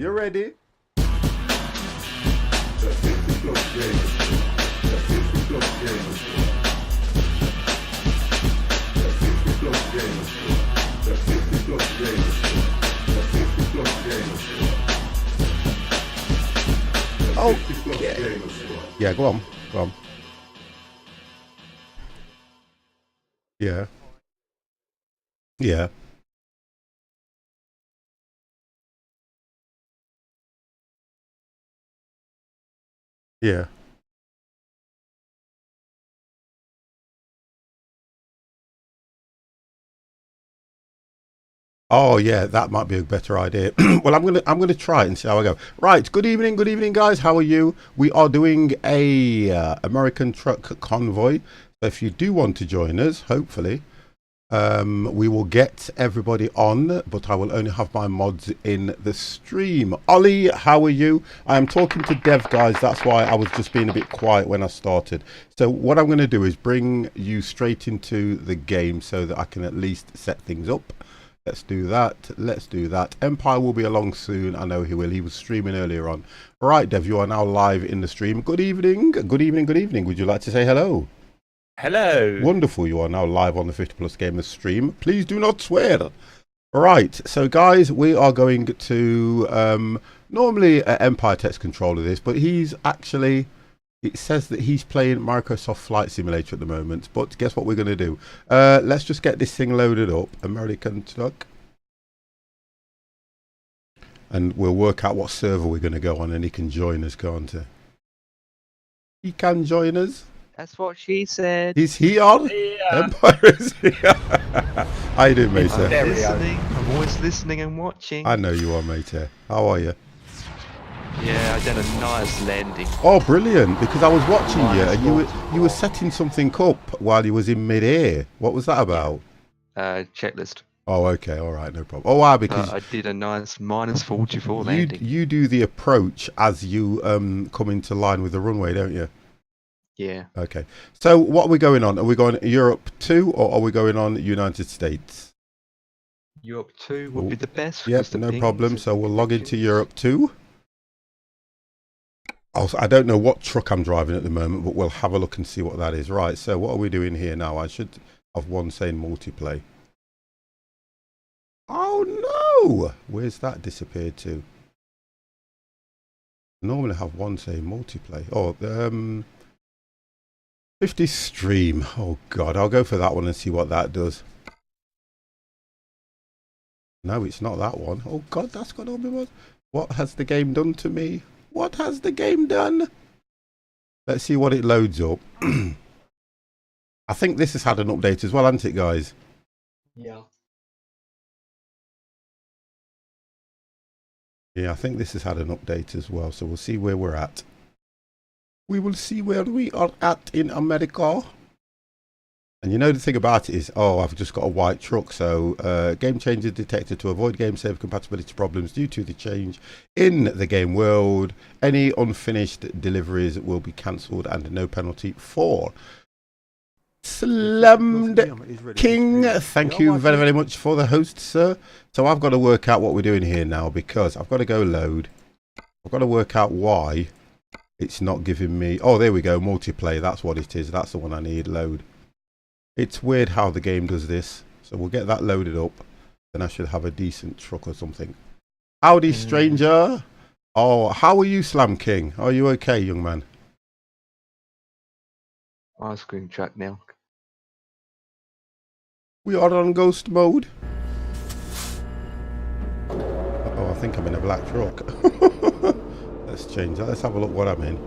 You ready? Oh, yeah, go on, go on. Yeah. Yeah. Yeah. Oh yeah, that might be a better idea. Well, I'm gonna try it and see how I go. Right. Good evening, guys. How are you? We are doing a American truck convoy. So if you do want to join us, hopefully, we will get everybody on, but I will only have my mods in the stream. Ollie, how are you? I am talking to dev guys. That's why I was just being a bit quiet when I started. So what I'm going to do is bring you straight into the game so that I can at least set things up. Let's do that. Let's do that. Empire will be along soon. I know he will. He was streaming earlier on. Right, Dev, you are now live in the stream. Good evening. Good evening. Good evening. Would you like to say hello? Hello. Wonderful. You are now live on the 50 Plus Gamers stream. Please do not swear. Right. So, guys, we are going to normally Empire takes control of this, but he's actually... It says that he's playing Microsoft Flight Simulator at the moment, but guess what we're going to do? Let's just get this thing loaded up. American truck. And we'll work out what server we're going to go on, and he can join us, can't he? He can join us. That's what she said. Is he on? Yeah. Empire is here. How you doing, mate? I'm listening. I'm always listening and watching. I know you are, mate. How are you? Yeah, I done a nice landing. Oh, brilliant! Because I was watching you, and you were setting something up while you was in mid-air. What was that about? Checklist. Oh, okay, all right, no problem. Oh, wow, because I did a nice -44 landing. you do the approach as you come into line with the runway, don't you? Yeah. Okay. So, what are we going on? Are we going Europe 2 or are we going on United States? Europe 2 would be the best. Yep, no problem. So we'll log into Europe 2. I don't know what truck I'm driving at the moment, but we'll have a look and see what that is. Right, so what are we doing here now? I should have one saying multiplay. Oh no! Where's that disappeared to? Normally have one saying multiplay. Oh, 50 stream. Oh god, I'll go for that one and see what that does. No, it's not that one. Oh god, that's got all my mods. What has the game done to me? What has the game done? Let's see what it loads up. I think this has had an update as well, hasn't it, guys? Yeah. Yeah, I think this has had an update as well, so we'll see where we're at. We will see where we are at in America. And you know the thing about it is, oh, I've just got a white truck, so game changes detected to avoid game save compatibility problems due to the change in the game world. Any unfinished deliveries will be cancelled and no penalty for. Slammed King, thank you very, very much for the host, sir. So I've got to work out what we're doing here now because I've got to go load. I've got to work out why it's not giving me... Oh, there we go, multiplayer, that's what it is. That's the one I need, load. It's weird how the game does this. So we'll get that loaded up. Then I should have a decent truck or something. Howdy, stranger. Oh, how are you, Slam King? Are you okay, young man? I'll screen track now. We are on ghost mode. Oh, I think I'm in a black truck. Let's change that. Let's have a look what I'm in.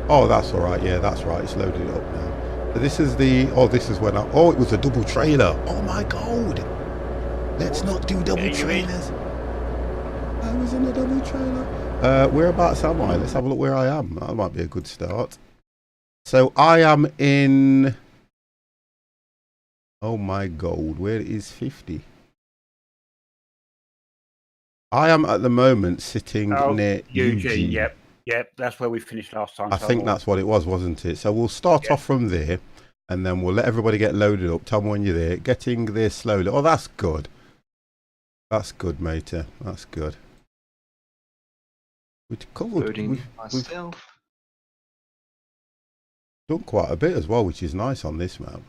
Oh, that's all right. Yeah, that's right. It's loaded up now. So this is the... Oh, this is when I... Oh, it was a double trailer. Oh, my God. Let's not do double trailers. I was in a double trailer. Whereabouts am I? Let's have a look where I am. That might be a good start. So I am in... Oh, my God. Where is 50? I am at the moment sitting near Eugene. Yep, that's where we finished last time. I think that's what it was, wasn't it? So we'll start off from there, and then we'll let everybody get loaded up. Tell me when you're there. Getting there slowly. Oh, that's good. That's good, matey. That's good. We've covered. Loading We've myself. done quite a bit as well, which is nice on this map.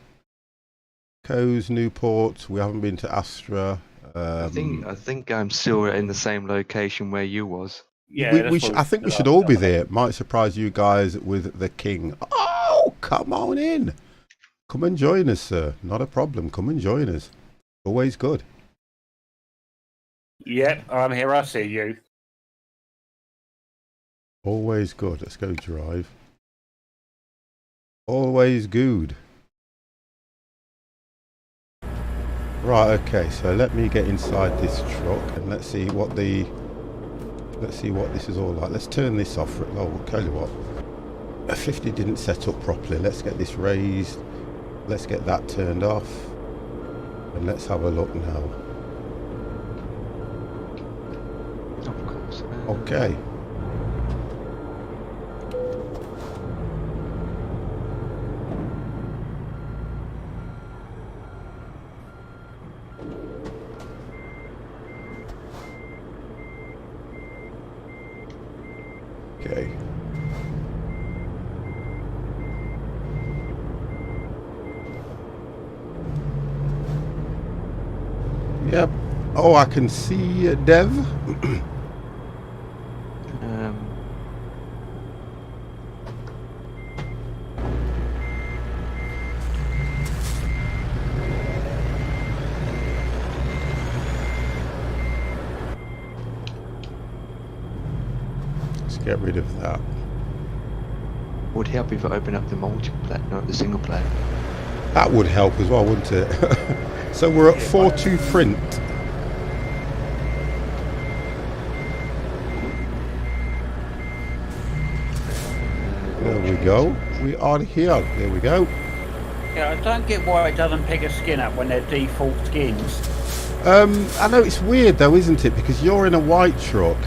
Coes, Newport. We haven't been to Astra. I think I'm still in the same location where you was. Yeah, I think we should all be there. Might surprise you guys with the king. Oh, come on in. Come and join us, sir. Not a problem. Come and join us. Always good. Yep, I'm here. I see you. Always good. Let's go drive. Always good. Right, okay, so let me get inside this truck and let's see what this is all like. Let's turn this off. Oh, I'll tell you what. A 50 didn't set up properly. Let's get this raised. Let's get that turned off. And let's have a look now. Of course. Okay. Okay. Yep. Oh, I can see Dev. Let's get rid of that. Would help if I open up the multiplayer, not the single player. That would help as well, wouldn't it? So we're at 4.2 print. There we go. We are here. There we go. Yeah, I don't get why it doesn't pick a skin up when they're default skins. I know it's weird though, isn't it? Because you're in a white truck.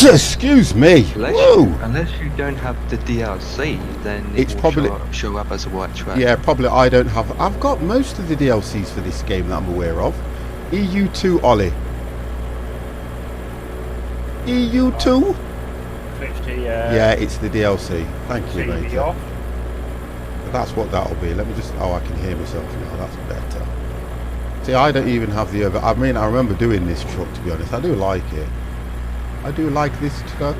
Excuse me. Unless you don't have the DLC, then It's will probably- show up as a white track. Yeah, probably I don't have. I've got most of the DLCs for this game that I'm aware of. EU2 Ollie. EU2? 50, Yeah, it's the DLC. Thank you, CD mate. off. That's what that'll be. Let me just. Oh, I can hear myself now. That's better. See, I don't even have the other. I mean, I remember doing this truck. To be honest, I do like it. I do like this truck.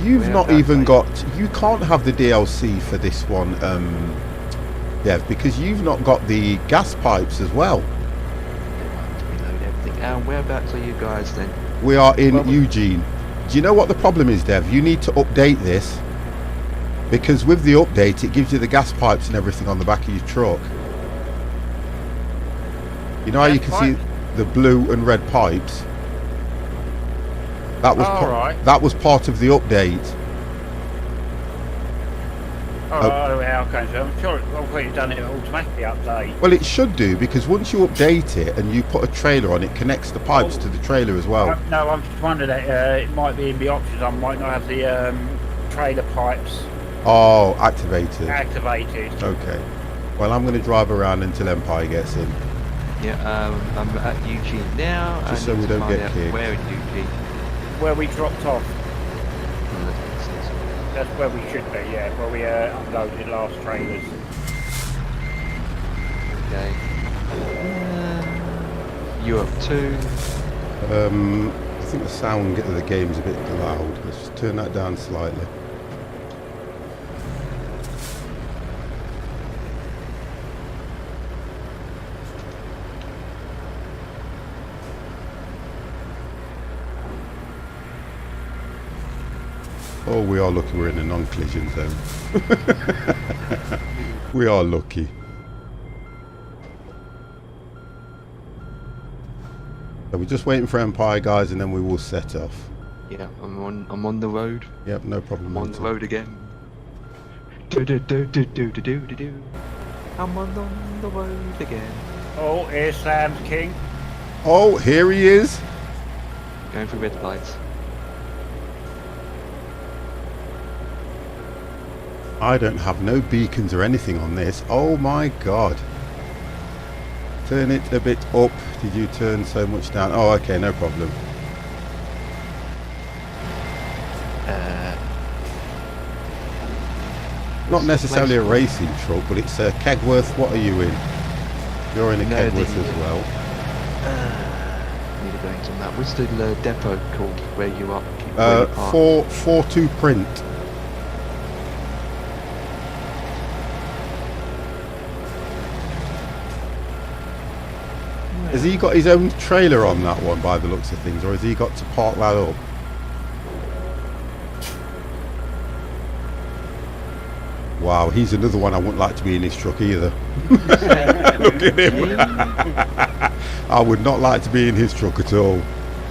You've not even got. You can't have the DLC for this one, Dev, because you've not got the gas pipes as well. Reload everything. And whereabouts are you guys then? We are in Eugene. Do you know what the problem is, Dev? You need to update this, because with the update, it gives you the gas pipes and everything on the back of your truck. You know how you can see the blue and red pipes? That was that was part of the update. Oh, yeah, okay. So I'm sure you've done it automatically update. Well, it should do, because once you update it and you put a trailer on, it connects the pipes to the trailer as well. No, I'm just wondering that it might be in the options. I might not have the trailer pipes Oh, activated. activated. Okay. Well, I'm going to drive around until Empire gets in. Yeah, I'm at Eugene now. Just I so need we to don't find get out kicked. where in Eugene. Where we dropped off. Oh, that makes sense. That's where we should be, yeah. Where we unloaded last trailers. Okay. Europe 2. I think the sound of the game's a bit loud. Let's just turn that down slightly. Oh, we are lucky we're in a non-collision zone. We are lucky. So we're just waiting for Empire, guys, and then we will set off. Yeah, I'm on the road. Yep, no problem. I'm on at the all. road again. Do. I'm on the road again. Oh, here's Sam's King. Oh, here he is. Going through red lights. I don't have no beacons or anything on this. Oh my god. Turn it a bit up. Did you turn so much down? Oh, okay, no problem. Not necessarily a racing truck, but it's a Kegworth. What are you in? You're in a Kegworth as well. Need to go into that. What's the depot called where you are? 4-2 print. Has he got his own trailer on that one by the looks of things, or has he got to park that up? Wow, he's another one I wouldn't like to be in his truck either. Look at him. I would not like to be in his truck at all.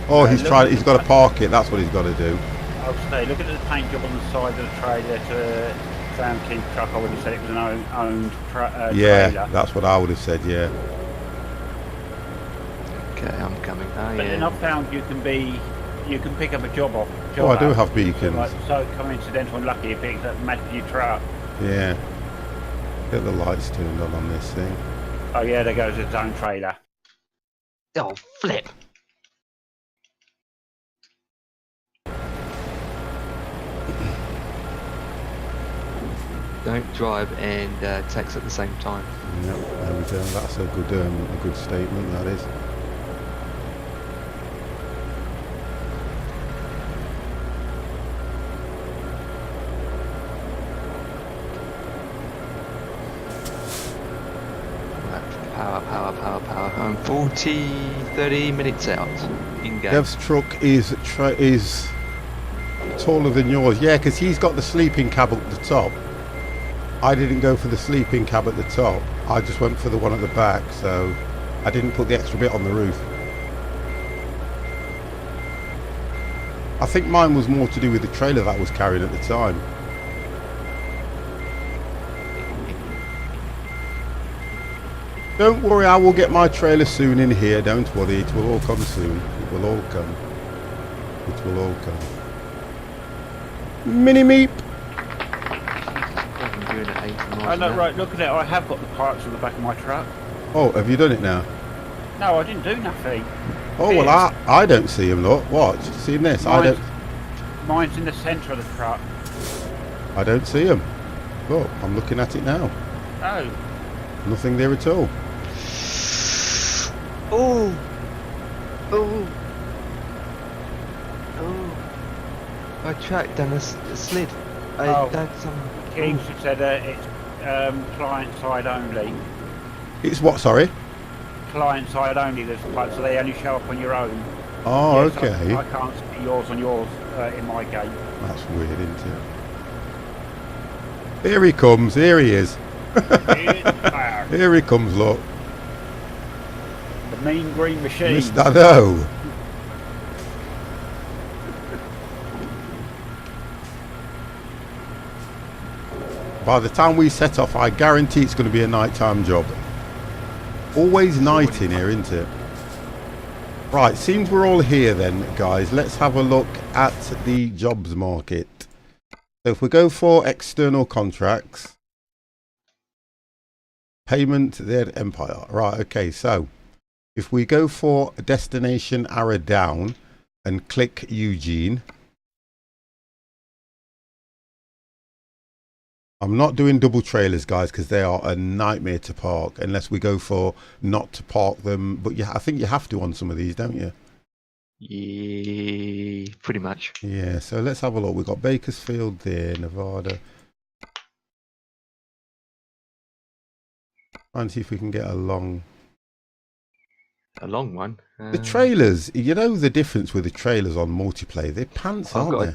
Oh, he's got to park it, that's what he's got to do. I would say, look at the paint job on the side of the trailer to Sam King's truck. I would have said it was an owned yeah, trailer. That's what I would have said, yeah. Okay, I'm coming. But then I've found you can pick up a job off. Oh, I do have beacons. So coincidental and lucky, it picks up Matthew truck. Yeah. Get the lights turned on this thing. Oh yeah, there goes his own trailer. Oh, flip! Don't drive and text at the same time. Yep, there we go. That's a good statement, that is. Power. I'm 30 minutes out in game. Dev's truck is taller than yours. Yeah, because he's got the sleeping cab at the top. I didn't go for the sleeping cab at the top. I just went for the one at the back, so I didn't put the extra bit on the roof. I think mine was more to do with the trailer that I was carrying at the time. Don't worry, I will get my trailer soon in here. Don't worry, it will all come soon. It will all come. It will all come. Mini meep. Oh no, right, look at it. I have got the pipes on the back of my truck. Oh, have you done it now? No, I didn't do nothing. Oh, well, I don't see him, look. Watch. See this? Mine's in the centre of the truck. I don't see him. Look, I'm looking at it now. Oh. Nothing there at all. Oh. I tracked down a slid. I done some. Kings have said it's client side only. It's what, sorry? Client side only, there's so they only show up on your own. Oh, yes, okay. I can't see yours on yours in my game. That's weird, isn't it? Here he comes, here he is. Here he comes, look. The mean green machine. I know. By the time we set off, I guarantee it's going to be a nighttime job. Always night in here, isn't it? Right, seems we're all here then, guys. Let's have a look at the jobs market. So if we go for external contracts, payment, their empire. Right, okay, so if we go for destination arrow down and click Eugene. I'm not doing double trailers, guys, because they are a nightmare to park unless we go for not to park them. But yeah, I think you have to on some of these, don't you? Yeah, pretty much. Yeah, so let's have a look. We've got Bakersfield there, Nevada. Try and see if we can get a long one. The trailers, you know the difference with the trailers on multiplayer? They're pants, aren't they?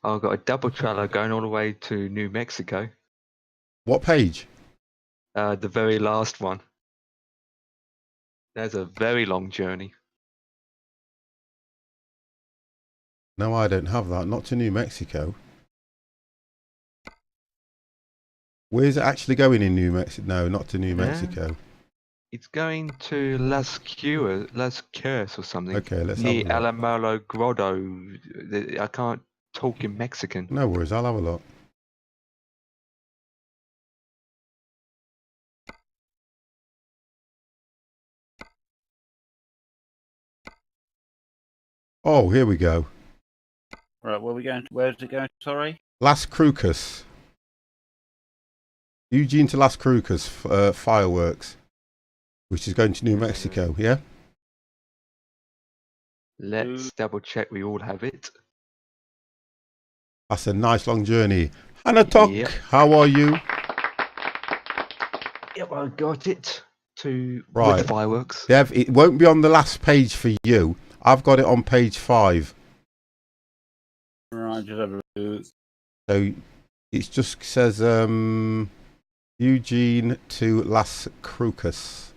I've got a double trailer going all the way to New Mexico. What page? The very last one. There's a very long journey. No, I don't have that. Not to New Mexico. Where's it actually going in New Mexico? No, not to New Mexico. It's going to Las Cures or something. Okay, let's near have a look. Alamolo Grotto. I can't talk in Mexican. No worries, I'll have a look. Oh, here we go. Right, where are we going? Where's it going? Sorry. Las Cruces. Eugene to Las Cruces fireworks, which is going to New Mexico. Yeah. Let's double check we all have it. That's a nice long journey. Hanatok, Yep. how are you? Yep, I got it. With Right. fireworks. Dev, it won't be on the last page for you. I've got it on page 5. Right, just have a look. So it just says Eugene to Las Cruces.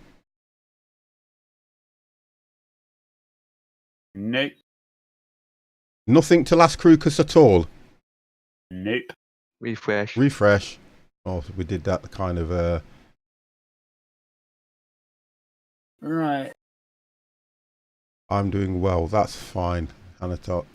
Nope. Nothing to Las Cruces at all. Nope. Refresh. Refresh. Oh, we did that kind of Right. I'm doing well. That's fine. Hanatok.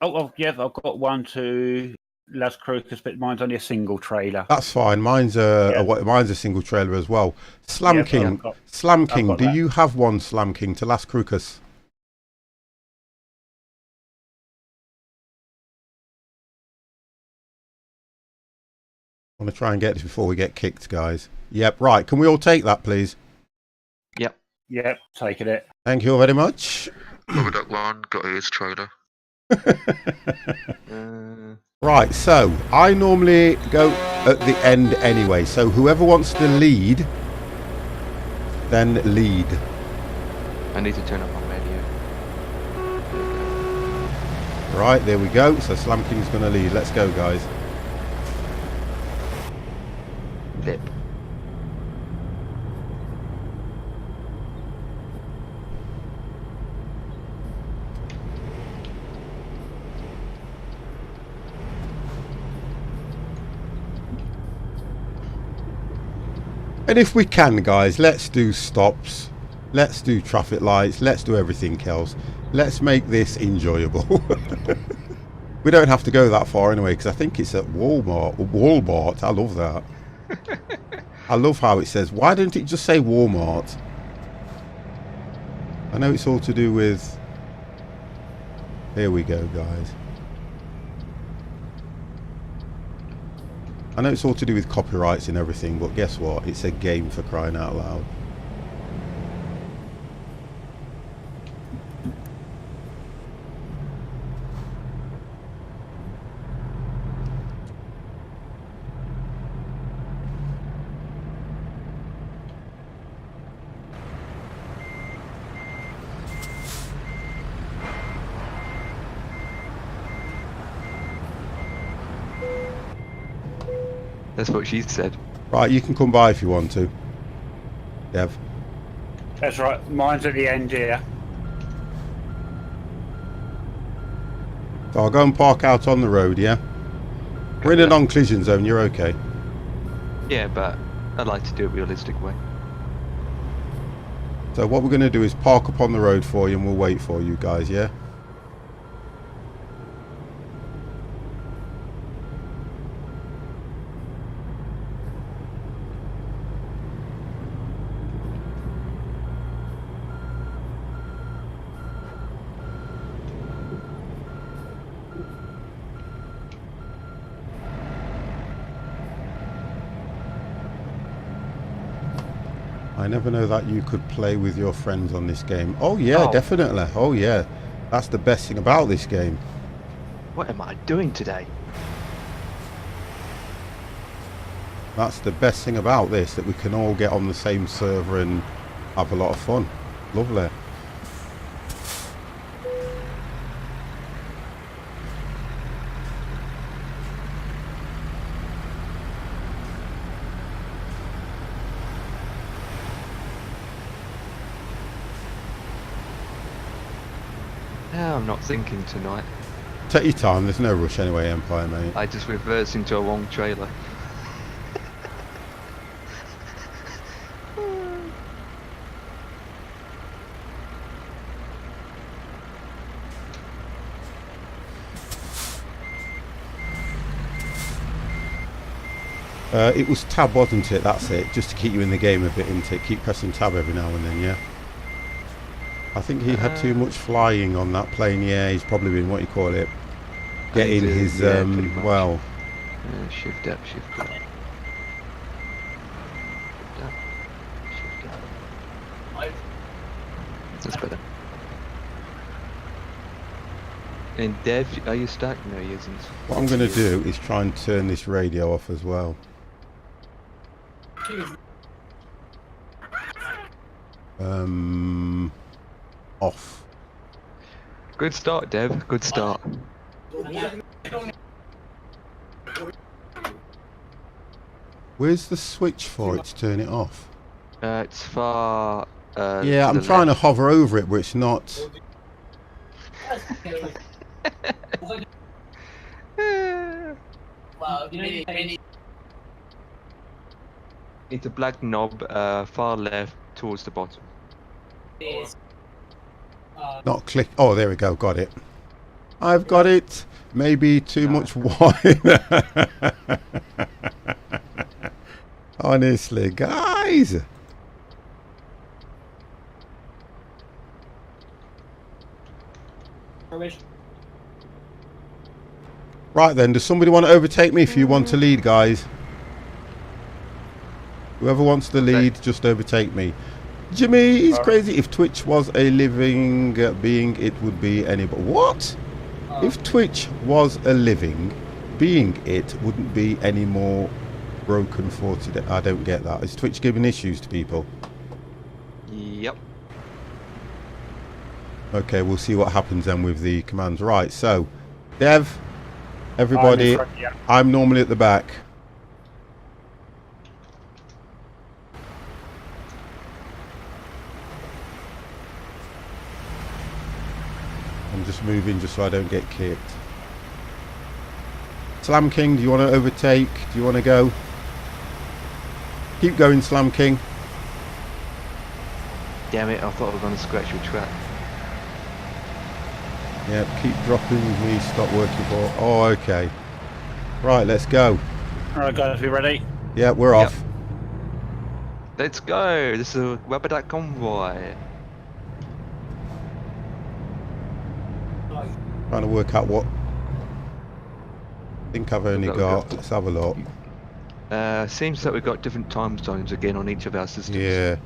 Oh, yeah, I've got one to Las Cruces, but mine's only a single trailer. That's fine. Mine's mine's a single trailer as well. Slam Yep, King. Slam King. got Do that. you have one Slam King to Las Cruces? I want to try and get this before we get kicked, guys. Yep, right. Can we all take that, please? Yep. Yep, taking it. Thank you very much. Rubber Duck 1 got his trailer. Right, so I normally go at the end anyway. So whoever wants to lead, then lead. I need to turn up my radio. Right, there we go. So Slam King's going to lead. Let's go, guys. Flip. And if we can, guys, let's do stops. Let's do traffic lights. Let's do everything else. Let's make this enjoyable. We don't have to go that far anyway, because I think it's at Walmart. Walmart. I love that. I love how it says. Why didn't it just say Walmart? I know it's all to do with... Here we go, guys. I know it's all to do with copyrights and everything, but guess what? It's a game, for crying out loud. That's what she said. Right, you can come by if you want to. Dev. That's right. Mine's at the end here. So I'll go and park out on the road, yeah? We're in a non-collision zone, you're okay. Yeah, but I'd like to do it realistic way. So what we're going to do is park up on the road for you and we'll wait for you guys, yeah? I never know that you could play with your friends on this game. Oh yeah, Oh. definitely. Oh yeah. That's the best thing about this game. What am I doing today? That's the best thing about this, that we can all get on the same server and have a lot of fun. Lovely. No, I'm not thinking tonight. Take your time, there's no rush anyway, Empire, mate. I just reversed into a wrong trailer. It was tab, wasn't it? That's it. Just to keep you in the game a bit, isn't it? Keep pressing tab every now and then, yeah. I think he had too much flying on that plane. Yeah, he's probably been, what you call it, getting his, yeah, pretty much. well... Shift up, shift up. Shift up, shift up. That's better. And Dev, are you stuck? No, he isn't. What I'm going to do is try and turn this radio off as well. Off. Good start, Dev. Good start. Where's the switch for it to turn it off? It's far. Yeah, I'm trying to hover over it, but it's not. It's a black knob, far left towards the bottom. Not click. Oh, there we go. Got it. I've got it. Maybe too much wine. Honestly, guys. Right then, does somebody want to overtake me if you want to lead, guys? Whoever wants to lead, just overtake me. Jimmy is crazy. If Twitch was a living being, it would be anybody. What? If Twitch was a living being, it wouldn't be any more broken for today. I don't get that. Is Twitch giving issues to people? Yep. Okay, we'll see what happens then with the commands. Right, so, Dev, everybody, I'm normally at the back. I'm just moving just so I don't get kicked. Slam King, do you want to overtake? Do you want to go? Keep going, Slam King. Damn it, I thought I was going to scratch your track. Yeah, keep dropping me, stop working for. Oh, okay. Right, let's go. Alright guys, we ready? Yeah, we're off. Let's go! This is a Rubber Duck convoy. Trying to work out what. I think I've only got. Let's have a look. Seems that we've got different time zones again on each of our systems. Yeah.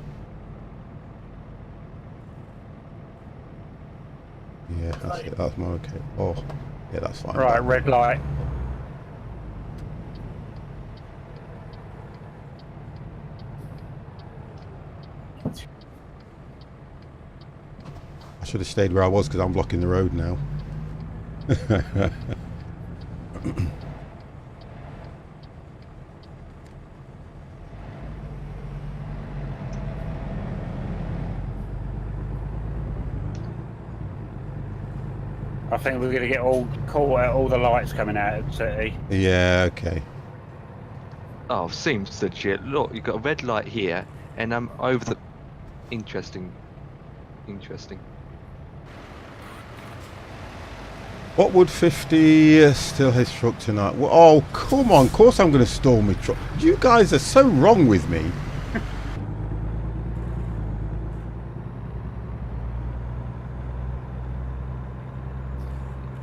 Yeah, that's it. That's more okay. Oh, yeah, that's fine. Right, red light. I should have stayed where I was because I'm blocking the road now. I think we're going to get all caught out, all the lights coming out of the city. Yeah, okay. Oh, seems legit. Look, you've got a red light here, and I'm over the... Interesting. Interesting. What would 50 still his truck tonight? Well, oh, come on. Of course I'm going to stall my truck. You guys are so wrong with me.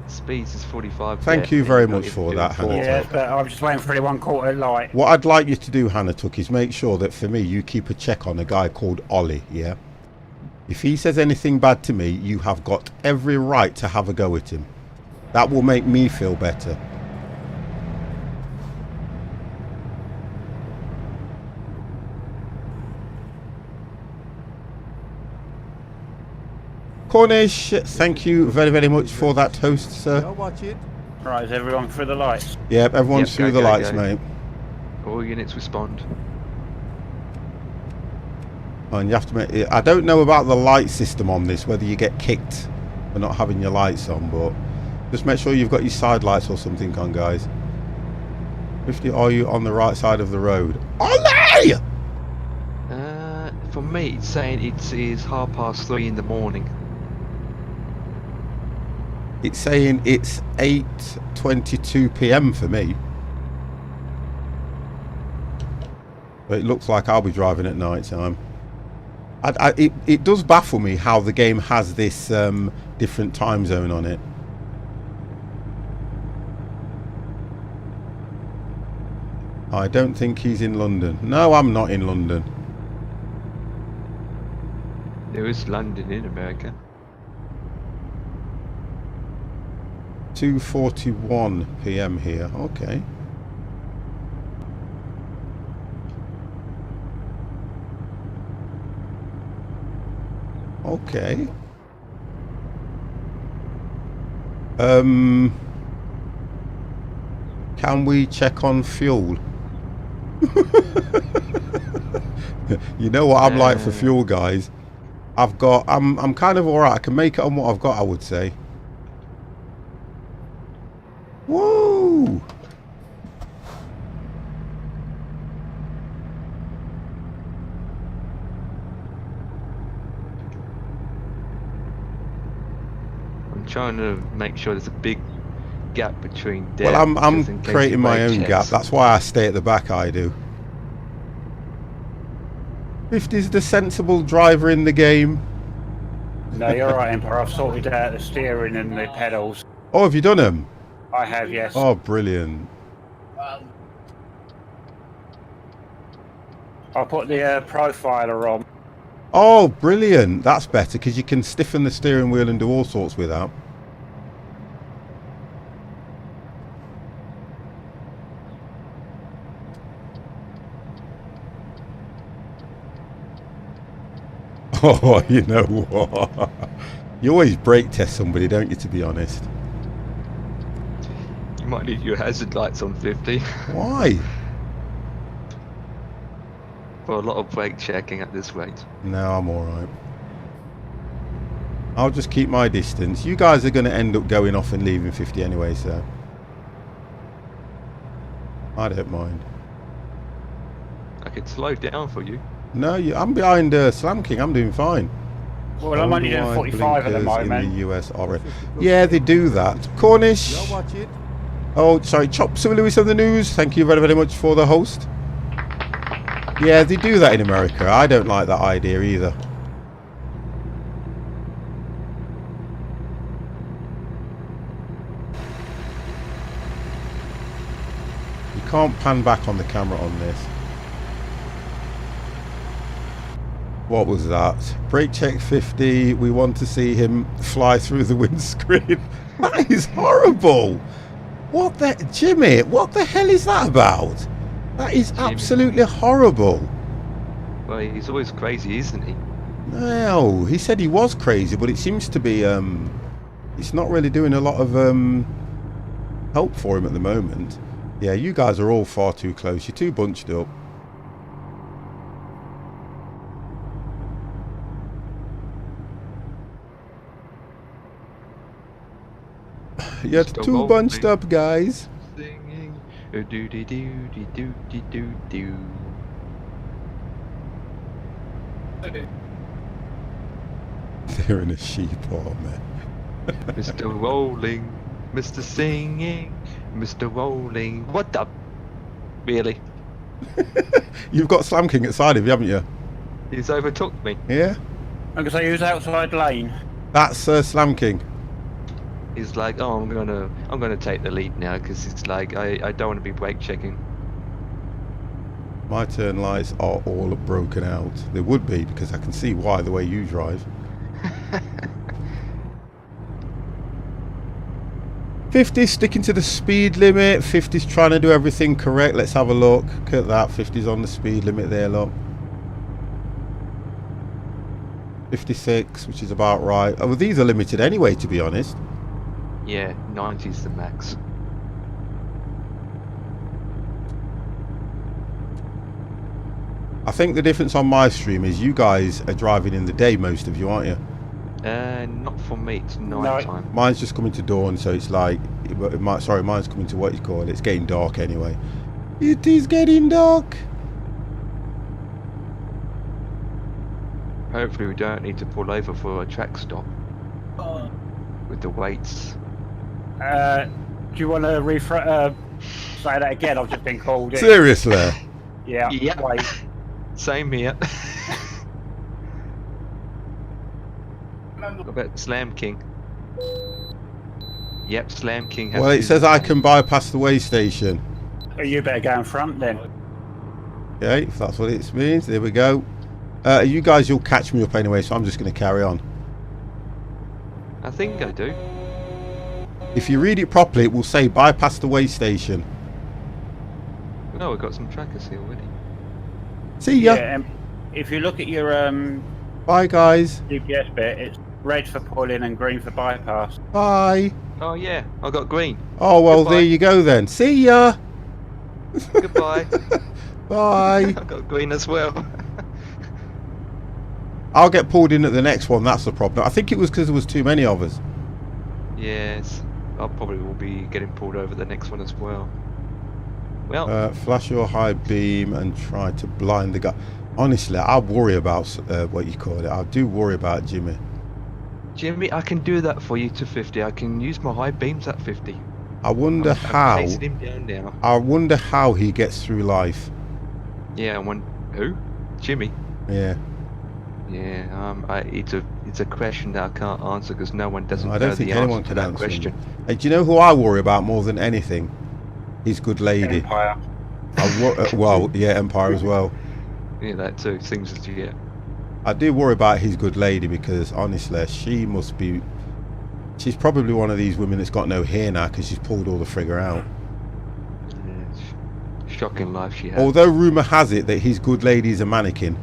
Speeds is 45. Thank you very much for that, Hannah. Yeah, but I'm just waiting for the 1/4 light. What I'd like you to do, Hannah Tuck, is make sure that for me you keep a check on a guy called Ollie, yeah? If he says anything bad to me, you have got every right to have a go at him. That will make me feel better. Cornish, thank you very, very much for that toast, sir. I'll watch it. Right, is everyone through the lights? Yep, everyone's Yep, through go, the go, lights, go. mate. All units respond. And you have to make, I don't know about the light system on this, whether you get kicked for not having your lights on, but just make sure you've got your side lights or something on, guys. 50, are you on the right side of the road? Ollie! For me, it's saying it is 3:30 in the morning. It's saying it's 8:22 PM for me. But it looks like I'll be driving at night time. It does baffle me how the game has this different time zone on it. I don't think he's in London. No, I'm not in London. There is London in America. 2:41 p.m. here. Okay. Okay. Can we check on fuel? You know what I'm like for fuel, guys. I'm kind of alright. I can make it on what I've got, I would say. Woo! I'm trying to make sure there's a big gap between depth. Well, I'm just in case creating your my brake own gap. checks. That's why I stay at the back. I do. 50's the sensible driver in the game. No, you're right, Emperor. I've sorted out the steering and the pedals. Oh, have you done them? I have, yes. Oh, brilliant. I put the profiler on. Oh, brilliant. That's better because you can stiffen the steering wheel and do all sorts with that. Oh, you know what? You always brake test somebody, don't you, to be honest? You might need your hazard lights on 50 Why? for a lot of brake checking at this rate. No, I'm alright. I'll just keep my distance. You guys are going to end up going off and leaving 50 anyway, so I don't mind. I could slow down for you. No, I'm behind Slam King. I'm doing fine. Well, I'm only doing Wide 45 at the blinkers moment. in the US are red. Yeah, they do that. Cornish. Oh, sorry. Chop Sir Lewis of the news. Thank you very, very much for the host. Yeah, they do that in America. I don't like that idea either. You can't pan back on the camera on this. What was that? Brake check 50. We want to see him fly through the windscreen. That is horrible. What the... Jimmy, what the hell is that about? That is absolutely horrible. Well, he's always crazy, isn't he? No, he said he was crazy, but it seems to be... it's not really doing a lot of help for him at the moment. Yeah, you guys are all far too close. You're too bunched up. You're too bunched up, guys. Singing. Do-do-do-do-do-do-do-do. They're in a sheep army. Mr. Rolling, Mr. Singing, Mr. Rolling. What the? Really? You've got Slam King outside of you, haven't you? He's overtook me. Yeah? I'm going to say, who's outside lane? That's Slam King. He's like, oh, I'm gonna take the lead now because it's like I don't want to be brake checking. My turn lights are all broken out. They would be because I can see why the way you drive. 50's sticking to the speed limit. 50's trying to do everything correct. Let's have a look. Look at that. 50's on the speed limit there, look. 56, which is about right. Oh, well, these are limited anyway, to be honest. Yeah, 90's the max. I think the difference on my stream is you guys are driving in the day, most of you, aren't you? Not for me, it's night time. Mine's just coming to dawn, so it's like... Sorry, mine's coming to what you call it. It's getting dark anyway. It is getting dark. Hopefully we don't need to pull over for a track stop. With the weights. Do you want to say that again? I've just been called in. Seriously? Yeah. Yeah. Wait. Same here. What about Slam King? Yep, Slam King has Well, it used says his I money. can bypass the way station. Oh, you better go in front then. Okay, if that's what it means. There we go. You guys, you'll catch me up anyway, so I'm just going to carry on. I think I do. If you read it properly, it will say bypass the way station. Oh, we've got some trackers here already. See ya. Yeah. If you look at your Bye, guys. GPS bit, it's red for pulling and green for bypass. Bye. Oh yeah, I got green. Oh, well, Goodbye. there you go then. See ya. Goodbye. Bye. I got green as well. I'll get pulled in at the next one. That's the problem. I think it was because there was too many of us. Yes, I probably will be getting pulled over the next one as well. Well, Flash your high beam and try to blind the guy. Honestly, I worry about what you call it. I do worry about Jimmy. Jimmy, I can do that for you to 50. I can use my high beams at 50. I wonder I'm how. chasing him down now. I wonder how he gets through life. Yeah, who? Jimmy. Yeah. Yeah. It's a question that I can't answer because no one doesn't I don't know think the anyone answer to can that answer question. Hey, do you know who I worry about more than anything? His good lady. Empire. Well, yeah, Empire as well. Yeah, that too. Seems as yeah. I do worry about his good lady because honestly, she must be. She's probably one of these women that's got no hair now because she's pulled all the figure out. Yeah, shocking life she has. Although rumour has it that his good lady is a mannequin.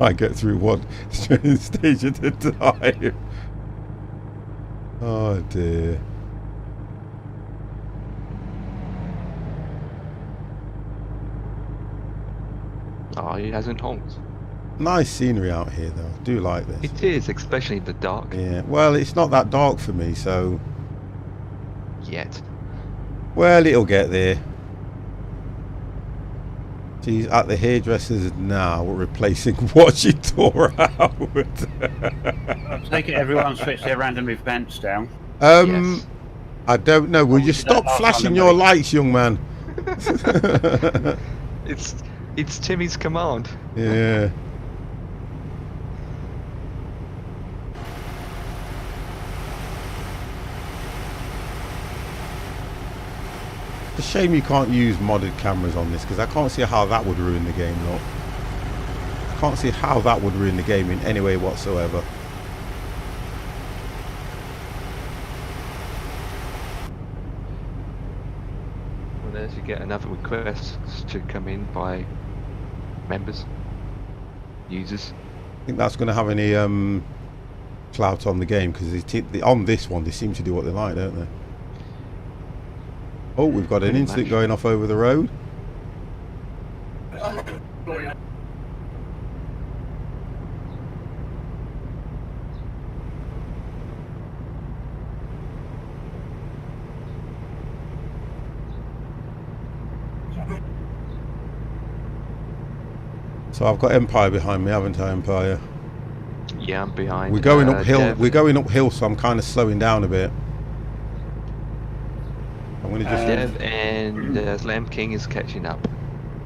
I get through one stage at a time. Oh dear. Oh, he hasn't honked. Nice scenery out here though. I do like this. It is, especially in the dark. Yeah. Well, it's not that dark for me, so. Yet. Well, it'll get there. She's at the hairdresser's now, replacing what she tore out. I take it everyone switched their random events down. Yes. I don't know. Will Well, you we did that stop last flashing time, your didn't we? lights, young man? It's Timmy's command. Yeah. It's a shame you can't use modded cameras on this because I can't see how that would ruin the game. Look, I can't see how that would ruin the game in any way whatsoever. Well, there's you get another request to come in by members, users. I think that's going to have any clout on the game because on this one they seem to do what they like, don't they? Oh, we've got an Pretty incident much. going off over the road. So I've got Empire behind me, haven't I, Empire? Yeah, I'm behind. We're going uphill. Dev. We're going uphill, so I'm kind of slowing down a bit. I'm going to just. Dev and Slam King is catching up.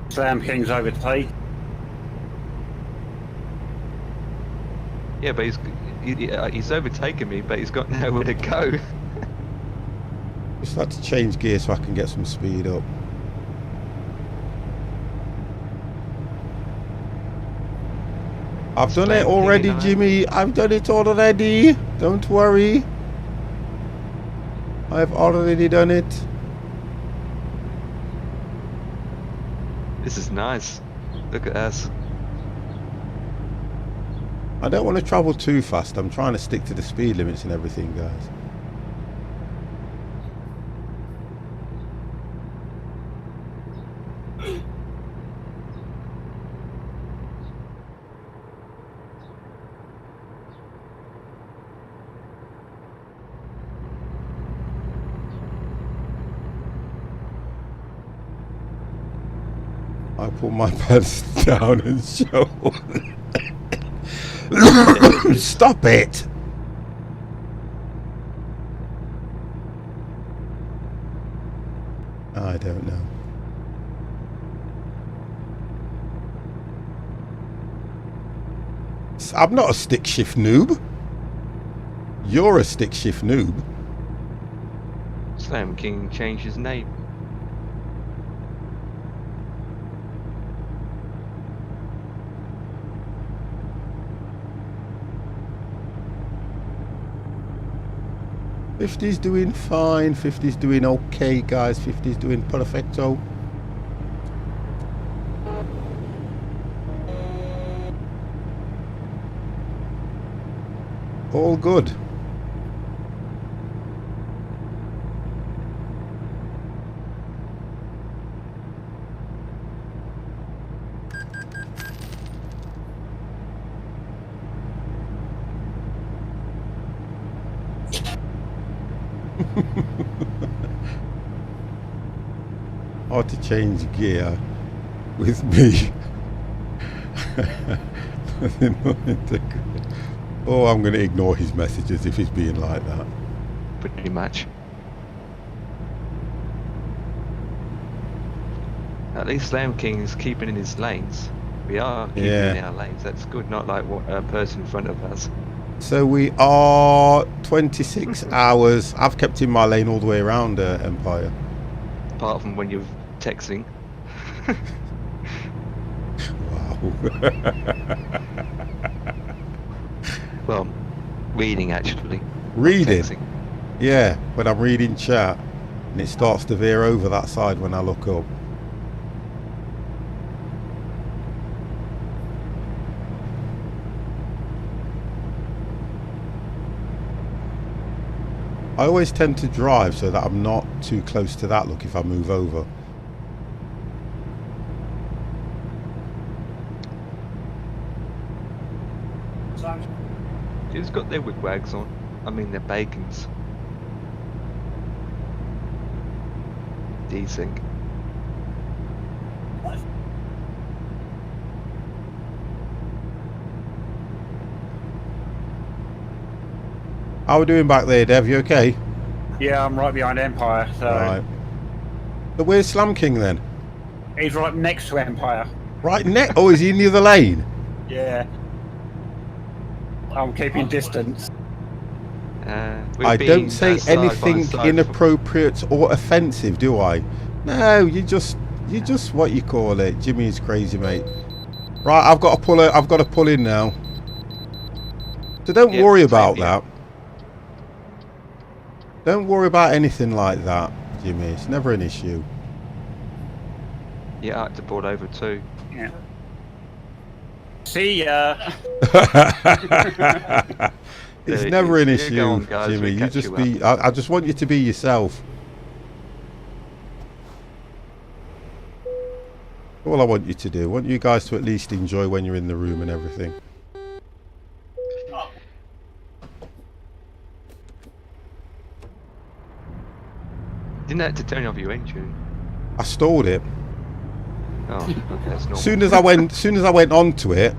Slam King's overtake. Yeah, but he's overtaken me, but he's got nowhere to go. Just had to change gear so I can get some speed up. I've done it Slam King already, and I- Jimmy. I've done it already. Don't worry. I've already done it. This is nice. Look at us. I don't want to travel too fast. I'm trying to stick to the speed limits and everything, guys. I put my pants down and show. Stop it! I don't know. I'm not a stick shift noob. You're a stick shift noob. Slam King changed his name. '50's doing fine. '50's doing okay, guys. '50's doing perfecto. All good. Hard to change gear with me. Oh, I'm going to ignore his messages if he's being like that. Pretty much. At least Slam King is keeping in his lanes. We are keeping in our lanes. That's good. Not like what a person in front of us. So we are 26 hours. I've kept in my lane all the way around Empire. Apart from when you're texting. Wow. Well, reading actually. Reading? Texting. Yeah, when I'm reading chat and it starts to veer over that side when I look up. I always tend to drive so that I'm not too close to that look if I move over. Who's got their wigwags on? I mean their bacons. Decent. How are we doing back there, Dev? You okay? Yeah, I'm right behind Empire, so Right. But where's Slam King then? he's right next to Empire. Right next. Oh, is he in the other lane? Yeah. I'm keeping distance. I don't say anything inappropriate or offensive, do I? No, you just what you call it. Jimmy's crazy, mate. Right, I've got to pull in now. So don't worry about that. Don't worry about anything like that, Jimmy. It's never an issue. Yeah, I had to pull over too. Yeah. See ya. It's never an issue, go on, guys, Jimmy. we'll You catch just you be. I just want you to be yourself. All I want you to do. I want you guys to at least enjoy when you're in the room and everything. Didn't have to turn off your engine. I stalled it. Oh, okay, that's normal. Soon as I went onto it.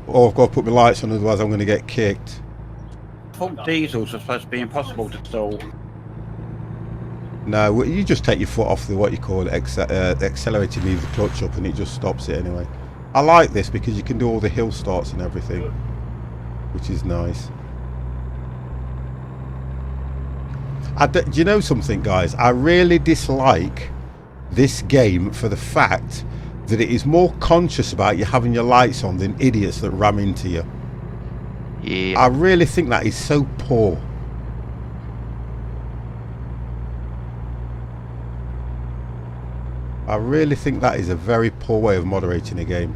Oh, I've got to put my lights on, otherwise I'm going to get kicked. I thought diesels are supposed to be impossible to stall. No, you just take your foot off the what you call it, accelerator, leave the clutch up, and it just stops it anyway. I like this because you can do all the hill starts and everything, which is nice. Do you know something, guys? I really dislike this game for the fact that it is more conscious about you having your lights on than idiots that ram into you. Yeah. I really think that is so poor. I really think that is a very poor way of moderating a game.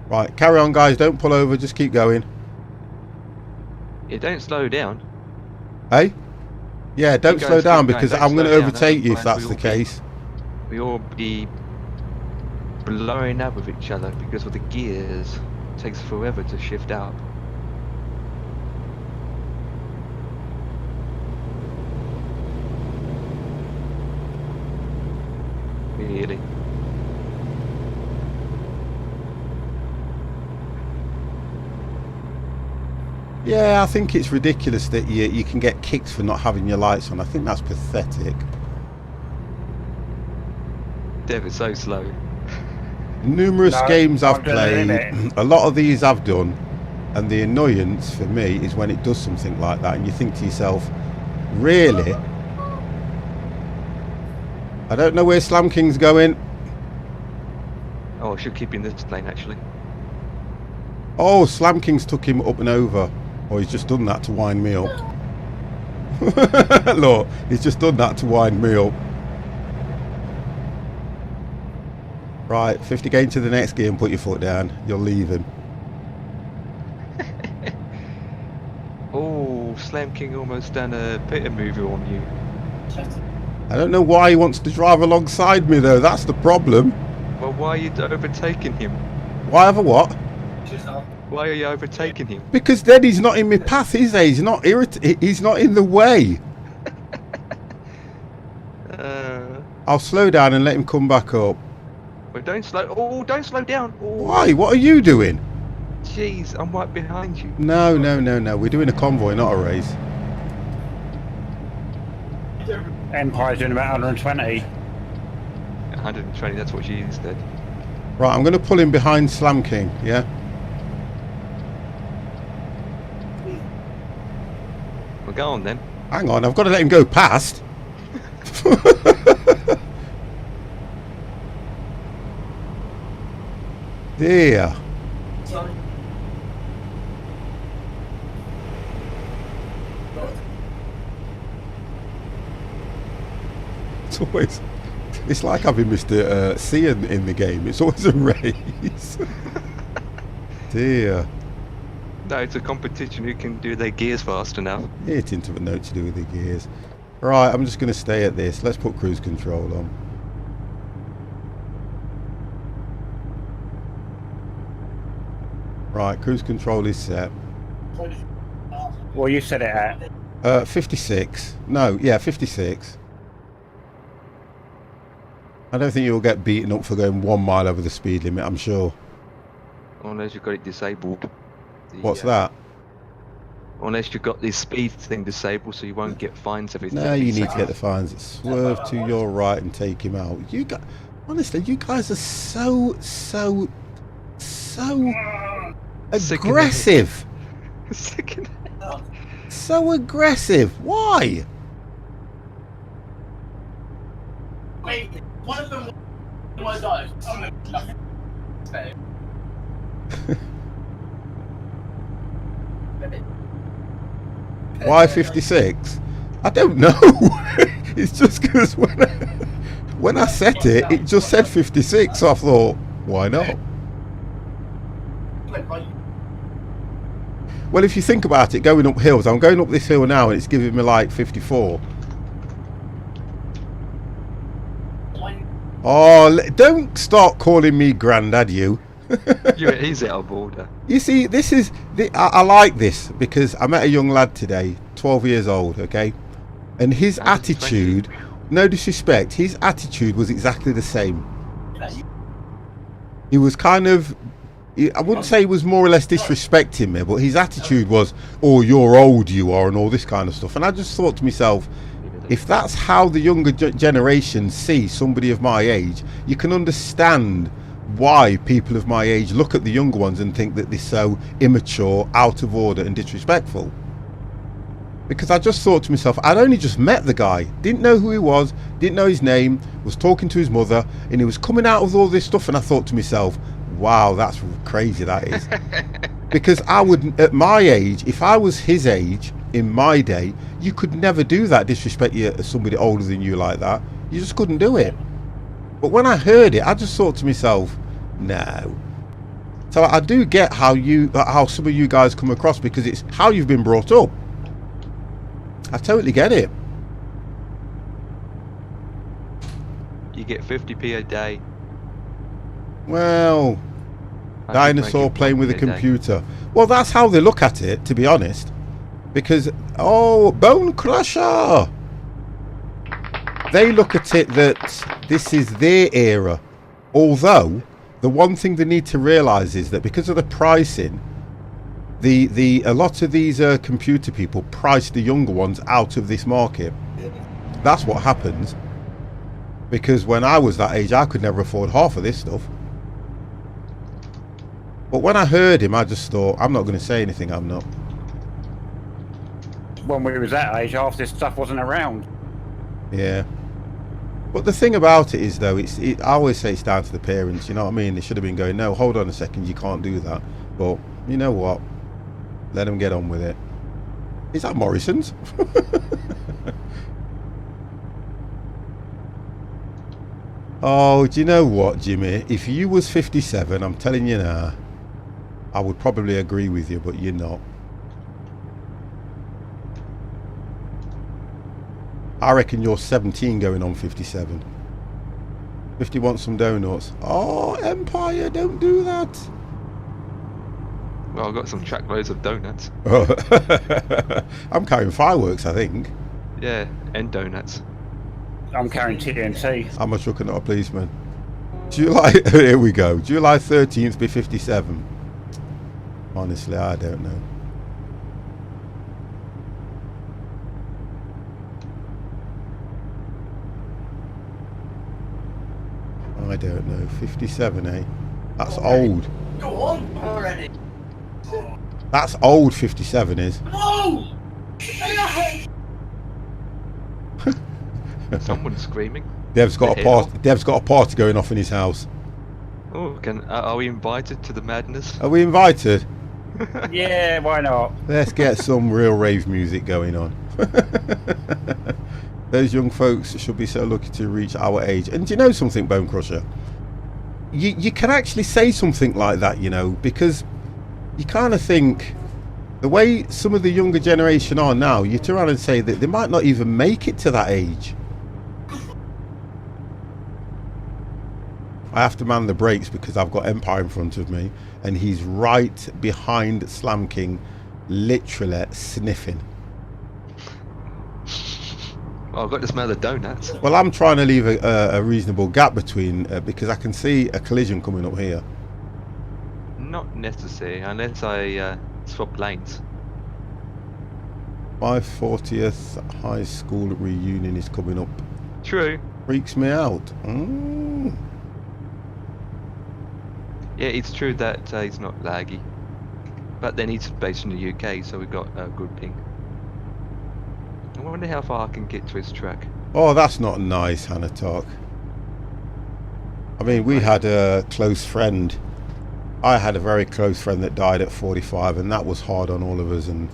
Right, carry on, guys. Don't pull over. Just keep going. Yeah, don't slow down. Hey? Yeah, don't guys slow down keep going, because don't I'm going to slow down, overtake you if otherwise that's we the will be- case. We all be blowing up with each other because of the gears. It takes forever to shift out. Really. Yeah, I think it's ridiculous that you can get kicked for not having your lights on. I think that's pathetic. Dev is so slow. Numerous No, games I've I'm doing played, it. a lot of these I've done, and the annoyance for me is when it does something like that and you think to yourself, really? I don't know where Slam King's going. Oh, I should keep in this lane actually. Oh, Slam King's took him up and over. Or he's just done that to wind me up. Look, he's just done that to wind me up. Right, 50 gain to the next gear and put your foot down. You'll leave him. Oh, Slam King almost done a Peter movie on you. I don't know why he wants to drive alongside me though, that's the problem. Well, why are you overtaking him? Why have a what? Why are you overtaking him? Because then he's not in my path, is he? He's not he's not in the way. I'll slow down and let him come back up. Well, don't slow. Oh, don't slow down. Oh, Why? What are you doing? jeez, I'm right behind you. No, no, no, no. We're doing a convoy, not a race. Empire's doing about 120. 120. That's what she instead. Right, I'm going to pull him behind Slam King, yeah? Well, go on then. Hang on, I've got to let him go past. There. It's always, it's like having Mr. C in the game. It's always a race. Dear. No, it's a competition who can do their gears fast enough. It into a note to do with the gears. Right, I'm just going to stay at this. Let's put cruise control on. Right, cruise control is set. Well, you said it at. 56. No, yeah, 56. I don't think you'll get beaten up for going 1 mile over the speed limit, I'm sure. Unless you've got it disabled. What's that? Unless you've got this speed thing disabled, so you won't get fines every No, 30 you need to seconds. get the fines. Swerve to your right and take him out. You guys, honestly, you guys are so aggressive. Second. So aggressive. Why? Wait, one of them was us. Why 56? I don't know. It's just because when I set it, it just said 56. So I thought, why not? Well, if you think about it, going up hills, I'm going up this hill now and it's giving me like 54. Oh, don't start calling me granddad, you. He's out of order. You see, this is... I like this because I met a young lad today, 12 years old, okay? And his attitude, no disrespect, his attitude was exactly the same. He was kind of... I wouldn't say he was more or less disrespecting me, but his attitude was, oh, you're old, you are, and all this kind of stuff. And I just thought to myself, if that's how the younger generation see somebody of my age, you can understand why people of my age look at the younger ones and think that they're so immature, out of order and disrespectful. Because I just thought to myself, I'd only just met the guy, didn't know who he was, didn't know his name, was talking to his mother, and he was coming out with all this stuff, and I thought to myself, wow, that's crazy, that is. Because I would, at my age, if I was his age in my day, you could never do that, disrespect somebody older than you like that. You just couldn't do it. But when I heard it, I just thought to myself, no. So I do get how some of you guys come across, because it's how you've been brought up. I totally get it. You get 50p a day. Well, I dinosaur think playing with a 50p day. computer. Well, that's how they look at it, to be honest. Because, oh, Bone Crusher! They look at it that this is their era. Although, the one thing they need to realise is that because of the pricing, A lot of these computer people price the younger ones out of this market. That's what happens. Because when I was that age, I could never afford half of this stuff. But when I heard him, I just thought, I'm not going to say anything. I'm not. When we was that age, half this stuff wasn't around. Yeah. But the thing about it is, though, I always say it's down to the parents. You know what I mean? They should have been going, no, hold on a second, you can't do that. But you know what? Let them get on with it. Is that Morrison's? Oh, do you know what, Jimmy? If you was 57, I'm telling you now, I would probably agree with you, but you're not. I reckon you're 17 going on 57. 50 wants some donuts. Oh, Empire, don't do that. Well, I've got some truckloads of donuts. I'm carrying fireworks, I think. Yeah, and donuts. I'm carrying TNT. How much looking at a policeman? July, here we go. July 13th be 57. Honestly, I don't know. I don't know. 57, eh? That's old. Go on already. That's old, 57 is. No! Someone's screaming. Dev's got a The party. Dev's got a party going off in his house. Oh, are we invited to the madness? Are we invited? Yeah, why not? Let's get some real rave music going on. Those young folks should be so lucky to reach our age. And do you know something, Bone Crusher? You can actually say something like that, you know, because you kind of think the way some of the younger generation are now, you turn around and say that they might not even make it to that age. I have to man the brakes because I've got Empire in front of me and he's right behind Slam King, literally sniffing. Well, I've got to smell the donuts. Well, I'm trying to leave a reasonable gap between because I can see a collision coming up here. Not necessary, unless I swap lanes. 540th high school reunion is coming up. True. Freaks me out. Yeah, it's true that he's not laggy. But then he's based in the UK, so we've got a good ping. I wonder how far I can get to his track. Oh, that's not nice, Hannah Talk. I mean, we had a close friend. I had a very close friend that died at 45, and that was hard on all of us. And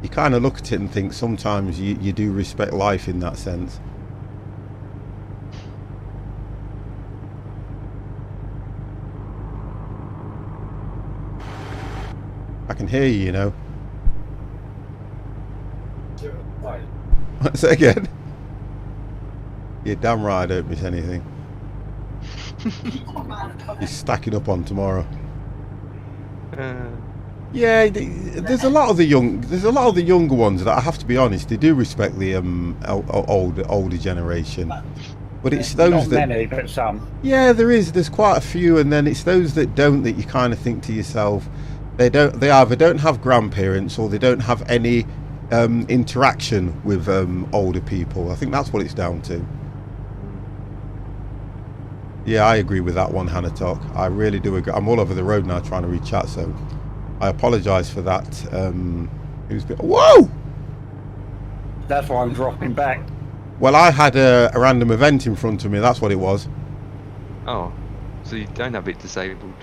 you kind of look at it and think sometimes you do respect life in that sense. I can hear you, you know. Say again. You're damn right I don't miss anything. You're stacking up on tomorrow. Yeah, there's a lot of the younger ones that I have to be honest, they do respect the older generation. But it's those Not that many, but some. yeah, there's quite a few, and then it's those that don't, that you kind of think to yourself, they either don't have grandparents or they don't have any interaction with older people. I think that's what it's down to. Yeah, I agree with that one, Hannah Talk. I really do agree. I'm all over the road now trying to read chat, so I apologise for that. It was a bit, whoa! That's why I'm dropping back. Well, I had a random event in front of me, that's what it was. Oh, so you don't have it disabled.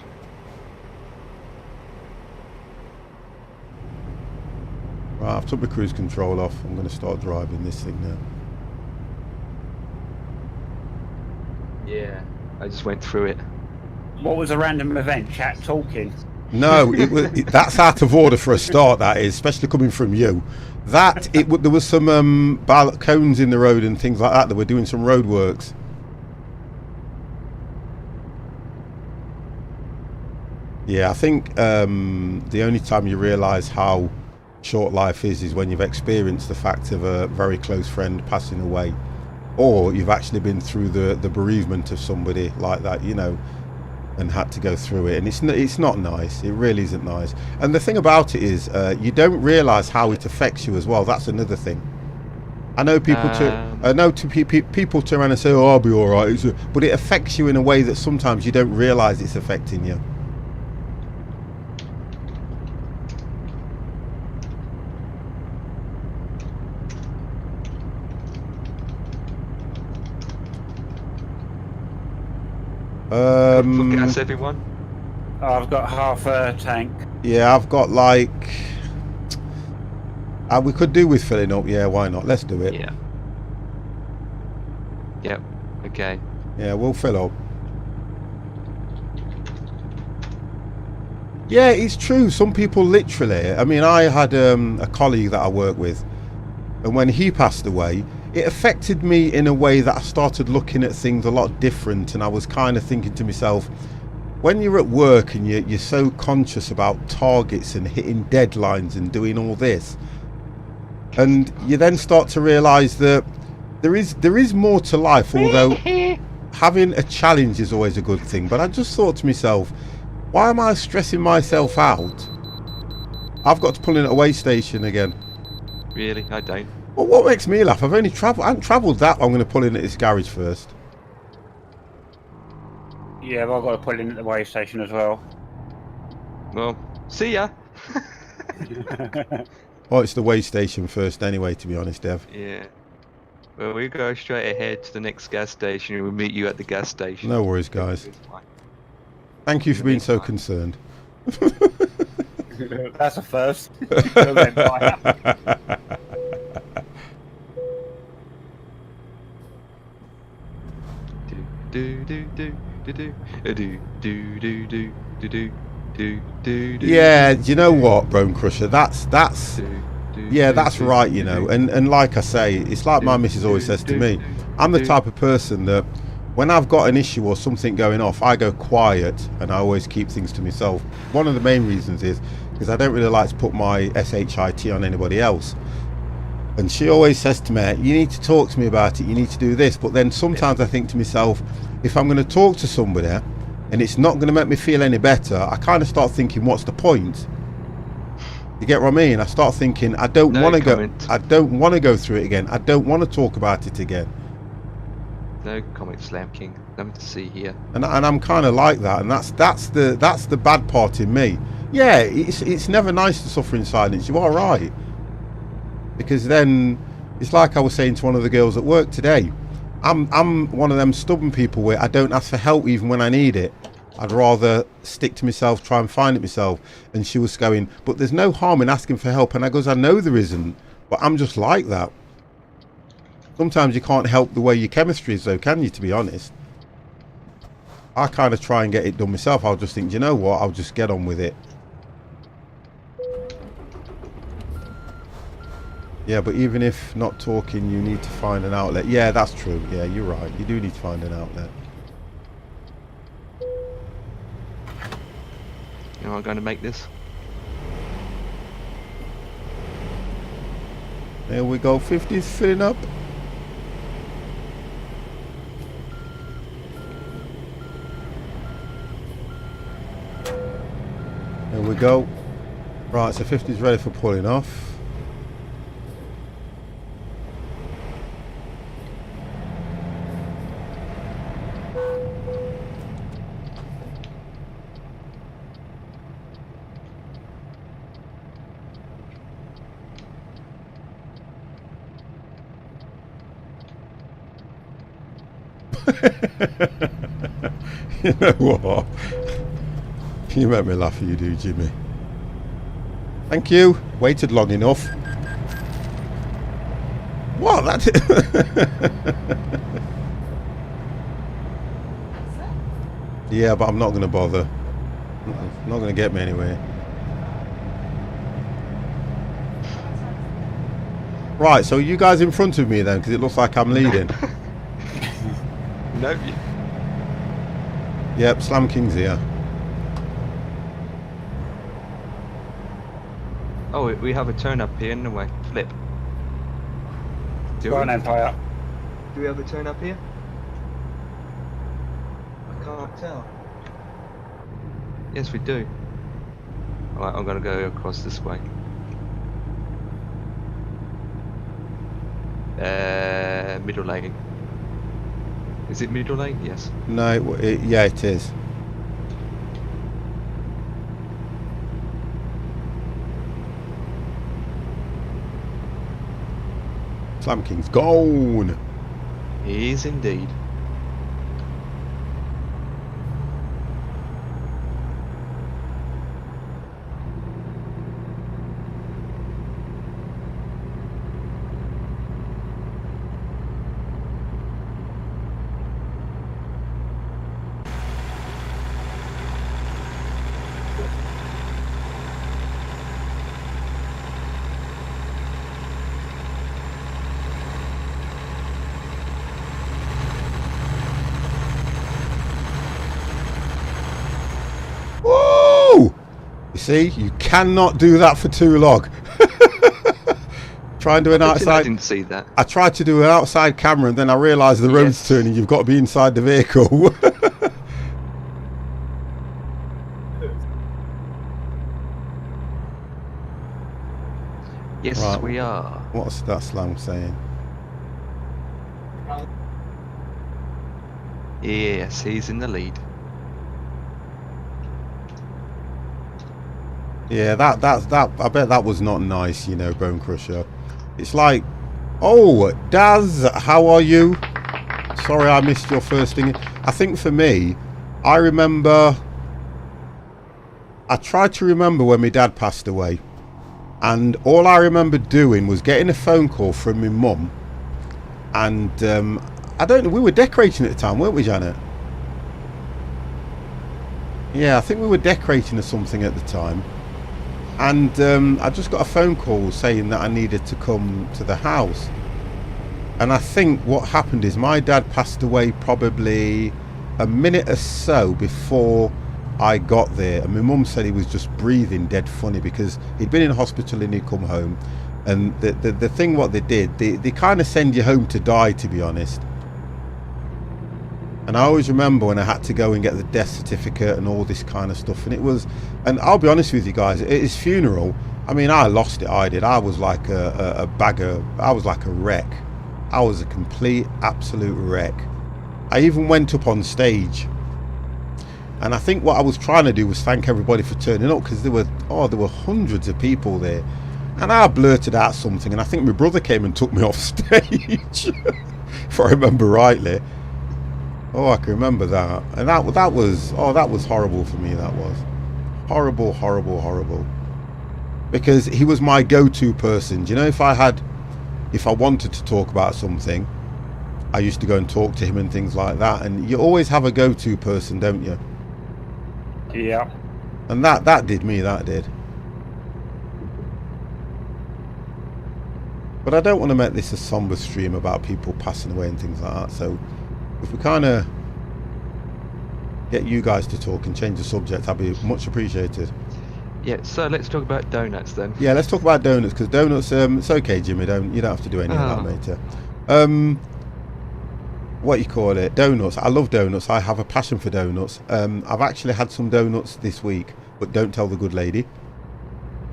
Right, I've took my cruise control off. I'm going to start driving this thing now. Yeah, I just went through it. What was a random event? Chat talking. No, that's out of order for a start. That is, especially coming from you. There was some cones in the road and things like that. They were doing some road works. Yeah, I think the only time you realise how short life is when you've experienced the fact of a very close friend passing away, or you've actually been through the bereavement of somebody like that. You know, and had to go through it, and it's not nice. It really isn't nice. And the thing about it is, you don't realise how it affects you as well. That's another thing. I know people people turn around and say, "Oh, I'll be all right," but it affects you in a way that sometimes you don't realise it's affecting you. For gas, everyone. Oh, I've got half a tank. Yeah, I've got like. We could do with filling up. Yeah, why not? Let's do it. Yeah. Yep. Okay. Yeah, we'll fill up. Yeah, it's true. Some people literally. I mean, I had a colleague that I work with, and when he passed away, it affected me in a way that I started looking at things a lot different, and I was kind of thinking to myself, when you're at work and you're so conscious about targets and hitting deadlines and doing all this, and you then start to realise that there is more to life, although having a challenge is always a good thing. But I just thought to myself, why am I stressing myself out? I've got to pull in at a way station again. Really? I don't. Well, what makes me laugh? I haven't travelled that long. I'm going to pull in at this garage first. Yeah, but I've got to put in at the way station as well. Well, see ya. Oh, it's the way station first anyway, to be honest, Dev. Yeah. Well, we go straight ahead to the next gas station and we'll meet you at the gas station. No worries, guys. Thank you for being so concerned. That's a first. Yeah, do you know what, Bone Crusher? That's yeah, that's right, you know. And like I say, it's like my missus always says to me, I'm the type of person that when I've got an issue or something going off, I go quiet and I always keep things to myself. One of the main reasons is because I don't really like to put my SHIT on anybody else. And she always says to me, you need to talk to me about it, you need to do this. But then sometimes I think to myself, if I'm going to talk to somebody and it's not going to make me feel any better, I kind of start thinking, what's the point? You get what I mean? I start thinking, I don't want to go through it again. I don't want to talk about it again. No comment, Slam King. Nothing to see here. And I'm kind of like that, and that's the bad part in me. Yeah, it's never nice to suffer in silence. You are right, because then it's like I was saying to one of the girls at work today. I'm one of them stubborn people where I don't ask for help even when I need it. I'd rather stick to myself, try and find it myself. And she was going, but there's no harm in asking for help. And I goes, I know there isn't, but I'm just like that. Sometimes you can't help the way your chemistry is though, can you, to be honest? I kind of try and get it done myself. I'll just think, you know what, I'll just get on with it. Yeah, but even if not talking, you need to find an outlet. Yeah, that's true. Yeah, you're right. You do need to find an outlet. You know, I'm going to make this. There we go. 50 is filling up. There we go. Right, so 50 is ready for pulling off. You know what? You make me laugh, you do, Jimmy. Thank you. Waited long enough. What? That's it. Yeah, but I'm not going to bother. Not going to get me anywhere. Right, so you guys in front of me then, because it looks like I'm leading. No. Yep, Slam King's here. Oh, we have a turn up here anyway. Flip. Go on, Empire. Do we have a turn up here? I can't tell. Yes, we do. Alright, I'm gonna go across this way. Middle lane. Is it middle lane? Yes. No, yeah, it is. Slam King's gone. He is indeed. Woo! You see, you cannot do that for too long. Try and do an I outside. didn't see that. I tried to do an outside camera and then I realised the road's Yes. turning. You've got to be inside the vehicle. Yes, Right. we are. What's that slang saying? Yes, he's in the lead. Yeah, that. I bet that was not nice, you know, Bone Crusher. It's like, oh, Daz, how are you? Sorry, I missed your first thing. I think for me, I remember. I tried to remember when my dad passed away, and all I remember doing was getting a phone call from my mum, and I don't know. We were decorating at the time, weren't we, Janet? Yeah, I think we were decorating or something at the time. And I just got a phone call saying that I needed to come to the house. And I think what happened is my dad passed away probably a minute or so before I got there. And my mum said he was just breathing dead funny because he'd been in hospital and he'd come home. And the thing what they did, they kind of send you home to die, to be honest. And I always remember when I had to go and get the death certificate and all this kind of stuff. And it was, and I'll be honest with you guys, at his funeral, I mean, I lost it, I did. I was like a bagger, I was like a wreck. I was a complete, absolute wreck. I even went up on stage. And I think what I was trying to do was thank everybody for turning up because there were hundreds of people there. And I blurted out something and I think my brother came and took me off stage, if I remember rightly. Oh, I can remember that. And that was horrible for me. That was horrible, horrible, horrible. Because he was my go-to person. Do you know, if I wanted to talk about something, I used to go and talk to him and things like that. And you always have a go-to person, don't you? Yeah. And that did me, that did. But I don't want to make this a somber stream about people passing away and things like that. So if we kind of get you guys to talk and change the subject, that'd be much appreciated. Yeah, so let's talk about donuts then. Yeah, let's talk about donuts, because donuts, it's okay, Jimmy, you don't have to do any of that, mate. What you call it, donuts. I love donuts. I have a passion for donuts. I've actually had some donuts this week, but don't tell the good lady.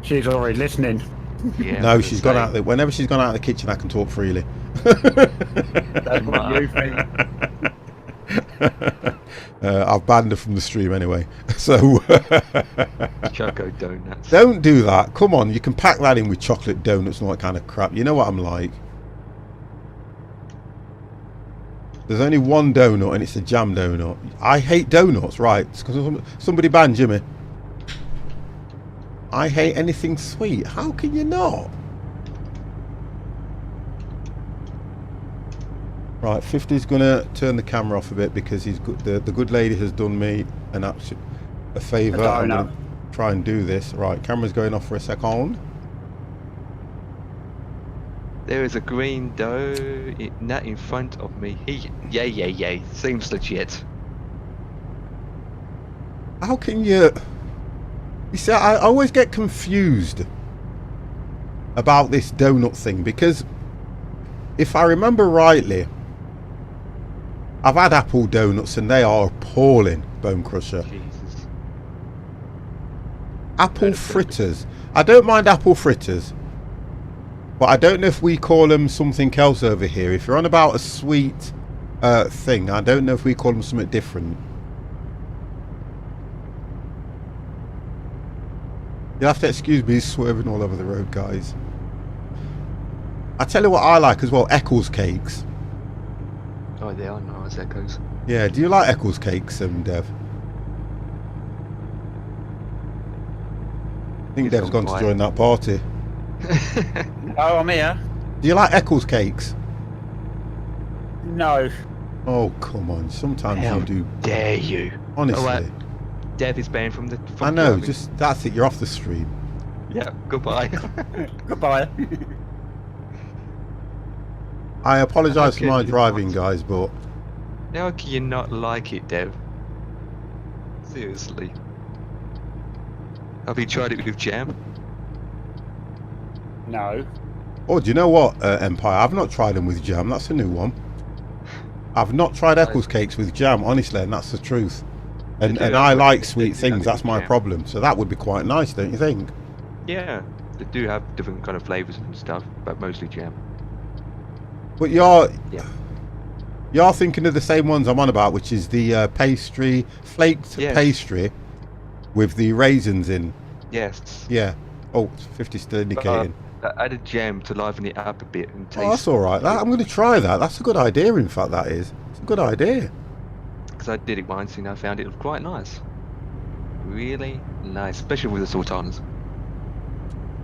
She's already listening. Yeah, No, she's gone out. Whenever she's gone out of the kitchen, I can talk freely. That's what you think. I've banned her from the stream anyway. So Choco donuts. don't do that. Come on, you can pack that in with chocolate donuts and all that kind of crap. You know what I'm like. There's only one donut and it's a jam donut. I hate donuts, right? It's 'cause somebody banned Jimmy. I hate anything sweet. How can you not? Right, 50's gonna turn the camera off a bit because he's good. The good lady has done me a favour. I'm gonna try and do this. Right, camera's going off for a second. There is a green dough nut in front of me. Yay. Seems legit. How can you? You see, I always get confused about this donut thing because if I remember rightly, I've had apple donuts and they are appalling, Bone Crusher. Jesus. Apple fritters. I don't mind apple fritters, but I don't know if we call them something else over here. If you're on about a sweet thing, I don't know if we call them something different. You'll have to excuse me swerving all over the road, guys. I tell you what I like as well, Eccles cakes. Oh, they are nice Echoes. Yeah, do you like Eccles cakes, Dev? I think Dev's gone to join that party. Oh, I'm here. Do you like Eccles cakes? No. Oh, come on. Sometimes How you do. dare you? Honestly. Oh, Dev is banned from the. I know, driving. just that's it. You're off the stream. Yeah, goodbye. Goodbye. I apologise for Okay, my you driving, can't. guys, but How can you not like it, Dev? Seriously. Have you tried it with jam? No. oh, do you know what, Empire? I've not tried them with jam. That's a new one. I've not tried Eccles cakes with jam, honestly, and that's the truth. And do and have I it- like they sweet do things. have it That's with my jam. problem. So that would be quite nice, don't you think? Yeah, they do have different kind of flavors and stuff, but mostly jam. But you're Yeah. thinking of the same ones I'm on about, which is the pastry, flaked Yes. pastry with the raisins in. Yes. Yeah. Oh, 50 still indicating. I added jam to liven it up a bit and taste. Oh, that's all right. I'm going to try that. That's a good idea. In fact, that is. It's a good idea. Because I did it once and I found it quite nice. Really nice, especially with the sultanas.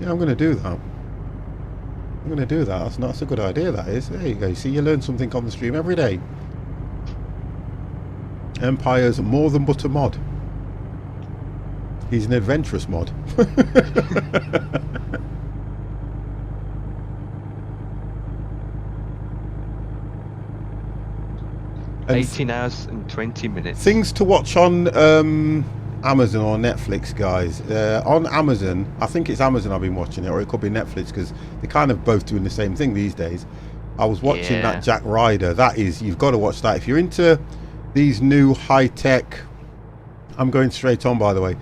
Yeah, I'm going to do that. I'm going to do that. That's a good idea. That is. There you go. See, you learn something on the stream every day. Empire's more than but a mod. He's an adventurous mod. And 18 hours and 20 minutes. things to watch on Amazon or Netflix, guys. On Amazon, I think it's Amazon I've been watching it, or it could be Netflix, because they're kind of both doing the same thing these days. I was watching Yeah. that Jack Ryder. That is, you've got to watch that. If you're into these new high-tech... I'm going straight on, by the way.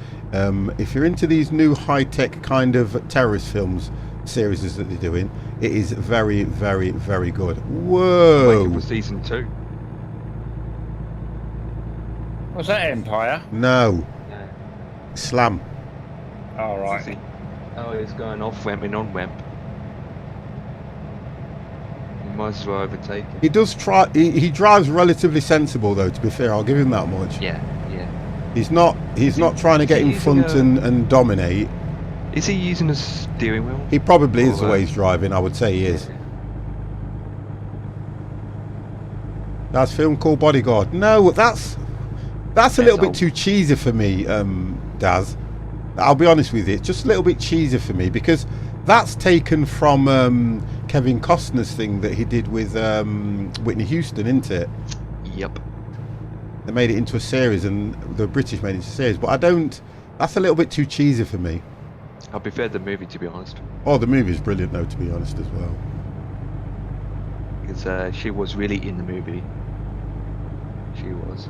If you're into these new high-tech kind of terrorist films, series that they're doing, it is very, very, very good. Waiting Whoa! for season 2. Was that Empire? No. Yeah. Slam. All right. See? Oh, it's going off ramp and on ramp. You might as well overtake it. He does try. He drives relatively sensible, though. To be fair, I'll give him that much. Yeah, yeah. He's not trying to get in He's front using and dominate. Is he using a steering wheel? He probably is the Or, way he's driving. I would say he is. That's a film called Bodyguard. No, that's a little bit old. too cheesy for me, Daz. I'll be honest with you. It's just a little bit cheesy for me, because that's taken from Kevin Costner's thing that he did with Whitney Houston, isn't it? Yep. They made it into a series, and the British made it into a series, but I don't... That's a little bit too cheesy for me. I prefer the movie, to be honest. Oh, the movie's brilliant, though, to be honest, as well. Because she was really in the movie. She was.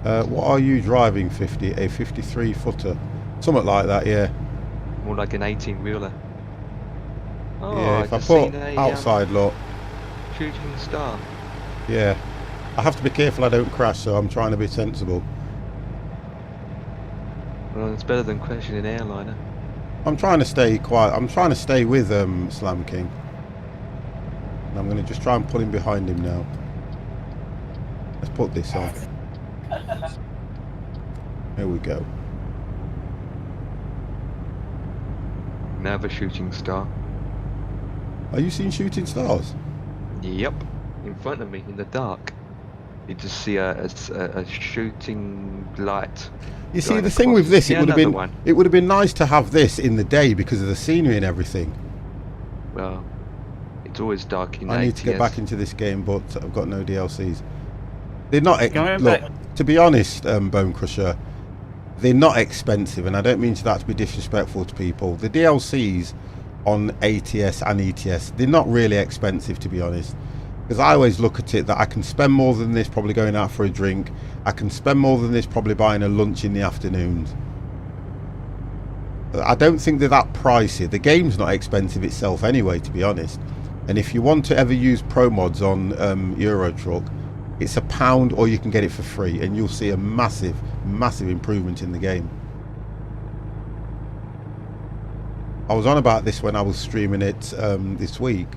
What are you driving, 50? A 53-footer? Something like that, yeah. More like an 18-wheeler. Oh, Yeah, if I just put seen a, outside, look, shooting star. yeah. I have to be careful I don't crash, so I'm trying to be sensible. Well, it's better than crashing an airliner. I'm trying to stay quiet. I'm trying to stay with Slam King. And I'm going to just try and pull him behind him now. Let's put this on. There we go. Another shooting star. Are you seeing shooting stars? Yep. In front of me, in the dark. You just see a shooting light. You see, going the thing with across. this, Yeah, another one. it would have been nice to have this in the day because of the scenery and everything. Well, it's always dark in I need to get ATS. back into this game, but I've got no DLCs. They're not. Going Look, back- to be honest, Bone Crusher, they're not expensive, and I don't mean that to be disrespectful to people. The DLCs on ATS and ETS, they're not really expensive, to be honest. Because I always look at it that I can spend more than this probably going out for a drink. I can spend more than this probably buying a lunch in the afternoons. I don't think they're that pricey. The game's not expensive itself anyway, to be honest. And if you want to ever use pro mods on Euro Truck, it's £1 or you can get it for free, and you'll see a massive improvement in the game. I was on about this when I was streaming it this week.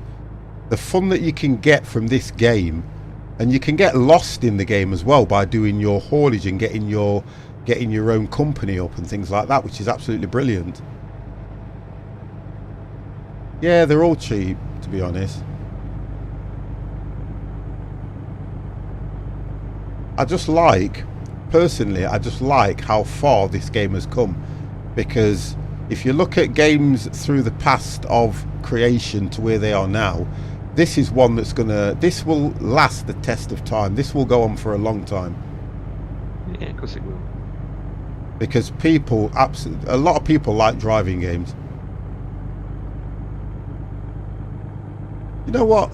The fun that you can get from this game, and you can get lost in the game as well by doing your haulage and getting your own company up and things like that, which is absolutely brilliant. Yeah, they're all cheap, to be honest. Personally, I just like how far this game has come, because if you look at games through the past of creation to where they are now, this is one that's this will last the test of time. This will go on for a long time. Yeah, of course it will. Because a lot of people like driving games. You know what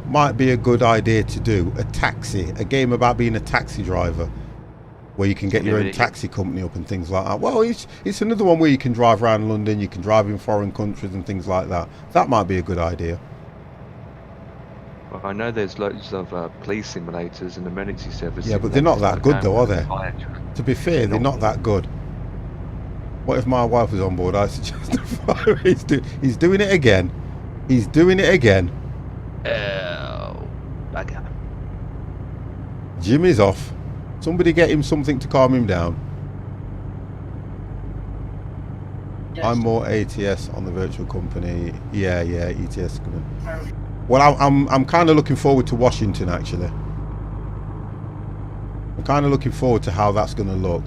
might be a good idea to do? A game about being a taxi driver, where you can get your own taxi company up and things like that. Well, it's another one where you can drive around London, you can drive in foreign countries and things like that. That might be a good idea. Well, I know there's loads of police simulators and emergency services. Yeah, but they're not that good though, are they? To be fair, they're not that good. What if my wife was on board? I suggest the fire. He's doing it again. He's doing it again. Oh, bugger. Jimmy's off. Somebody get him something to calm him down. Yes. I'm more ATS on the virtual company. Yeah, ETS coming. Well, I'm kind of looking forward to Washington, actually. I'm kind of looking forward to how that's going to look.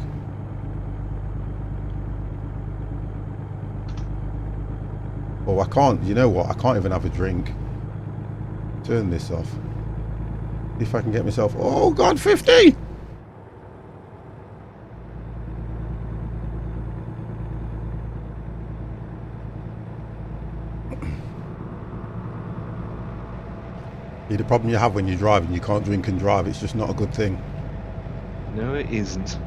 Oh, I can't, you know what? I can't even have a drink. Turn this off. See if I can get myself... Oh, God, 50! The problem you have when you're driving, you can't drink and drive. It's just not a good thing. No, it isn't.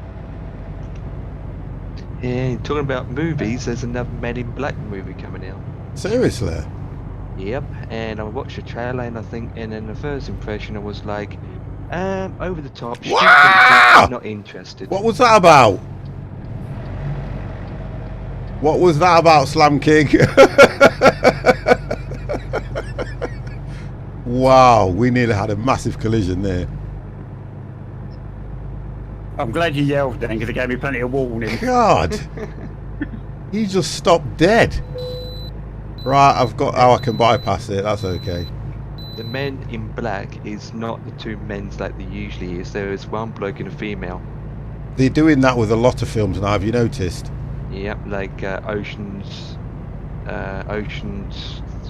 Yeah, talking about movies, there's another Men in Black movie coming out. Seriously? Yep, and I watched the trailer, and I think, and then the first impression I was like, over the top. Wow! Not interested. What was that about? What was that about, Slam King? Wow, we nearly had a massive collision there. I'm glad you yelled then, because it gave me plenty of warning. God, he just stopped dead. Right, I've got how I can bypass it. That's okay. The Men in Black is not the two men's like there usually is. There is one bloke and a female. They're doing that with a lot of films now. Have you noticed? Yep, like Ocean's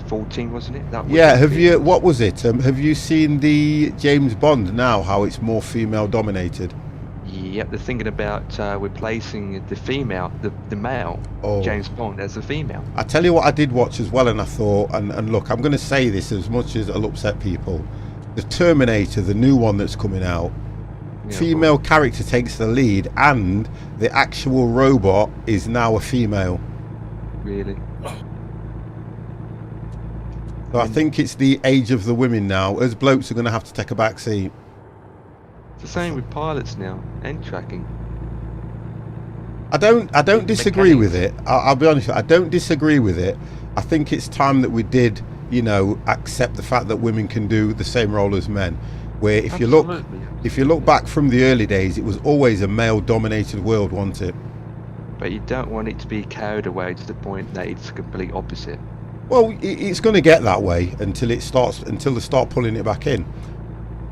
14, wasn't it? That was Yeah. Have you? What was it? Have you seen the James Bond now? How it's more female dominated. Yep, they're thinking about replacing the female, the male, James Bond as a female. I tell you what I did watch as well, and I thought, and look, I'm going to say this as much as it'll upset people. The Terminator, the new one that's coming out, Yeah, female character takes the lead, and the actual robot is now a female. Really? So I think it's the age of the women now. As blokes are going to have to take a back seat. It's the same with pilots now and tracking. I don't disagree with it. I'll be honest. I don't disagree with it. I think it's time that we did, you know, accept the fact that women can do the same role as men. Where if you look back from the early days, it was always a male-dominated world, wasn't it? But you don't want it to be carried away to the point that it's the complete opposite. Well, it's going to get that way until they start pulling it back in.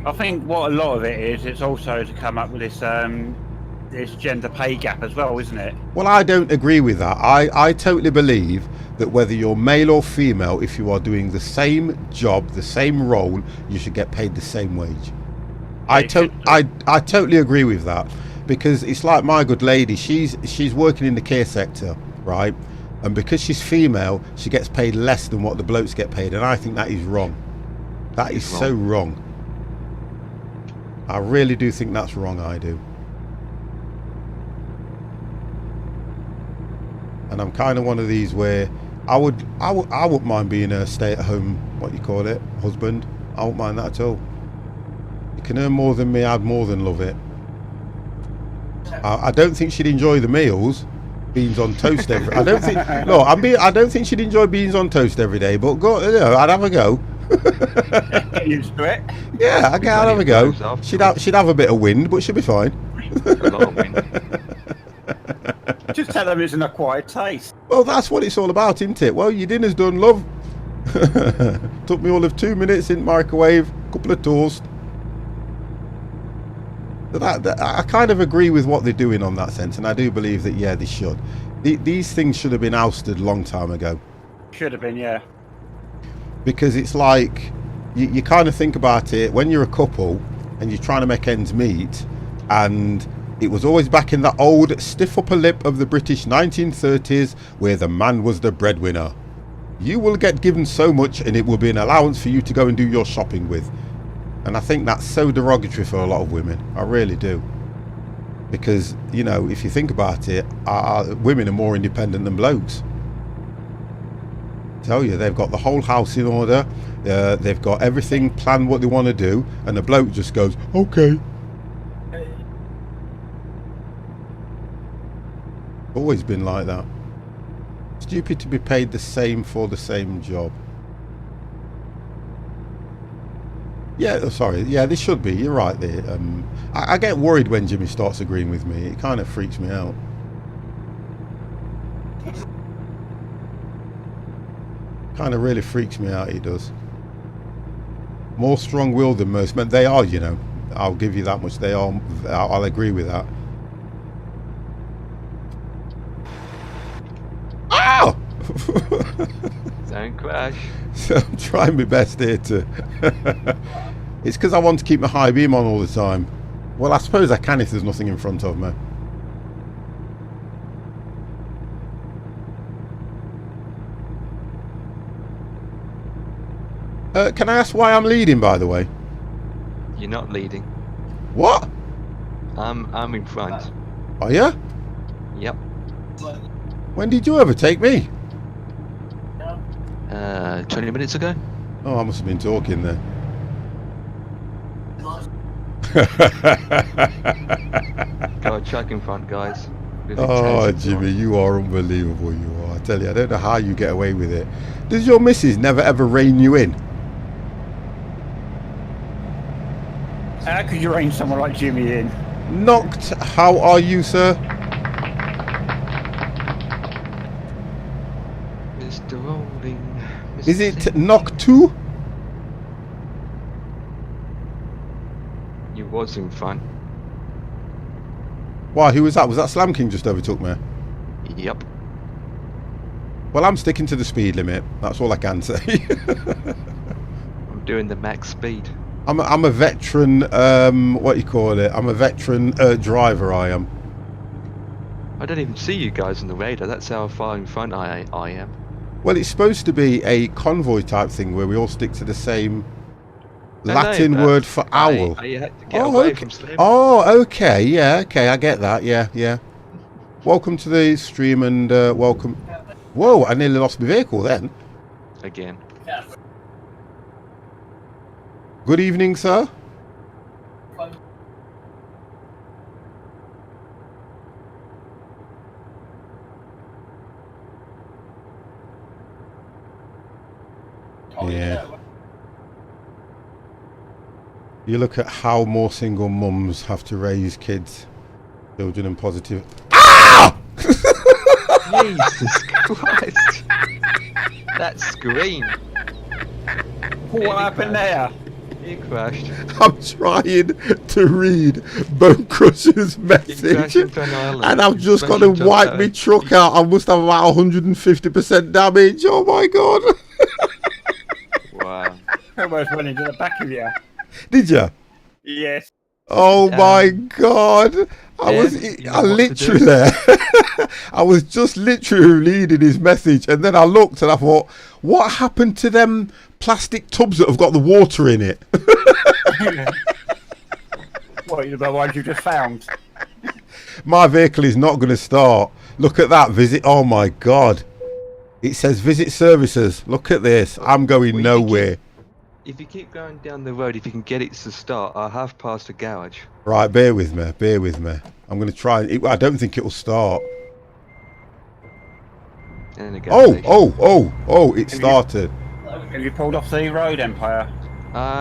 I think what a lot of it is, it's also to come up with this gender pay gap as well, isn't it? Well, I don't agree with that. I totally believe that whether you're male or female, if you are doing the same job, the same role, you should get paid the same wage. I totally agree with that, because it's like my good lady. She's working in the care sector, right? And because she's female, she gets paid less than what the blokes get paid, and I think that is wrong. That is It's so wrong. I really do think that's wrong, I do. And I'm kind of one of these where I wouldn't mind being a stay-at-home, what you call it, husband. I wouldn't mind that at all. You can earn more than me, I'd more than love it. I don't think she'd enjoy the meals, beans on toast every. I don't think. No, I don't think she'd enjoy beans on toast every day. But go, I'd have a go. Get used to it. Yeah, I'd have a go. She'd have a bit of wind, but she'll be fine. A lot of wind. Just tell them it's an acquired taste. Well, that's what it's all about, isn't it? Well, your dinner's done, love. Took me all of 2 minutes in microwave, couple of toast. I kind of agree with what they're doing on that sense, and I do believe that, yeah, they should. These things should have been ousted a long time ago. Should have been, yeah. Because it's like, you kind of think about it, when you're a couple and you're trying to make ends meet, and it was always back in that old stiff upper lip of the British 1930s where the man was the breadwinner. You will get given so much and it will be an allowance for you to go and do your shopping with. And I think that's so derogatory for a lot of women. I really do. Because, you know, if you think about it, women are more independent than blokes. I tell you, they've got the whole house in order. They've got everything planned what they want to do. And the bloke just goes, okay. Always been like that. Stupid to be paid the same for the same job. Yeah, sorry. Yeah, this should be. You're right there. I get worried when Jimmy starts agreeing with me. It kind of freaks me out. Kind of really freaks me out, he does. More strong-willed than most men. They are, you know. I'll give you that much. They are. I'll agree with that. Ow! Don't crash. So I'm trying my best here to... It's because I want to keep my high beam on all the time. Well, I suppose I can if there's nothing in front of me. Can I ask why I'm leading, by the way? You're not leading. What? I'm in front. Are you? Yep. When did you overtake me? 20 minutes ago. Oh, I must have been talking there. Go chuck in front, guys. Really Oh, change it Jimmy, on. you are unbelievable, you are. I tell you, I don't know how you get away with it. Does your missus never ever rein you in? How could you rein someone like Jimmy in? Knocked, how are you, sir? Mr. Rolling. Mr. Is it Sing. knock 2? You was in front. Why, who was that? Was that Slam King just overtook me? Yep. Well, I'm sticking to the speed limit. That's all I can say. I'm doing the max speed. I'm a veteran, what you call it? I'm a veteran driver, I am. I don't even see you guys on the radar. That's how far in front I am. Well, it's supposed to be a convoy type thing where we all stick to the same Latin word for owl. I had to get away from Slim. Oh, okay, yeah, okay, I get that, yeah, yeah. Welcome to the stream and welcome. Whoa, I nearly lost my vehicle then. Again. Good evening, sir. Yeah. You look at how more single mums have to raise kids, children, and positive. Ah! Jesus Christ! That scream. What happened there? You crashed. I'm trying to read Bone Crusher's You message, crashed into an island. and I've just got Crashed to into a wipe my island. truck out. I must have about 150% damage. Oh my god! Wow. I almost went into the back of you. Did you? Yes. Oh my God. I what to literally do. there. I was just literally reading his message, and then I looked and I thought, what happened to them plastic tubs that have got the water in it? What, the ones you just found? My vehicle is not going to start. Look at that visit. Oh my God. It says visit services. Look at this. I'm going Well, nowhere. If you keep going down the road, if you can get it to start, I have passed a garage. Right, bear with me. Bear with me. I'm going to try. I don't think it will start. And a gas station. It started. Have you pulled off the road, Empire?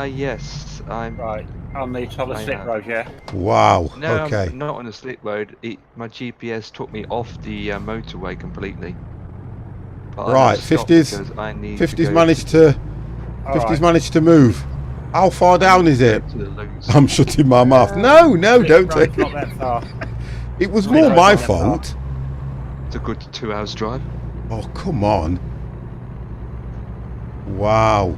Yes, I'm. Right, on the top of the I slip have. road, yeah? Wow. No, Okay. I'm not on a slip road. My GPS took me off the motorway completely. But I Right, stopped 50's because I need 50's to managed to All 50's right. managed to move. How far down is it? To the loose. I'm shutting my mouth. No, Slip don't road's take not it. that far. It was Slip more road's my not that far. fault. It's a good 2 hours drive. Oh, come on. Wow.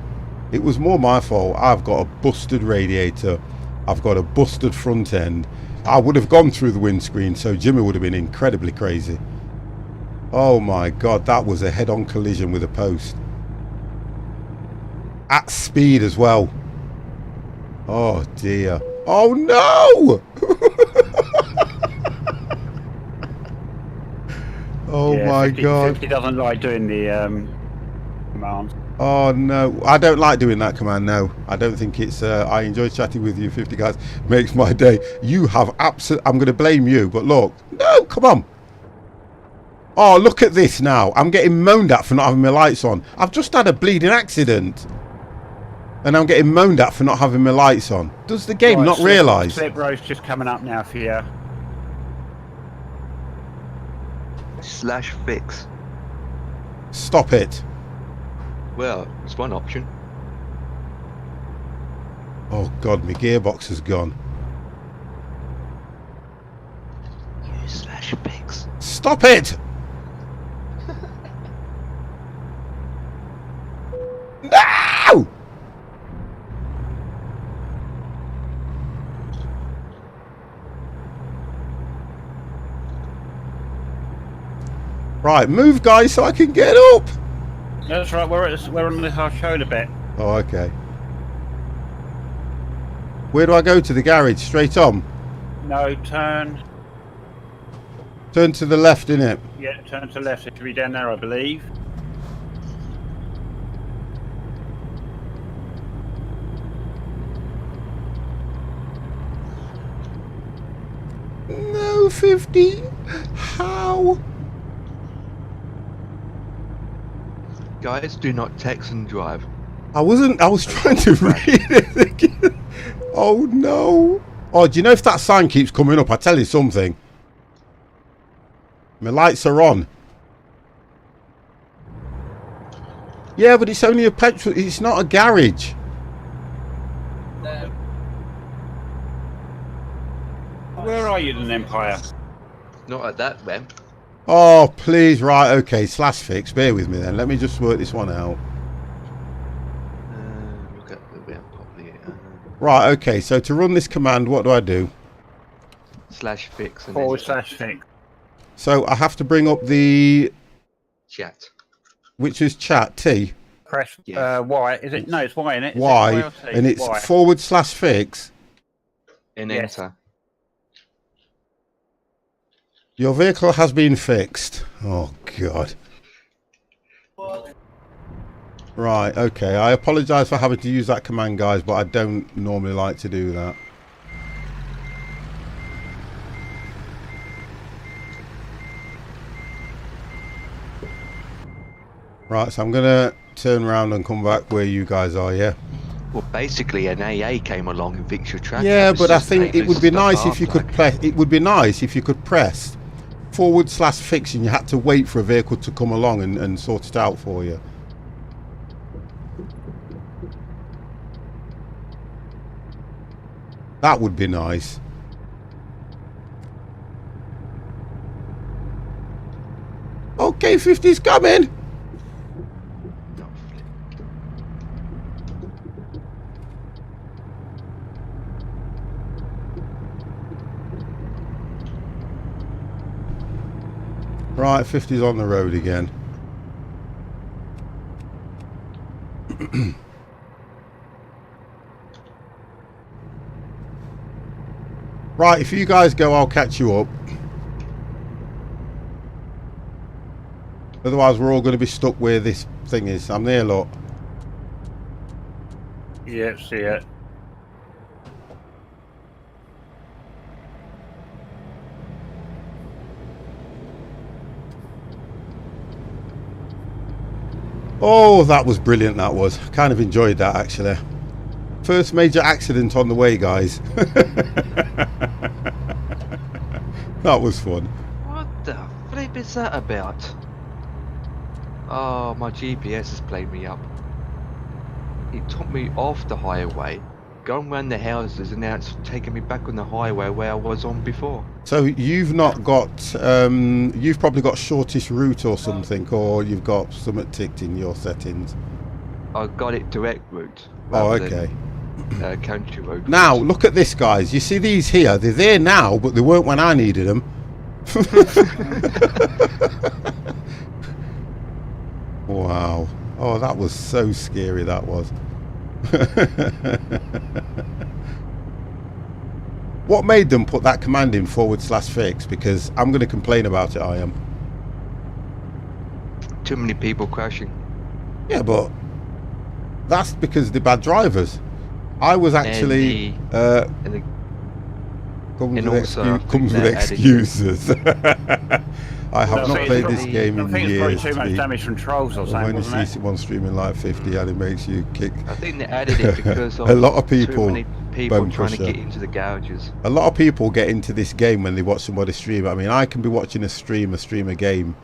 It was more my fault. I've got a busted radiator. I've got a busted front end. I would have gone through the windscreen, so Jimmy would have been incredibly crazy. Oh my God, that was a head-on collision with a post. At speed as well. Oh dear. Oh no! Oh Yeah, my 50, God. 50 doesn't like doing the commands. Oh no, I don't like doing that command. No, I don't think it's I enjoy chatting with you 50 guys, makes my day. You have absolute, I'm going to blame you, but look, no, come on. Oh, look at this now. I'm getting moaned at for not having my lights on. I've just had a bleeding accident and I'm getting moaned at for not having my lights on. Does the game Right, not realise? Slip road's just coming up now for you. /fix. Stop it. Well, it's one option. Oh God, my gearbox has gone. Use /fix. Stop it. No! Right, move guys so I can get up. That's right, we're on the hard shoulder bit. Oh, okay. Where do I go to the garage? Straight on? No, turn. Turn to the left, innit? Yeah, turn to left. It should be down there, I believe. No, 50. How? Guys, do not text and drive. I was trying to read it thinking, oh no. Oh, do you know if that sign keeps coming up, I tell you something. My lights are on. Yeah, but it's only a petrol, it's not a garage. Where are you then, Empire? Not at that ramp. Oh, please, right, okay, /fix, bear with me then. Let me just work this one out. Look at the ramp properly. Right, okay, so to run this command, what do I do? /fix and Forward then /fix. So I have to bring up the, chat. which is chat, T, Press Yeah. Y. Is it? No, it's Y, isn't it? Is it Y, or T? and it's Y. /fix. And Yes. enter. Your vehicle has been fixed. Oh, God. Right, okay. I apologise for having to use that command, guys, but I don't normally like to do that. Right, so I'm going to turn around and come back where you guys are, yeah? Well, basically, an AA came along and fixed your track. Yeah, It was but I just think it enabling would be stuff nice if you after. could press. It would be nice if you could press /fix and you had to wait for a vehicle to come along and sort it out for you. That would be nice. Okay, 50's coming. No, flip. Right, 50's on the road again. Right, if you guys go, I'll catch you up. Otherwise, we're all going to be stuck where this thing is. I'm there, look. Yeah, see it. Oh, that was brilliant, that was. Kind of enjoyed that, actually. First major accident on the way, guys. That was fun. What the flip is that about? Oh, my GPS has played me up. It took me off the highway, going around the houses, and now it's taking me back on the highway where I was on before. So you've not got, you've probably got shortest route or something, or you've got something ticked in your settings. I got it direct route. Oh, rather okay. than, country road. Now, route. look at this, guys. You see these here? They're there now, but they weren't when I needed them. Wow. Oh, that was so scary, that was. What made them put that command in /fix? Because I'm going to complain about it, I am. Too many people crashing. Yeah, but that's because they're bad drivers. I was actually... And comes and with, also, comes with that added- excuses. I have I not think played it's this probably- game I in think it's probably years. too much damage from trolls or When something, you wasn't see it? one streaming like 50 and it makes you kick. I think they added it because of A lot of people too many people bone trying to crusher. get into the garages. A lot of people get into this game when they watch somebody stream. I mean, I can be watching a stream a game,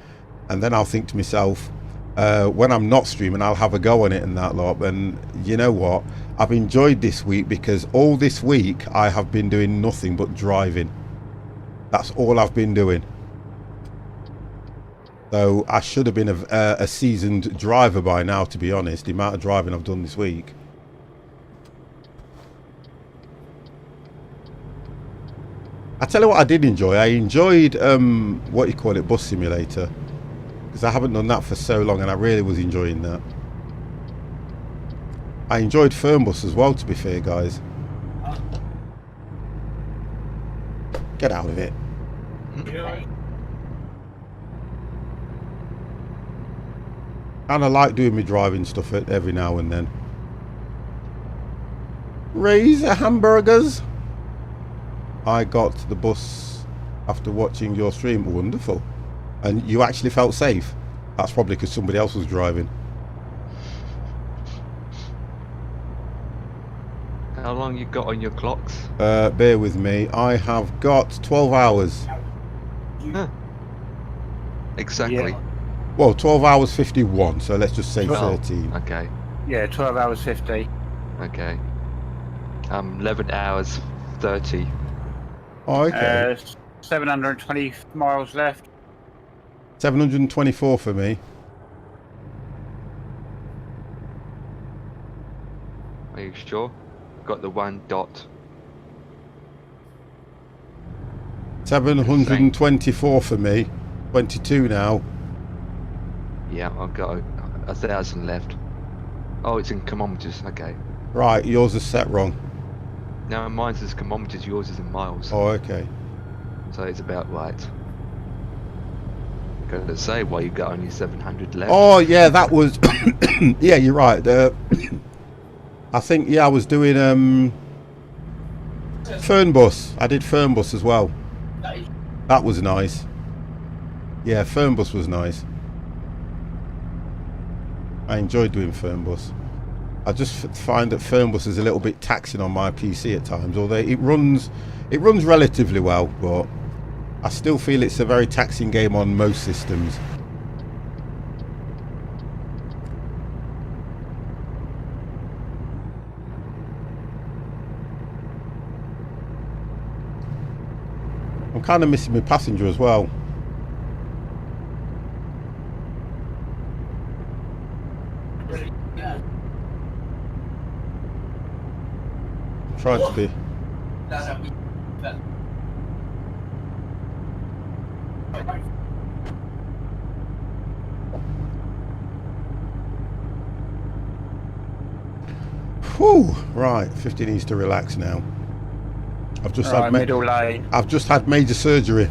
and then I'll think to myself, when I'm not streaming, I'll have a go on it and that lot. And you know what? I've enjoyed this week because all this week I have been doing nothing but driving. That's all I've been doing. So I should have been a seasoned driver by now, to be honest. The amount of driving I've done this week. I tell you what I did enjoy. I enjoyed what you call it, bus simulator, because I haven't done that for so long, and I really was enjoying that. I enjoyed Fernbus as well, to be fair, guys. Get out of it. And I like doing my driving stuff every now and then. Razor hamburgers. I got the bus after watching your stream. Wonderful. And you actually felt safe? That's probably because somebody else was driving. How long you got on your clocks? Bear with me. I have got 12 hours. Huh. Exactly. Yeah. Well, 12 hours 51, so let's just say 13. Okay. Yeah, 12 hours 50. Okay. 11 hours 30. Oh, okay. 720 miles left. 724 for me. Are you sure? Got the one dot. 724 for me. 22 now. Yeah, I've got 1,000 left. Oh, it's in kilometers. Okay. Right, yours is set wrong. No, mine's is kilometers. Yours is in miles. Oh, okay. So it's about right. Gonna say why you got only 700 left. Oh, yeah, that was... yeah, you're right. I think, yeah, I was doing Fernbus. I did Fernbus as well. That was nice. Yeah, Fernbus was nice. I enjoyed doing Fernbus. I just find that Fernbus is a little bit taxing on my PC at times, although it runs relatively well, but I still feel it's a very taxing game on most systems. I'm kind of missing my passenger as well. Trying to be. Whew, right, 50 needs to relax now. I've just Right, middle lane. I've just had major surgery.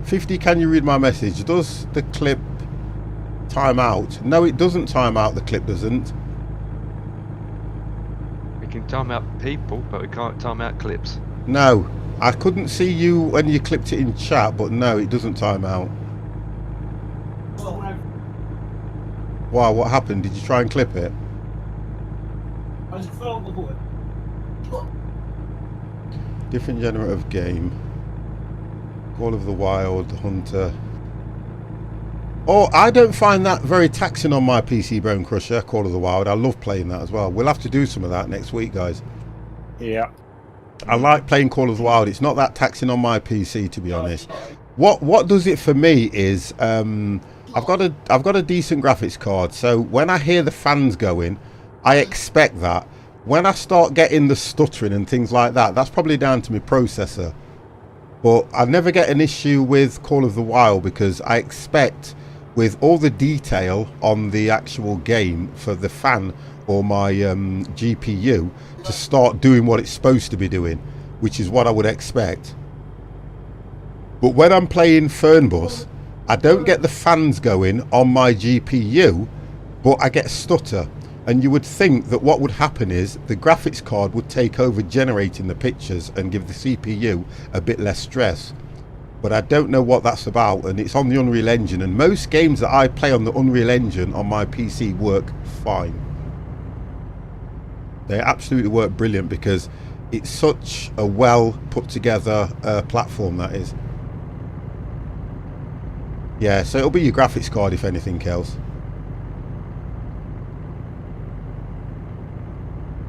50, can you read my message? Does the clip time out? No, it doesn't time out. The clip doesn't. We can time out people, but we can't time out clips. No, I couldn't see you when you clipped it in chat, but no, it doesn't time out. Wow, what happened? Did you try and clip it? I just fell on the wood. Different genre of game. Call of the Wild, Hunter. Oh, I don't find that very taxing on my PC, Bone Crusher, Call of the Wild. I love playing that as well. We'll have to do some of that next week, guys. Yeah. I like playing Call of the Wild. It's not that taxing on my PC, to be honest. What does it for me is I've got a decent graphics card, so when I hear the fans going, I expect that. When I start getting the stuttering and things like that, that's probably down to my processor. But I never get an issue with Call of the Wild because I expect, with all the detail on the actual game, for the fan or my GPU to start doing what it's supposed to be doing, which is what I would expect. But when I'm playing Fernbus, I don't get the fans going on my GPU, but I get stutter. And you would think that what would happen is the graphics card would take over generating the pictures and give the CPU a bit less stress. But I don't know what that's about, and it's on the Unreal Engine, and most games that I play on the Unreal Engine on my PC work fine. They absolutely work brilliant because it's such a well put together platform, that is. Yeah, so it'll be your graphics card if anything else.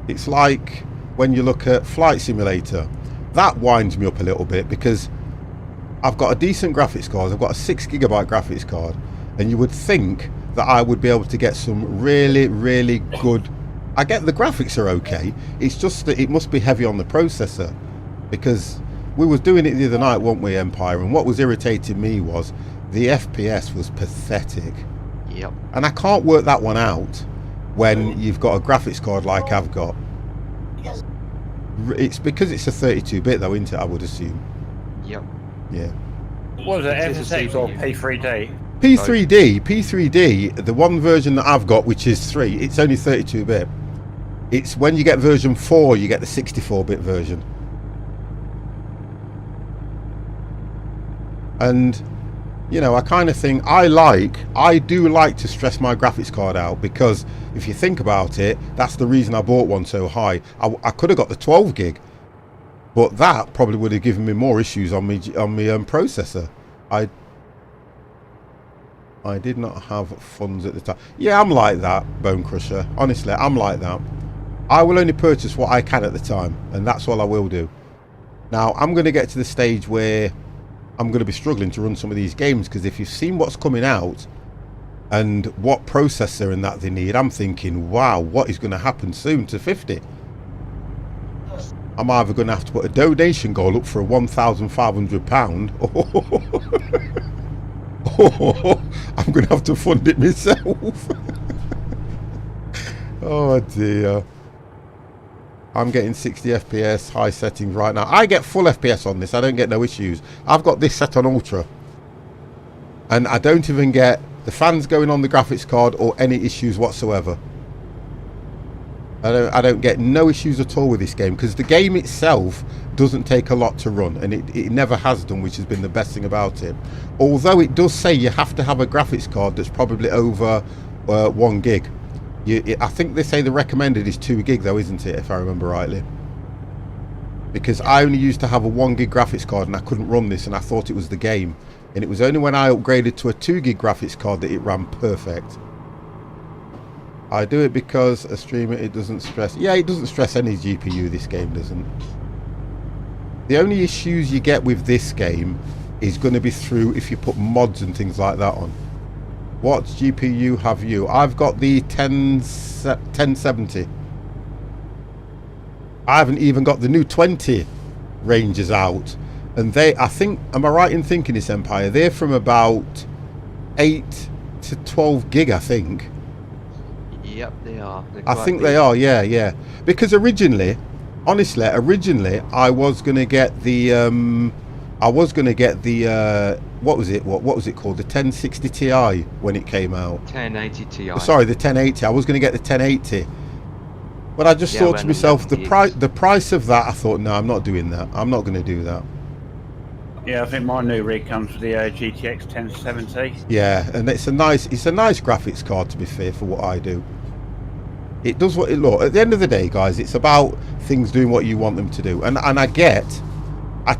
It's like when you look at Flight Simulator. That winds me up a little bit because I've got a decent graphics card. I've got a 6GB graphics card, and you would think that I would be able to get some really, really good. I get the graphics are okay. It's just that it must be heavy on the processor, because we was doing it the other night, weren't we, Empire? And what was irritating me was the FPS was pathetic. Yep. And I can't work that one out when you've got a graphics card like I've got. It's because it's a 32-bit though, isn't it, I would assume? Yep. Yeah. What was it, It is a FSX or CPU. P3D? P3D, the one version that I've got, which is 3, it's only 32-bit. It's when you get version 4, you get the 64-bit version. And, you know, I kind of think, I do like to stress my graphics card out, because if you think about it, that's the reason I bought one so high. I could have got the 12 gig, but that probably would have given me more issues on my processor. I did not have funds at the time. Yeah, I'm like that, Bone Crusher. Honestly, I'm like that. I will only purchase what I can at the time, and that's all I will do. Now, I'm going to get to the stage where I'm going to be struggling to run some of these games, because if you've seen what's coming out and what processor and that they need, I'm thinking, wow, what is going to happen soon to 50? I'm either going to have to put a donation goal up for a £1,500 or I'm going to have to fund it myself. Oh dear. I'm getting 60 FPS high settings right now. I get full FPS on this. I don't get no issues. I've got this set on ultra, and I don't even get the fans going on the graphics card or any issues whatsoever. I don't get no issues at all with this game, because the game itself doesn't take a lot to run, and it never has done, which has been the best thing about it. Although it does say you have to have a graphics card that's probably over 1 gig. I think they say the recommended is 2 gig though, isn't it, if I remember rightly? Because I only used to have a 1 gig graphics card and I couldn't run this, and I thought it was the game. And it was only when I upgraded to a 2 gig graphics card that it ran perfect. I do it because a streamer, it doesn't stress. Yeah, it doesn't stress any GPU, this game doesn't. The only issues you get with this game is going to be through if you put mods and things like that on. What GPU have you? I've got the 1070. I haven't even got the new 20 ranges out. And they, I think, am I right in thinking this, Empire? They're from about 8 to 12 gig, I think. Yep, they are. They're I quite think big. they are, yeah. Because originally, honestly, I was gonna get the what was it? What was it called? The 1060 Ti when it came out. 1080 Ti. Sorry, the 1080. I was gonna get the 1080. But I just Yeah, thought to around myself, 11 gigs. the price of that, I thought, no, I'm not doing that. I'm not gonna do that. Yeah, I think my new rig comes with the GTX 1070. Yeah, and it's a nice graphics card, to be fair, for what I do. It does what it look. At the end of the day, guys, it's about things doing what you want them to do. And I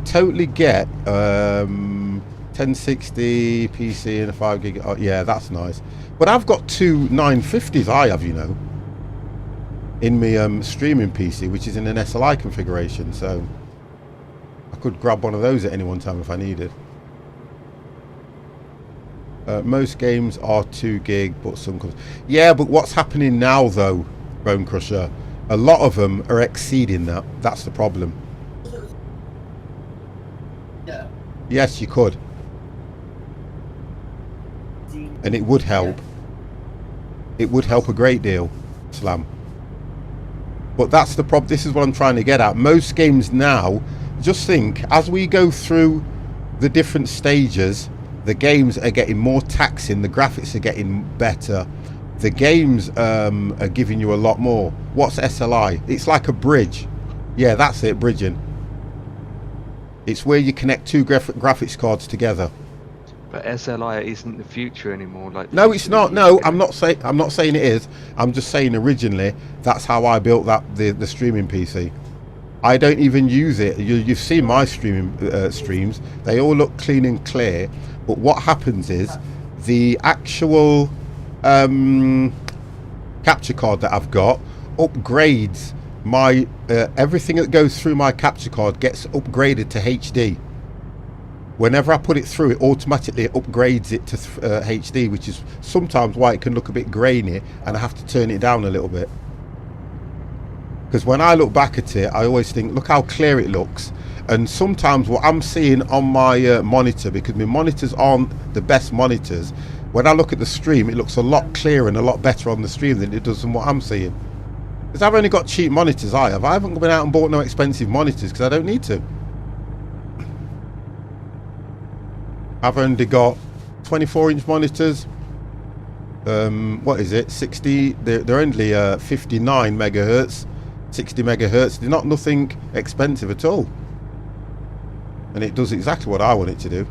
totally get 1060 PC and a 5 gig. Oh, yeah, that's nice. But I've got two 950s. I have, you know, in my streaming PC, which is in an SLI configuration. So I could grab one of those at any one time if I needed. Most games are 2 gig, but some... Yeah, but what's happening now, though, Bone Crusher, a lot of them are exceeding that. That's the problem. Yeah. Yes, you could. And it would help. It would help a great deal, Slam. But that's the problem. This is what I'm trying to get at. Most games now, just think, as we go through the different stages, the games are getting more taxing, the graphics are getting better, the games are giving you a lot more. What's SLI? It's like a bridge. Yeah, that's it, bridging. It's where you connect two graphics cards together. But SLI isn't the future anymore. Like No, it's not. No, I'm not saying it is. I'm just saying originally that's how I built the streaming PC. I don't even use it. You've seen my streaming streams. They all look clean and clear. But what happens is the actual capture card that I've got upgrades my everything that goes through my capture card gets upgraded to HD. Whenever I put it through, it automatically upgrades it to HD, which is sometimes why it can look a bit grainy and I have to turn it down a little bit. Because when I look back at it, I always think, look how clear it looks. And sometimes what I'm seeing on my monitor, because my monitors aren't the best monitors, when I look at the stream, it looks a lot clearer and a lot better on the stream than it does than what I'm seeing. Because I've only got cheap monitors, I haven't been out and bought no expensive monitors because I don't need to. I've only got 24-inch monitors. What is it? 60. They're only 59 megahertz, 60 megahertz. They're not nothing expensive at all, and it does exactly what I want it to do.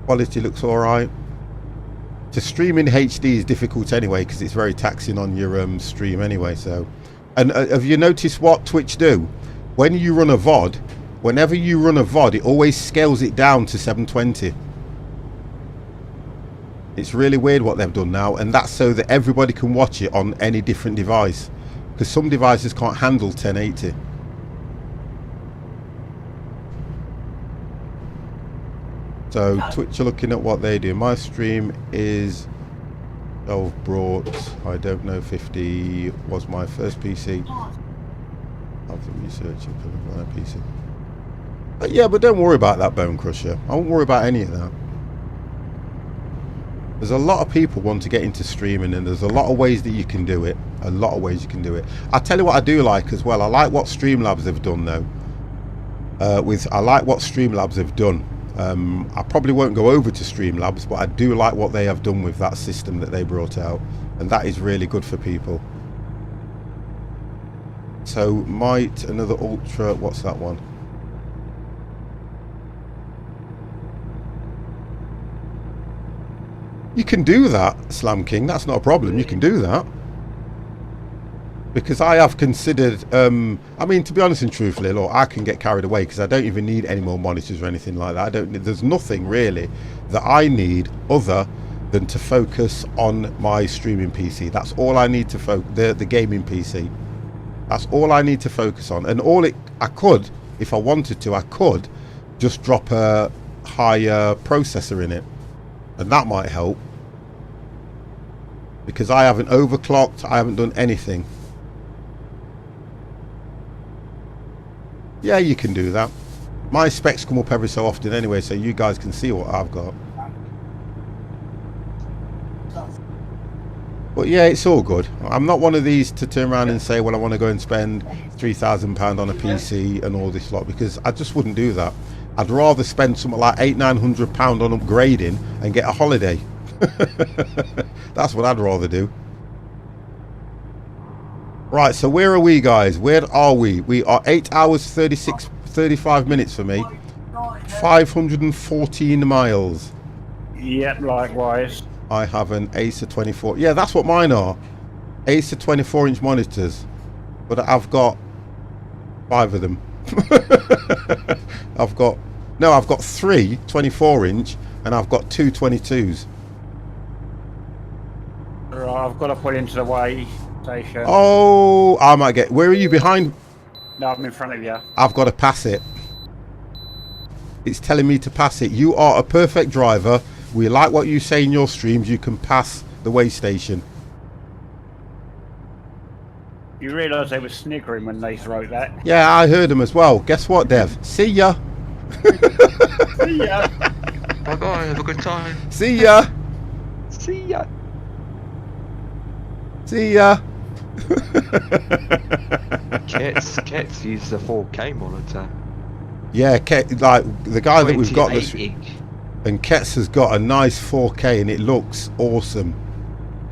Quality looks all right. To stream in HD is difficult anyway because it's very taxing on your stream anyway. So, and have you noticed what Twitch do when you run a VOD? Whenever you run a VOD, it always scales it down to 720. It's really weird what they've done now, and that's so that everybody can watch it on any different device, because some devices can't handle 1080. So Twitch are looking at what they do. My stream is brought, I don't know, 50 was my first PC. I've been researching for my PC. Yeah, but don't worry about that, Bone Crusher. I won't worry about any of that. There's a lot of people want to get into streaming, and there's a lot of ways that you can do it. A lot of ways you can do it. I'll tell you what I do like as well. I like what Streamlabs have done though. I like what Streamlabs have done. I probably won't go over to Streamlabs, but I do like what they have done with that system that they brought out, and that is really good for people. So might another Ultra, what's that one? You can do that, Slam King. That's not a problem. You can do that. Because I have considered, I mean, to be honest and truthfully, look, I can get carried away because I don't even need any more monitors or anything like that. There's nothing really that I need other than to focus on my streaming PC. That's all I need to focus, the gaming PC. That's all I need to focus on. And I could, if I wanted to, I could just drop a higher processor in it. And that might help. Because I haven't overclocked, I haven't done anything. Yeah, you can do that. My specs come up every so often anyway, so you guys can see what I've got. But But yeah, it's all good. I'm not one of these to turn around and say, well, I want to go and spend £3,000 on a PC and all this lot, because I just wouldn't do that. I'd rather spend something like £800-900 on upgrading and get a holiday. That's what I'd rather do. Right, so where are we, guys? Where are we? We are 8 hours 35 minutes for me. 514 miles. Yep, likewise. I have an Acer 24. Yeah, that's what mine are. Acer 24-inch monitors. But I've got 5 of them. I've got 3 24-inch and I've got 2 22s. Right, I've got to pull into the way station. Oh, I might get... Where are you behind? No, I'm in front of you. I've got to pass it. It's telling me to pass it. You are a perfect driver. We like what you say in your streams. You can pass the way station. You realise they were sniggering when they wrote that? Yeah, I heard them as well. Guess what, Dev? See ya. See ya. Bye bye, have a good time. See ya. See ya. See ya. Kets uses a 4K monitor. Yeah, like the guy that we've got this, 28 inch. and Kets has got a nice 4K and it looks awesome.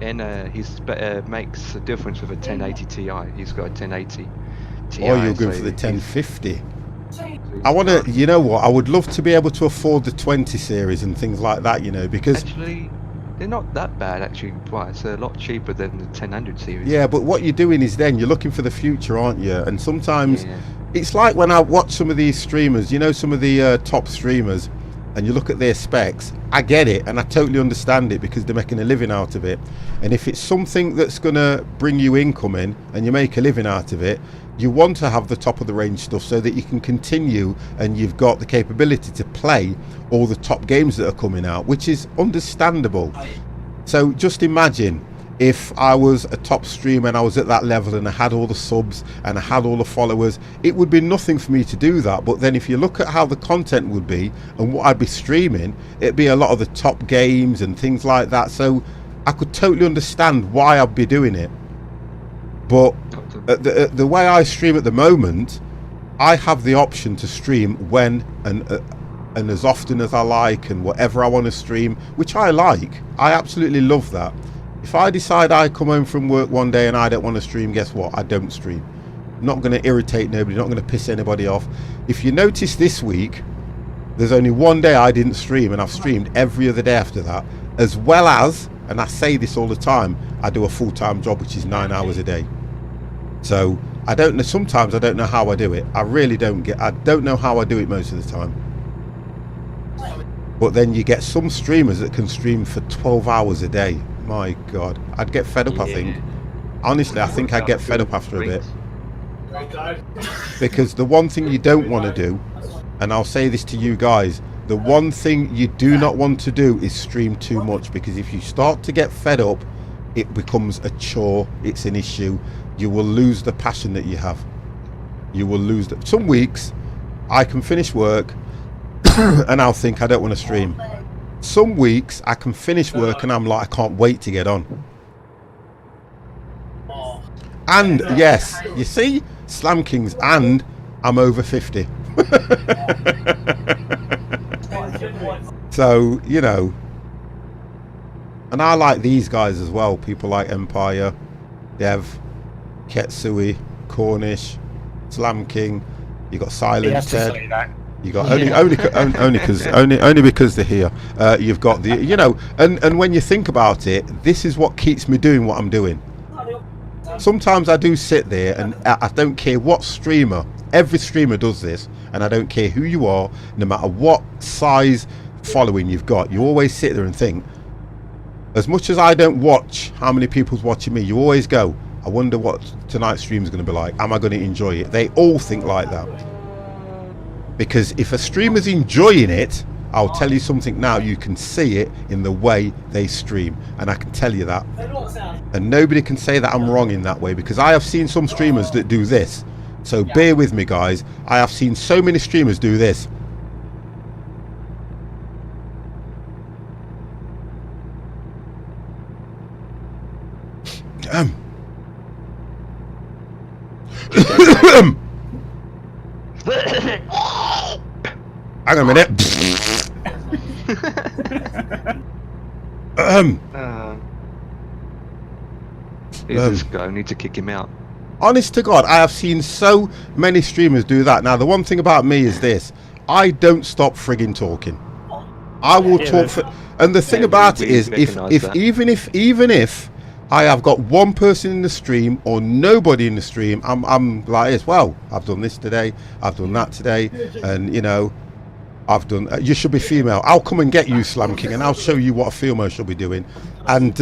And he's makes a difference with a 1080 Ti. He's got a 1080 Ti. Or you're going for the 1050. I want to, you know what, I would love to be able to afford the 20 series and things like that, you know, because... Actually, they're not that bad, actually. Well, it's a lot cheaper than the 1000 series. Yeah, but what you're doing is then you're looking for the future, aren't you? And sometimes Yeah. it's like when I watch some of these streamers, you know, some of the top streamers, and you look at their specs. I get it and I totally understand it because they're making a living out of it. And if it's something that's going to bring you income in and you make a living out of it, you want to have the top of the range stuff so that you can continue and you've got the capability to play all the top games that are coming out, which is understandable. So just imagine if I was a top streamer and I was at that level and I had all the subs and I had all the followers, it would be nothing for me to do that. But then if you look at how the content would be and what I'd be streaming, it'd be a lot of the top games and things like that. So I could totally understand why I'd be doing it. But the way I stream at the moment, I have the option to stream when and as often as I like and whatever I want to stream, which I like. I absolutely love that. If I decide I come home from work one day and I don't want to stream, guess what? I don't stream. I'm not going to irritate nobody, not going to piss anybody off. If you notice this week, there's only one day I didn't stream and I've streamed every other day after that. As well as, and I say this all the time, I do a full-time job which is 9 hours a day. So I don't know, sometimes I don't know how I do it. I really don't know how I do it most of the time. But then you get some streamers that can stream for 12 hours a day. My God, I'd get fed up, I think. Honestly, I think I'd get fed up after a bit. Because the one thing you don't want to do, and I'll say this to you guys, the one thing you do not want to do is stream too much, because if you start to get fed up, it becomes a chore, it's an issue. You will lose the passion that you have. You will lose the... Some weeks, I can finish work and I'll think I don't want to stream. Some weeks I can finish work and I'm like, I can't wait to get on. And yes, you see, Slam Kings, and I'm over 50. So, you know, and I like these guys as well. People like Empire, Dev, Ketsui, Cornish, Slam King. You got Silent Ted. You got only because they're here. You've got the, you know, and when you think about it, this is what keeps me doing what I'm doing. Sometimes I do sit there and I don't care what streamer. Every streamer does this, and I don't care who you are, no matter what size following you've got. You always sit there and think, as much as I don't watch how many people's watching me, you always go, I wonder what tonight's stream is going to be like. Am I going to enjoy it? They all think like that. Because if a streamer's enjoying it, I'll tell you something now, you can see it in the way they stream, and I can tell you that. And nobody can say that I'm wrong in that way, because I have seen some streamers that do this. So bear with me, guys. I have seen so many streamers do this. Hang on a minute. Here's this guy. I need to kick him out. Honest to God, I have seen so many streamers do that. Now, the one thing about me is this: I don't stop frigging talking. I will talk for, and the thing about it is, even if I have got one person in the stream or nobody in the stream, I'm like this. Well, I've done this today, I've done that today, and you know, I've done. You should be female. I'll come and get you, Slam King, and I'll show you what a female should be doing, and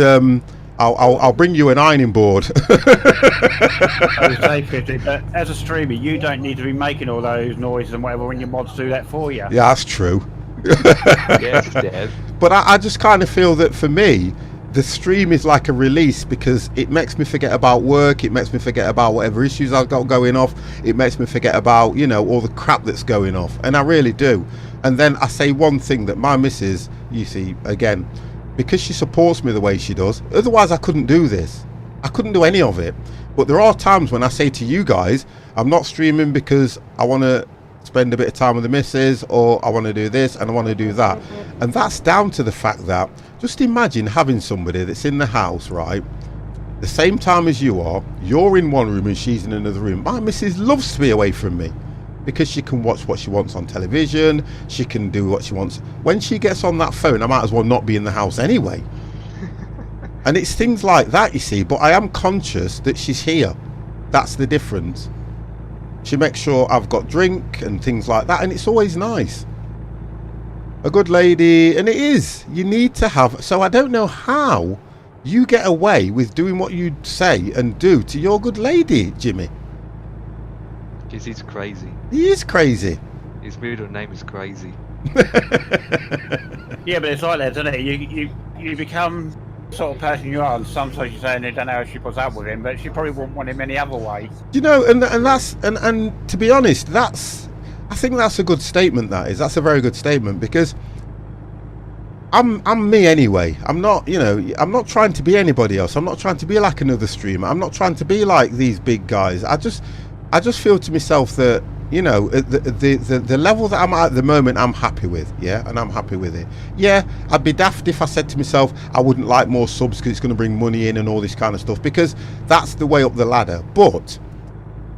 I'll bring you an ironing board. I would say 50, but as a streamer, you don't need to be making all those noises and whatever when your mods do that for you. Yeah, that's true. Yes, Dad. But I just kind of feel that for me, the stream is like a release, because it makes me forget about work, it makes me forget about whatever issues I've got going off, it makes me forget about, you know, all the crap that's going off, and I really do. And then I say one thing, that my missus, you see, again, because she supports me the way she does, otherwise I couldn't do this, I couldn't do any of it. But there are times when I say to you guys, I'm not streaming because I want to spend a bit of time with the missus, or I want to do this and I want to do that, and that's down to the fact that, just imagine having somebody that's in the house, right, the same time as you are, you're in one room and she's in another room. My missus loves to be away from me, because she can watch what she wants on television, she can do what she wants. When she gets on that phone, I might as well not be in the house anyway. And it's things like that, you see, but I am conscious that she's here. That's the difference. She makes sure I've got drink and things like that, and it's always nice. A good lady, and it is. You need to have. So I don't know how you get away with doing what you say and do to your good lady, Jimmy. Because he's crazy. He is crazy. His middle name is Crazy. Yeah, but it's like that, isn't it? You become the sort of person you are, and sometimes you say, and they don't know how she puts up with him, but she probably wouldn't want him any other way. You know, and that's and to be honest, I think that's a good statement. That's a very good statement, because I'm me anyway. I'm not, you know, I'm not trying to be anybody else. I'm not trying to be like another streamer. I'm not trying to be like these big guys. I just feel to myself that, you know, the level that I'm at the moment, I'm happy with, yeah, and I'm happy with it. Yeah, I'd be daft if I said to myself I wouldn't like more subs because it's going to bring money in and all this kind of stuff, because that's the way up the ladder. But,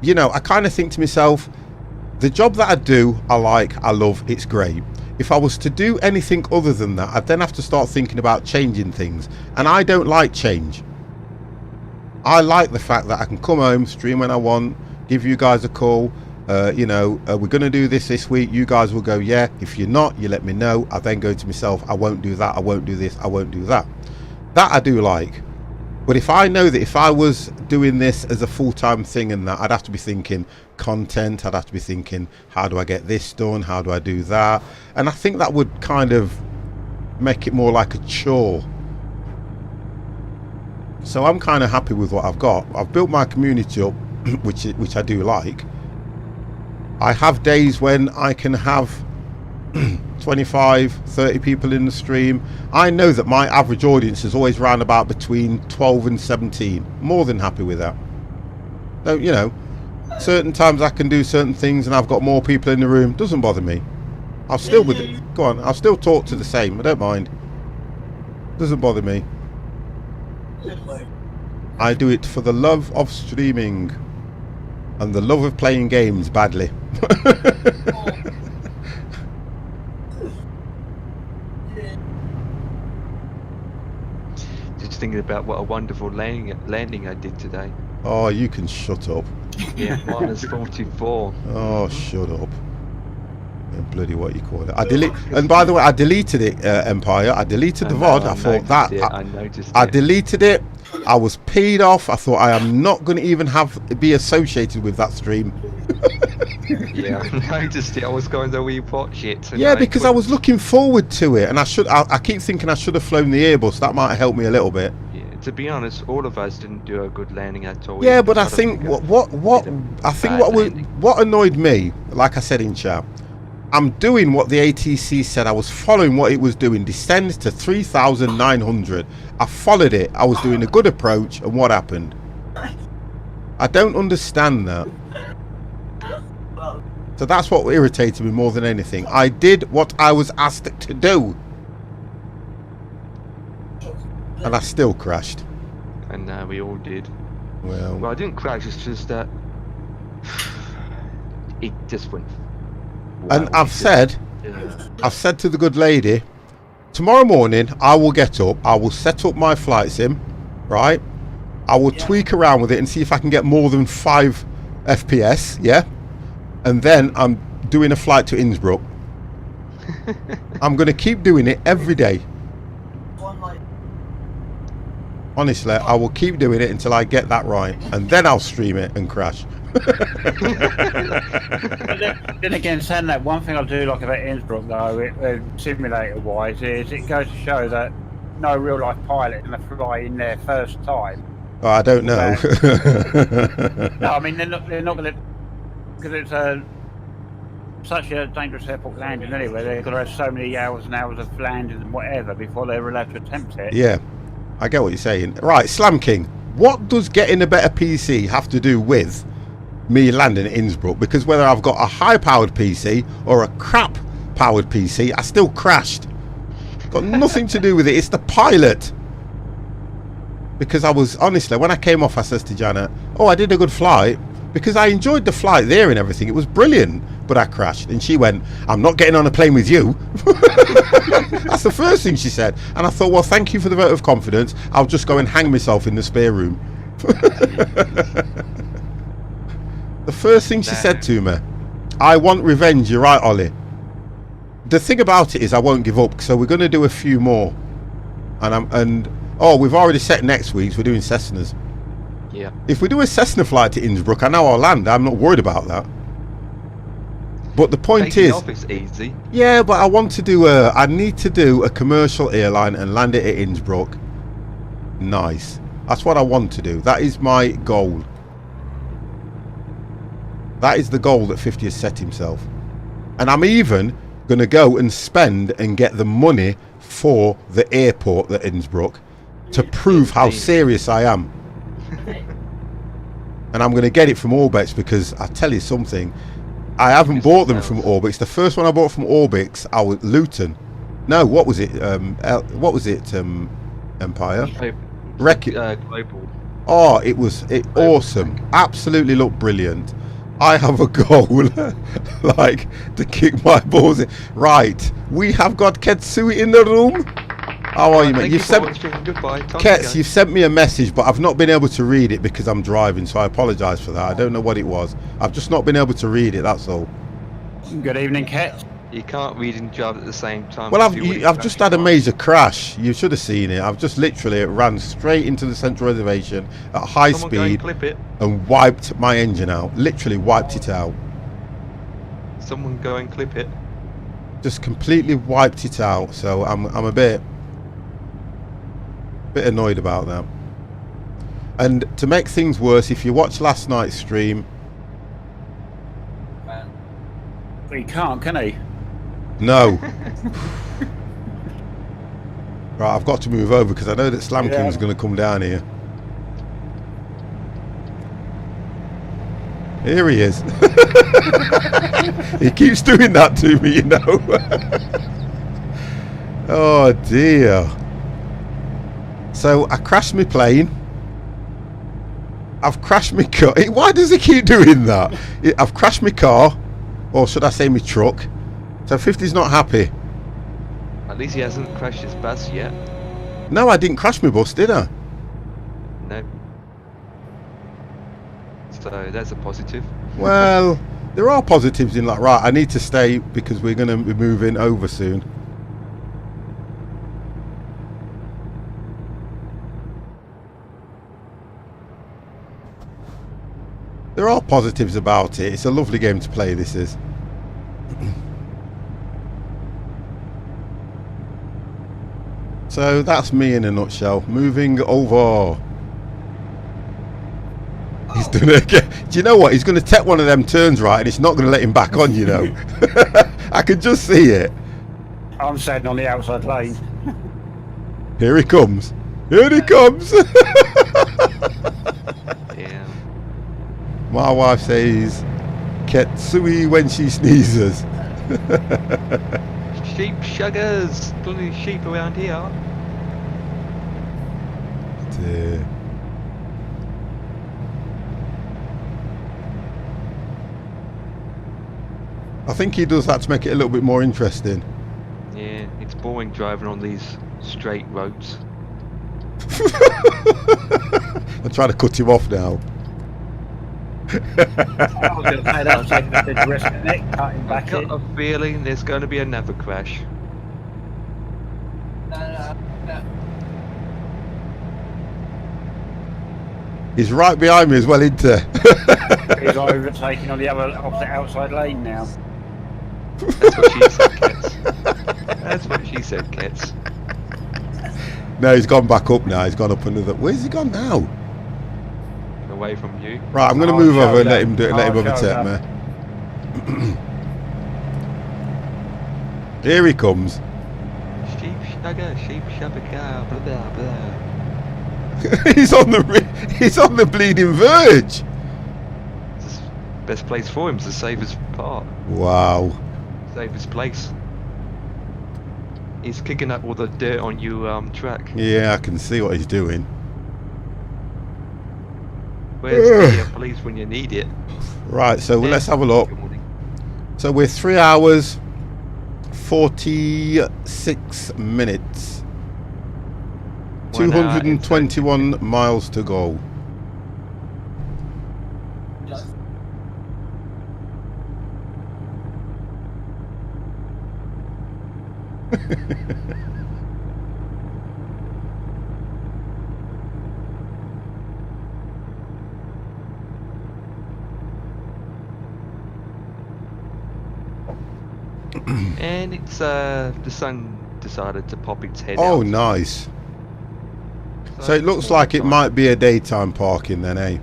you know, I kind of think to myself, the job that I do, I like, I love, it's great. If I was to do anything other than that, I'd then have to start thinking about changing things, and I don't like change. I like the fact that I can come home, stream when I want, give you guys a call, you know, we're going to do this week, you guys will go, yeah. If you're not, you let me know. I then go to myself, I won't do that, I won't do this, I won't do that. That I do like. But if I know that if I was doing this as a full-time thing and that, I'd have to be thinking content, I'd have to be thinking, how do I get this done, how do I do that? And I think that would kind of make it more like a chore. So I'm kind of happy with what I've got. I've built my community up, which I do like. I have days when I can have 25, 30 people in the stream. I know that my average audience is always round about between 12 and 17. More than happy with that. So, you know, certain times I can do certain things and I've got more people in the room. Doesn't bother me. I'll still with it. Go on, I'll still talk to the same. I don't mind. Doesn't bother me. I do it for the love of streaming and the love of playing games badly. Just thinking about what a wonderful landing I did today. Oh, you can shut up. Yeah, minus 44. Oh, shut up. Yeah, bloody what you call it. And by the way, I deleted it, Empire. I deleted the VOD. I thought that. I noticed it. I deleted it. I was peed off. I thought I am not going to even be associated with that stream. Yeah, I noticed it. I was going to rewatch it. Yeah, because I was looking forward to it, and I keep thinking I should have flown the Airbus. That might have helped me a little bit. Yeah, to be honest, all of us didn't do a good landing at all. Yeah, but I think what annoyed me, like I said in chat, I'm doing what the ATC said. I was following what it was doing. Descend to 3,900. I followed it. I was doing a good approach, and what happened? I don't understand that. So that's what irritated me more than anything. I did what I was asked to do. And I still crashed. And we all did. Well, I didn't crash. It's just that it just went. and wow, I've said to the good lady, tomorrow morning I will get up, I will set up my flight sim, right? I will tweak around with it and see if I can get more than 5 FPS, yeah? And then I'm doing a flight to Innsbruck. I'm going to keep doing it every day. Honestly, I will keep doing it until I get that right, and then I'll stream it and crash. Then again, saying that, one thing I do like about Innsbruck, though, simulator-wise, is it goes to show that no real-life pilot is going to fly in there first time. Oh, I don't know. No, I mean they're not going to, because it's such a dangerous airport landing anyway. They've got to have so many hours and hours of landing and whatever before they're allowed to attempt it. Yeah, I get what you're saying. Right, Slam King, what does getting a better PC have to do with me landing at Innsbruck? Because whether I've got a high-powered PC or a crap-powered PC, I still crashed. Got nothing to do with it. It's the pilot. Because I was, honestly, when I came off, I says to Janet, oh, I did a good flight. Because I enjoyed the flight there and everything. It was brilliant. But I crashed. And she went, I'm not getting on a plane with you. That's the first thing she said. And I thought, well, thank you for the vote of confidence. I'll just go and hang myself in the spare room. The first thing she said to me, I want revenge. You're right, Ollie. The thing about it is I won't give up. So we're going to do a few more. Oh, we've already set next week's. We're doing Cessnas. Yeah. If we do a Cessna flight to Innsbruck, I know I'll land. I'm not worried about that. But the point Taking is, off is easy. yeah, but I want to do I need to do a commercial airline and land it at Innsbruck. Nice. That's what I want to do. That is my goal. That is the goal that 50 has set himself. And I'm even going to go and spend and get the money for the airport at Innsbruck to prove how serious I am. And I'm going to get it from Orbix, because I tell you something, I haven't bought them from Orbix. The first one I bought from Orbix, I was Luton. No, what was it? Empire? Global. Oh, it was awesome. Absolutely looked brilliant. I have a goal, like, to kick my balls in. Right, we have got Ketsui in the room. How are you, mate? You've sent me a message, but I've not been able to read it because I'm driving, so I apologise for that. I don't know what it was. I've just not been able to read it, that's all. Good evening, Kat. You can't read and drive at the same time. Well, I've just had a major crash. You should have seen it. I've just literally ran straight into the central reservation at high speed and wiped my engine out. Literally wiped it out. Someone go and clip it. Just completely wiped it out. So I'm a bit annoyed about that. And to make things worse, if you watch last night's stream, He can't, can he? no. Right, I've got to move over because I know that Slam King's going to come down here. Here he is. He keeps doing that to me, you know. Oh dear. So I crashed my plane. I've crashed my car. Why does he keep doing that? I've crashed my car, or should I say my truck. So 50's not happy. At least he hasn't crashed his bus yet. No, I didn't crash my bus, did I? No. So that's a positive. Well, there are positives in that. Right, I need to stay because we're going to be moving over soon. There are positives about it. It's a lovely game to play, this is. So that's me in a nutshell. Moving over. He's done it again. Do you know what? He's going to take one of them turns right and it's not going to let him back on, you know. I can just see it. I'm standing on the outside lane. Here he comes. Here he comes. Yeah. My wife says, Ketsui when she sneezes. Sheep shuggers. Bloody sheep around here. Dear. I think he does that to make it a little bit more interesting. Yeah, it's boring driving on these straight roads. I'm trying to cut him off now. I was going to say that was taking a big risk, isn't it? Cutting I've back got in. a feeling there's going to be another crash. He's right behind me as well, isn't he? He's overtaking on the other opposite outside lane now. That's what she said, Kits. That's what she said, Kits. No, he's gone back up now. He's gone up another. Where's he gone now? Away from you. Right, I'm going to Oh, move over and let shoulder. him do it. Let him Oh, overtake shoulder. me. Here he comes. Sheep shugger, sheep shabaka, blah blah blah. He's on the bleeding verge. This is best place for him to save his part. Wow. Save his place. He's kicking up all the dirt on you track. Yeah, I can see what he's doing. Where's the police when you need it? Right, so let's have a look. Good morning. So we're 3 hours 46 minutes. 1 hour and 221 miles to go. And it's the sun decided to pop its head Oh, out. nice. So it looks it's like it time. might be a daytime parking then, eh?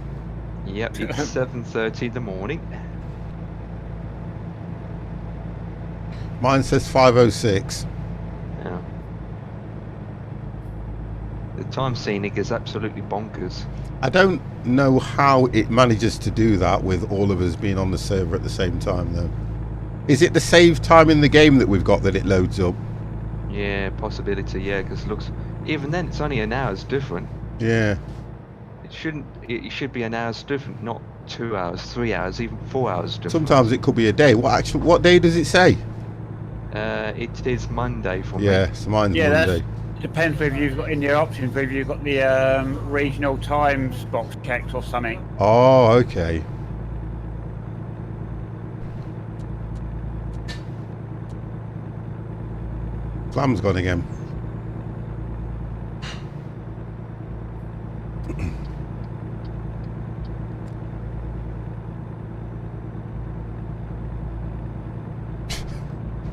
Yep, it's 7:30 in the morning. Mine says 5:06. Yeah. The time scenic is absolutely bonkers. I don't know how it manages to do that with all of us being on the server at the same time, though. Is it the save time in the game that we've got that it loads up? Yeah, possibility. Yeah, because looks. Even then, it's only an hour's different. Yeah. It shouldn't. It should be an hour's different, not 2 hours, 3 hours, even 4 hours different. Sometimes it could be a day. What day does it say? It is Monday for me. Yeah, so mine's Yeah, Monday. that depends whether you've got in your options, whether you've got the regional times box checked or something. Oh, okay. Clam's gone again.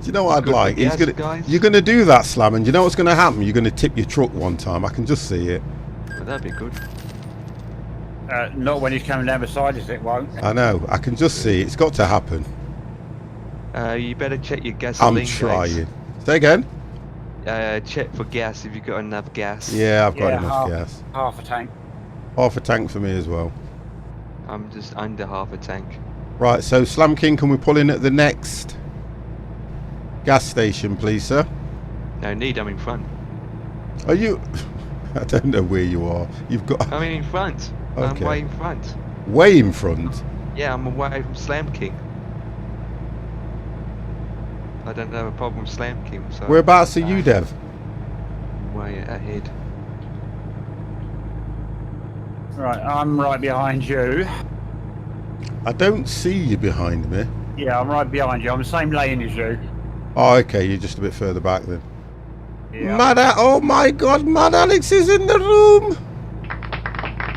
Do you know what I'd Good like? for gas, guys. You're gonna do that, Slam, and do you know what's gonna happen? You're gonna tip your truck one time. I can just see it. Well, that'd be good. Not when he's coming down beside us, it won't. I know. I can just see it. It's got to happen. You better check your gasoline. I'm trying. Say again. Check for gas if you've got enough gas. Yeah, I've got Yeah, enough gas. Half a tank. Half a tank for me as well. I'm just under half a tank. Right, so Slam King, can we pull in at the next gas station, please, sir? No need, I'm in front. Are you... I don't know where you are. You've got... I'm in front. I'm Okay. way in front. Way in front. Yeah, I'm away from Slam King. I don't have a problem with Slam King, so Whereabouts are you, Dev? way ahead. Right, I'm right behind you. I don't see you behind me. Yeah, I'm right behind you. I'm the same lane as you. Oh, okay, you're just a bit further back then. Yeah. Oh my god, Mad Alex is in the room!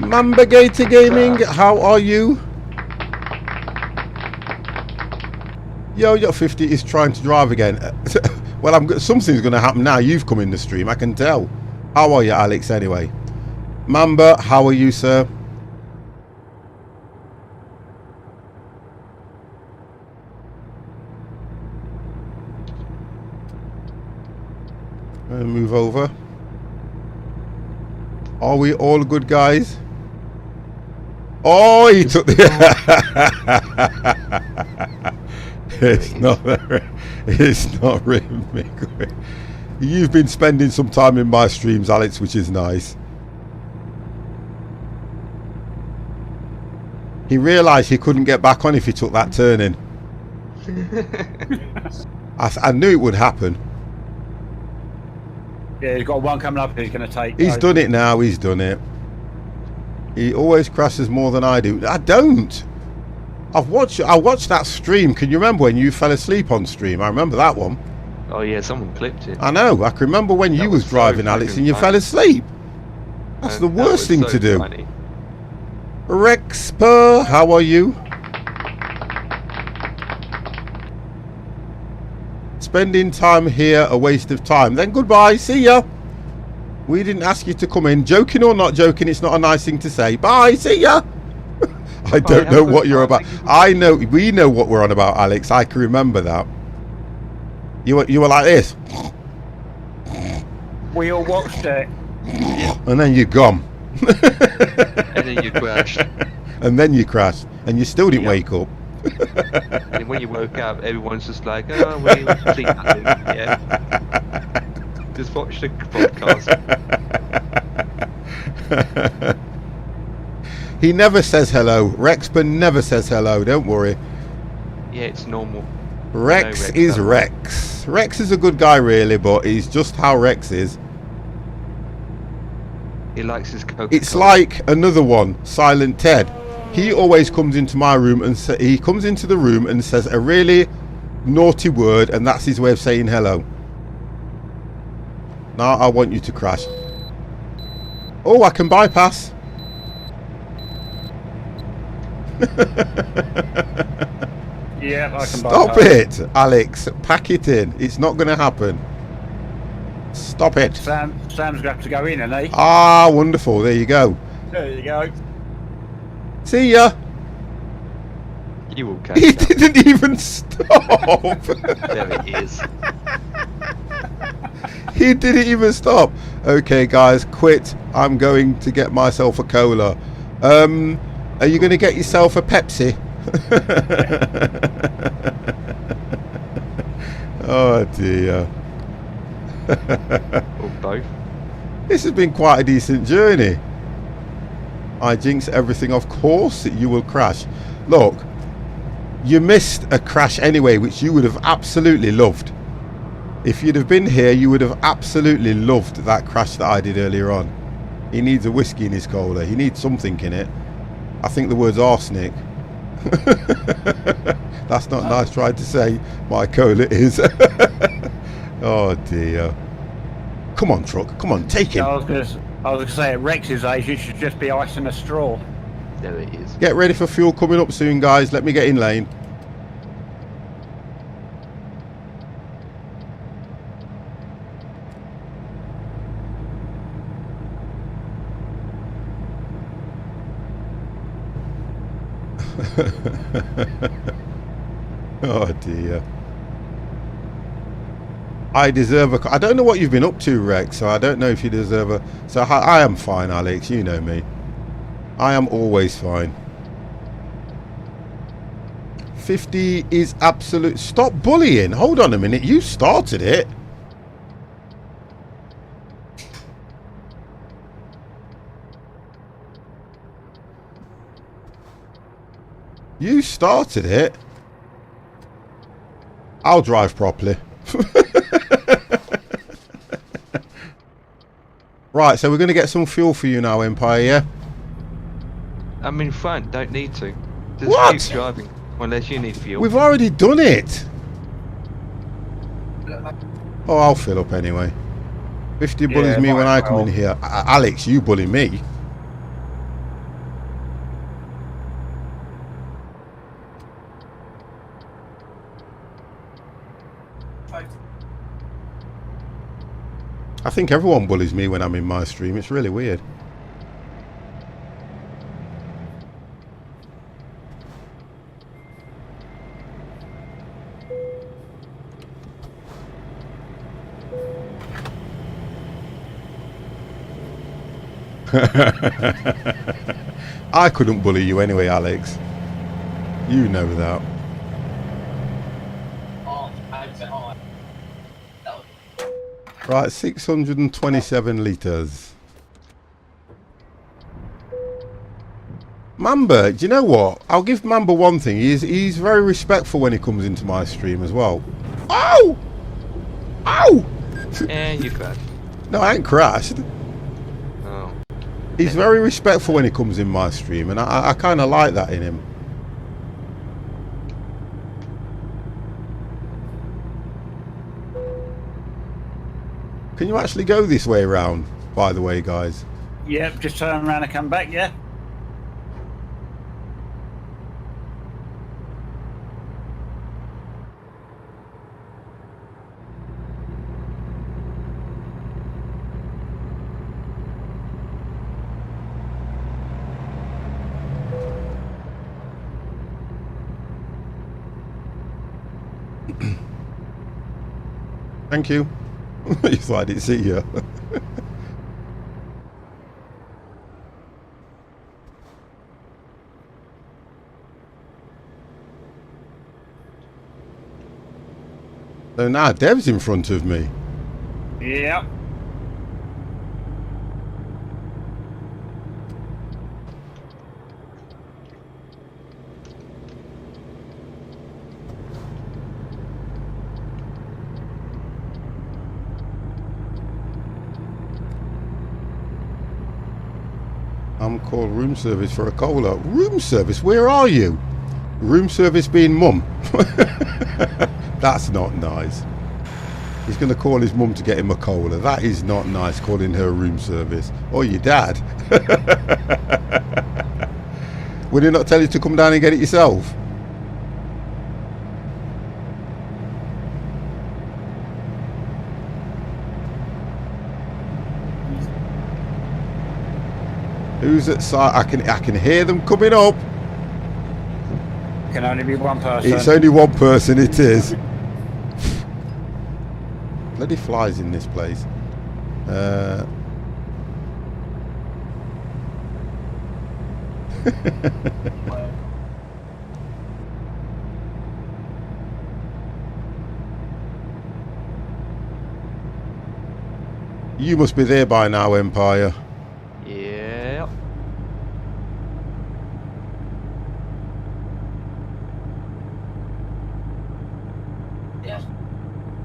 Mamba Gator Gaming, how are you? Yo 50 is trying to drive again. Well, something's going to happen now. You've come in the stream, I can tell. How are you, Alex, anyway? Mamba, how are you, sir? Move over. Are we all good, guys? Oh, he took the. It's not. It's not rhythmic. You've been spending some time in my streams, Alex, which is nice. He realised he couldn't get back on if he took that turn in. I knew it would happen. Yeah, he's got one coming up. He's going to take. He's done it now. He's done it. He always crashes more than I do. I don't. I watched that stream. Can you remember when you fell asleep on stream? I remember that one. Oh yeah, someone clipped it. I know. I can remember when you was so driving, Alex, and you funny. fell asleep. That's And the that worst was thing so to do. funny. Rexper, how are you? Spending time here a waste of time. Then goodbye. See ya. We didn't ask you to come in. Joking or not joking, it's not a nice thing to say. Bye. See ya. I don't know what you're about. I know. We know what we're on about, Alex. I can remember that. You were like this. We all watched it. And then you're gone. And then you crashed. And then you crashed. And you still didn't Yeah. wake up. And when you woke up, everyone's just like, oh, we sleep nothing. Yeah. Just watch the podcast. He never says hello. Rexper never says hello. Don't worry. Yeah, it's normal. Rex Rex, is don't Rex. Rex is a good guy, really, but he's just how Rex is. He likes his Coca-Cola. It's like another one, Silent Ted. He always comes into my room and he comes into the room and says a really naughty word, and that's his way of saying hello. Now I want you to crash. Oh, I can bypass. Yeah, I can. Stop it, Alex. Pack it in. It's not going to happen. Stop it. Sam's going to have to go in, isn't he? Ah, wonderful. There you go. There you go. See ya. You will catch He up. didn't even stop. There it is. He didn't even stop. Okay, guys, quit. I'm going to get myself a cola. Are you going to get yourself a Pepsi? Oh dear. Or both. This has been quite a decent journey. I jinx everything. Of course you will crash. Look, you missed a crash anyway, which you would have absolutely loved. If you'd have been here, you would have absolutely loved that crash that I did earlier on. He needs a whiskey in his cola. He needs something in it. I think the word's arsenic. That's not nice trying to say. My cola is. Oh dear. Come on, truck. Come on, take him. I was going to say, at Rex's age, it should just be ice in a straw. There it is. Get ready for fuel coming up soon, guys. Let me get in lane. Oh dear. I deserve a... I don't know what you've been up to, Rex, so I don't know if you deserve a... So I am fine, Alex. You know me. I am always fine. 50 is absolute... Stop bullying. Hold on a minute. You started it. You started it. I'll drive properly. Right, so we're going to get some fuel for you now, Empire, yeah? I'm in front, don't need to. Just What? keep driving, unless you need fuel. We've already done it. Oh, I'll fill up anyway. 50 bullies Yeah, me when might I come well. in here. Alex, you bully me. I think everyone bullies me when I'm in my stream. It's really weird. I couldn't bully you anyway, Alex. You know that. Right, 627 litres. Mamba, do you know what? I'll give Mamba one thing. He's very respectful when he comes into my stream as well. Oh! Ow! And you crashed. No, I ain't crashed. Oh. He's very respectful when he comes in my stream, and I kind of like that in him. Can you actually go this way around, by the way, guys? Yep, just turn around and come back, yeah? Thank you. You thought I didn't see you. So now Dev's in front of me. Yep. I'm called room service for a cola. Room service? Where are you? Room service being mum. That's not nice. He's going to call his mum to get him a cola. That is not nice, calling her room service. Or your dad. Would he not tell you to come down and get it yourself? Who's at site? I can hear them coming up. Can only be one person. It's only one person, it is. Bloody flies in this place. You must be there by now, Empire. Yeah.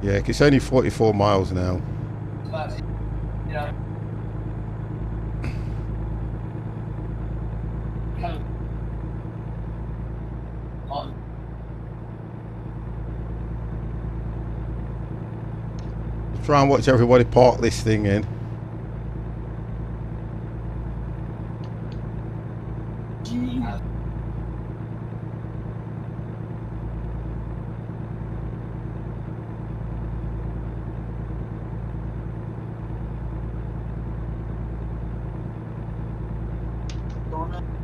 Yeah, it's only 44 miles now. Try and watch everybody park this thing in.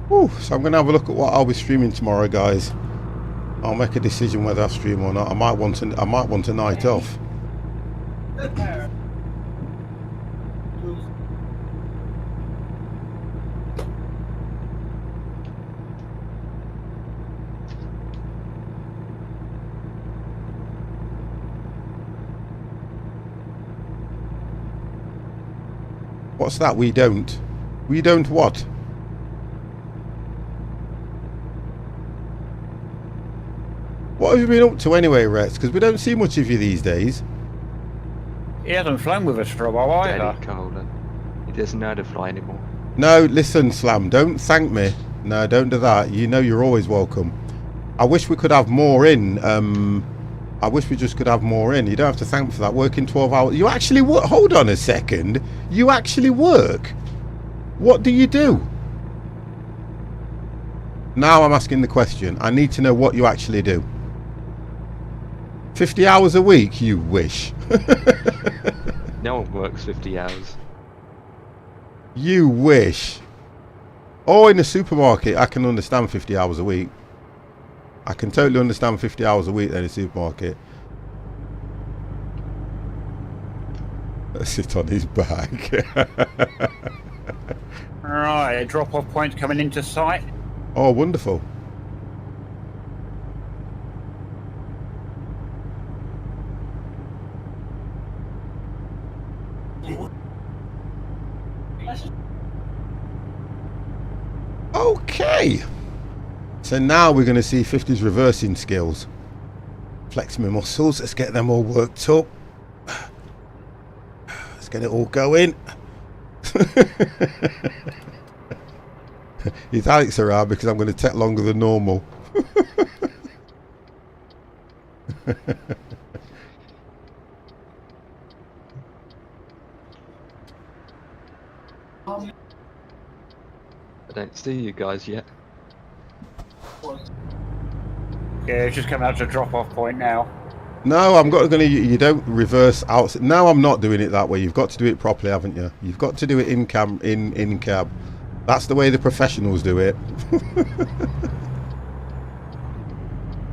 Whew, so I'm going to have a look at what I'll be streaming tomorrow, guys. I'll make a decision whether I stream or not. I might want a night off. What's that? We don't. We don't what? What have you been up to anyway, Rex? Because we don't see much of you these days. He hasn't flown with us for a while either. Daddy Cola. He doesn't know how to fly anymore. No, listen, Slam, don't thank me. No, don't do that. You know you're always welcome. I wish we could have more in. I wish we just could have more in. You don't have to thank me for that. Working 12 hours. You actually work. Hold on a second. You actually work. What do you do? Now I'm asking the question. I need to know what you actually do. 50 hours a week, you wish. No one works 50 hours. You wish. Oh, in the supermarket, I can understand 50 hours a week. I can totally understand 50 hours a week in a supermarket. Let's sit on his back. Right, drop-off points coming into sight. Oh, wonderful. Okay. So now we're going to see 50's reversing skills. Flex my muscles. Let's get them all worked up. Let's get it all going. It's Alex around because I'm going to take longer than normal. I don't see you guys yet. Yeah, it's just coming out to drop-off point now. No, I'm going to. You don't reverse out. No, I'm not doing it that way. You've got to do it properly, haven't you? You've got to do it in cab. That's the way the professionals do it.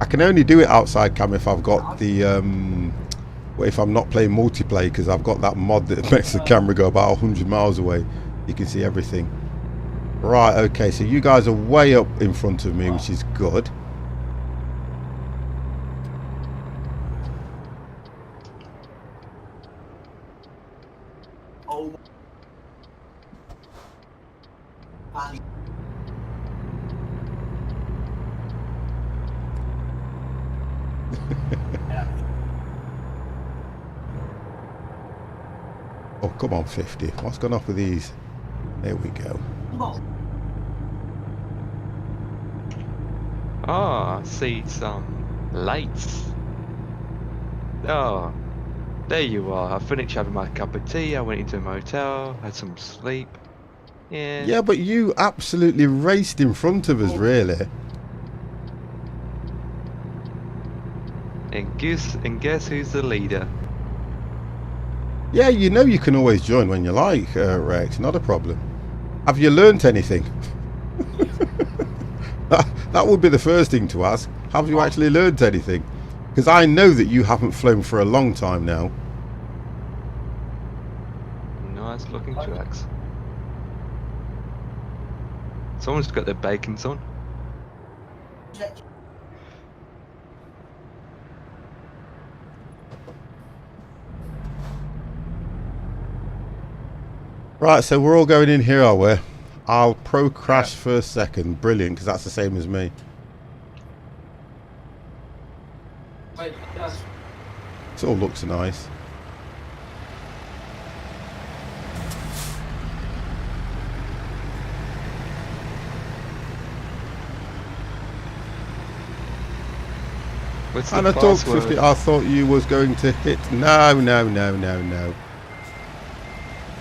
I can only do it outside cam if I've got the if I'm not playing multiplayer, because I've got that mod that makes the camera go about 100 miles away. You can see everything. Right, okay, so you guys are way up in front of me, which is good. Oh. Funny. Oh, come on, 50. What's gone off with these? There we go. Ah, I see some lights. Oh, there you are. I finished having my cup of tea. I went into a motel, had some sleep. Yeah. Yeah, but you absolutely raced in front of us, really. And guess who's the leader? Yeah, you know you can always join when you like, Rex. Not a problem. Have you learnt anything? That would be the first thing to ask. Have you actually learnt anything? Because I know that you haven't flown for a long time now. Nice looking tracks. Someone's got their bacons on. Right, so we're all going in here, are we? I'll pro crash first second. Brilliant, because that's the same as me. Wait, It all looks nice. What's the And I thought password? 50. I thought you was going to hit. No.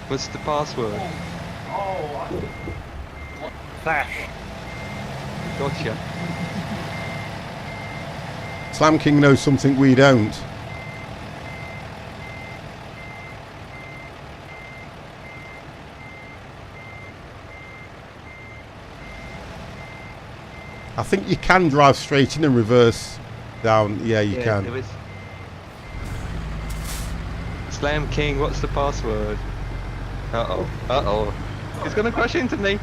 What's the password? Flash. Gotcha. Slam King knows something we don't. I think you can drive straight in and reverse down. Yeah, you can. There is. Slam King, what's the password? Uh-oh. He's gonna crash into me.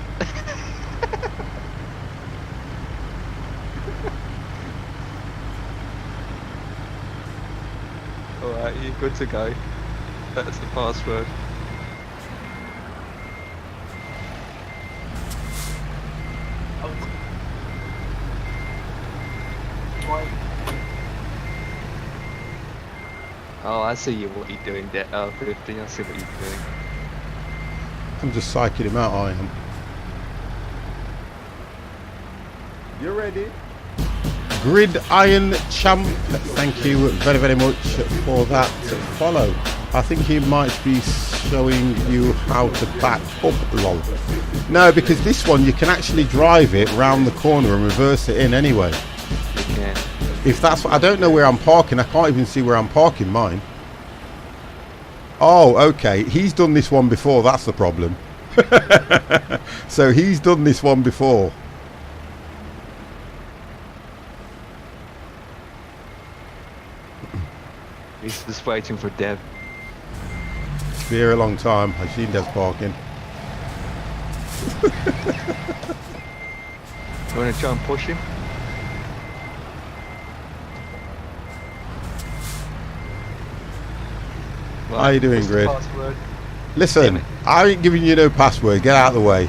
Alright, you're good to go. That's the password. Oh, I see you. What you're doing there, 50. I see what you're doing. I'm just psyching him out, I am. You ready? Gridiron Champ, thank you very, very much for that follow. I think he might be showing you how to back up, lol. No, because this one you can actually drive it round the corner and reverse it in anyway. You can. If that's what, I don't know where I'm parking. I can't even see where I'm parking mine. Oh, okay. He's done this one before. That's the problem. So he's done this one before. He's just waiting for Dev. It's been here a long time. I've seen Dev's parking. You want to try and push him? How you doing, what's the Grid? password? Listen, Damn it. I ain't giving you no password. Get out of the way.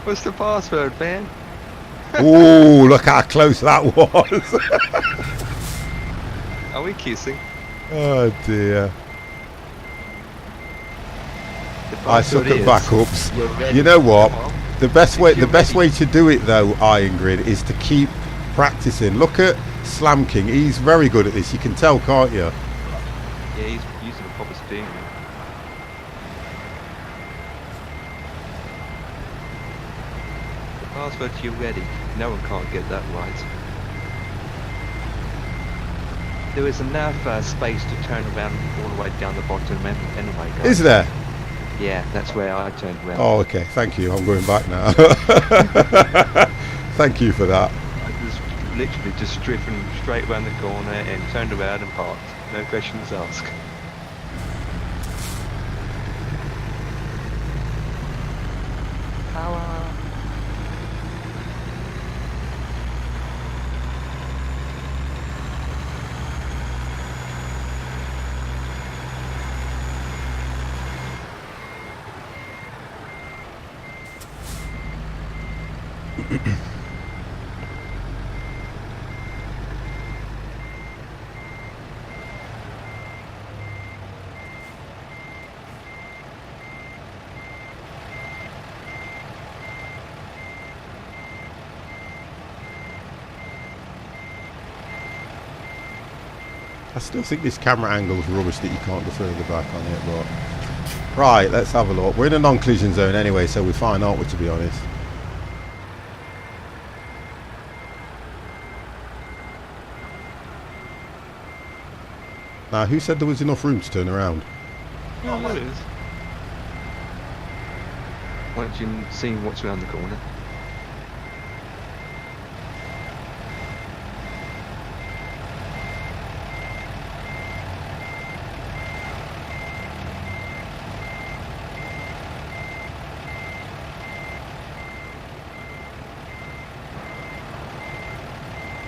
What's the password, man? Ooh, look how close that was. Are we kissing? Oh dear. The I suck password at is, backups. you're ready. You know what? Come on. The best way You're to do it though, Iron Grid, is to keep practicing. Look at Slam King. He's very good at this. You can tell, can't you? Yeah, he's using a proper steering wheel. The password to you're ready. No one can't get that right. There is enough space to turn around all the way down the bottom anyway, guys. Is there? Yeah, that's where I turned around. Oh, okay. Thank you. I'm going back now. Thank you for that. I was literally just driven straight around the corner and turned around and parked. No questions asked. Power. I still think this camera angle's rubbish that you can't go further back on it, but... Right, let's have a look. We're in a non-collision zone anyway, so we're fine, aren't we, to be honest? Now, who said there was enough room to turn around? Yeah, there is. Once you've seen what's around the corner.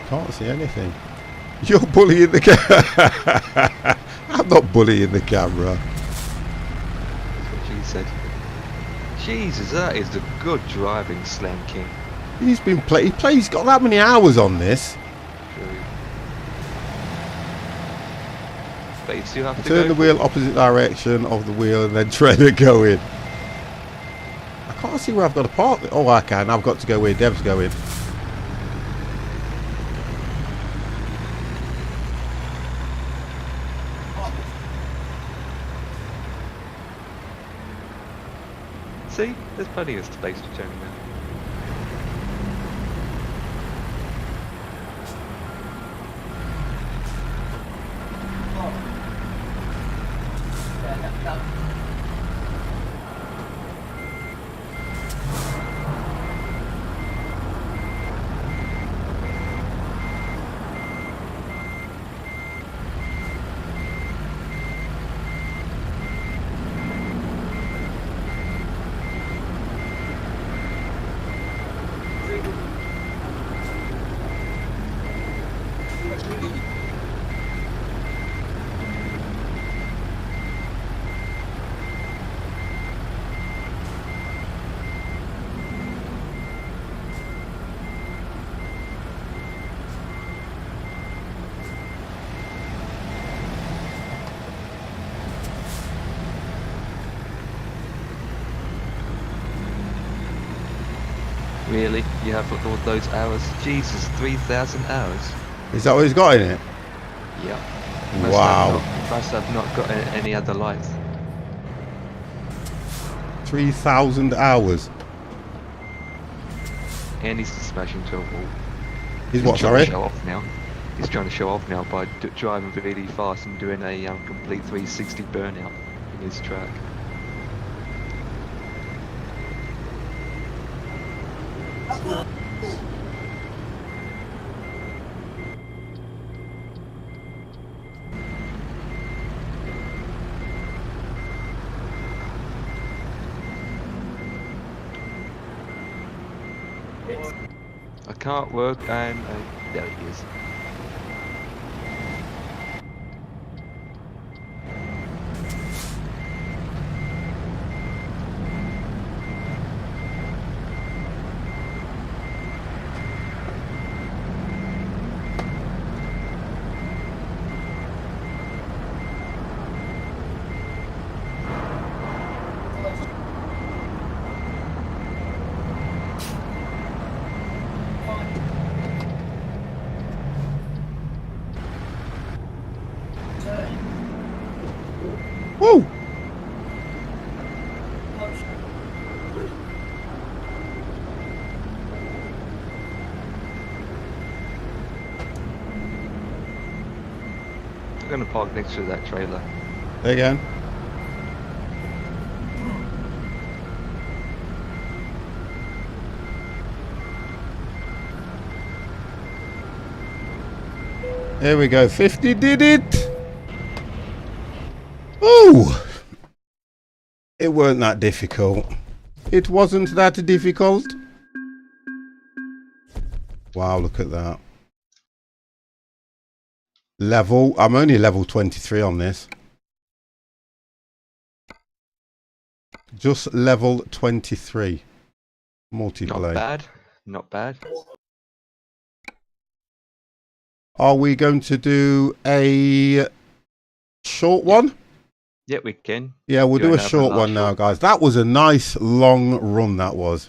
Can't see anything. You're bullying the camera. I'm not bullying the camera. That's what she said. Jesus, that is the good driving, Slam King. He's been he's got that many hours on this. True. But you still have to Turn go the wheel opposite direction of the wheel and then try to go in. I can't see where I've got to park. Oh, I can. I've got to go where Dev's going. See, there's plenty of space to turn around. Really? You have all those hours? Jesus, 3,000 hours? Is that what he's got in it? Yeah. Wow. Must have not got any other life. 3,000 hours. And he's smashing into a wall. He's what, trying sorry? to show off now. He's trying to show off now by driving really fast and doing a complete 360 burnout in his track. can't work, and there he is. Woo! I'm gonna park next to that trailer. There you go. There we go. 50 did it. Ooh. It weren't that difficult. It wasn't that difficult. Wow, look at that. Level. I'm only level 23 on this. Just level 23. Multiplayer. Not bad. Not bad. Are we going to do a short one? Yeah, we can. Yeah, we'll do a Going short over one now, last guys. That was a nice long run, that was.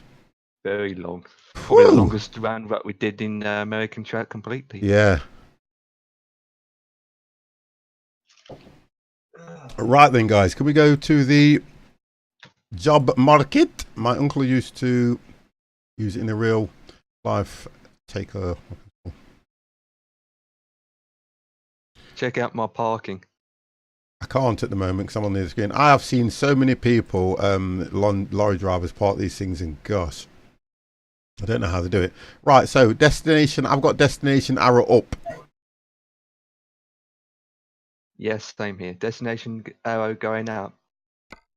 Very long. Probably the Whew. longest round that we did in American track completely. Yeah. Right then, guys. Can we go to the job market? My uncle used to use it in a real life. Take a... Check out my parking. I can't at the moment because I'm on the screen. I have seen so many people, lorry drivers, park these things, and gosh, I don't know how they do it. Right, so destination. I've got destination arrow up. Yes, same here. Destination arrow going out.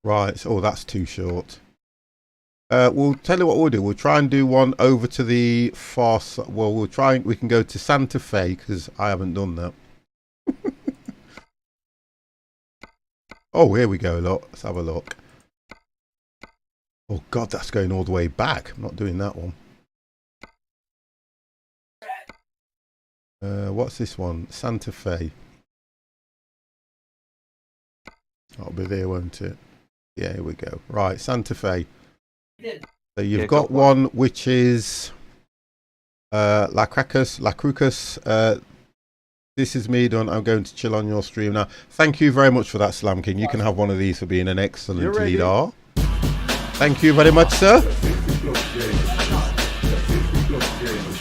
Right, so, oh, that's too short. We'll tell you what we'll do. We'll try and do one over to the far side. Well, we'll try. We can go to Santa Fe because I haven't done that. Oh, here we go. Look, let's have a look. Oh God, that's going all the way back. I'm not doing that one. What's this one? Santa Fe. That'll be there, won't it? Yeah, here we go. Right, Santa Fe. So you've got one which is La Crucas. This is me done. I'm going to chill on your stream now. Thank you very much for that, Slam King. You can have one of these for being an excellent leader. Thank you very much, sir.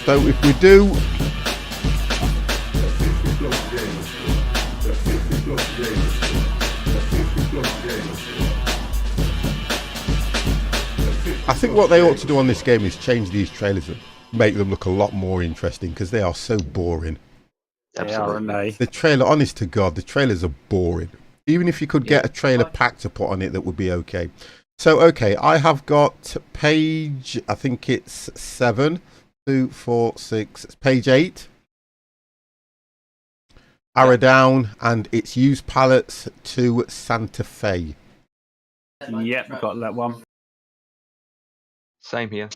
So if we do... I think what they ought to do on this game is change these trailers and make them look a lot more interesting because they are so boring. Absolutely. The trailer, honest to God, the trailers are boring. Even if you could get a trailer pack to put on it, that would be okay. So, okay, I have got page, I think it's 7, 2, 4, 6, page 8. Arrow down, and it's used pallets to Santa Fe. Yep, got that one. Same here.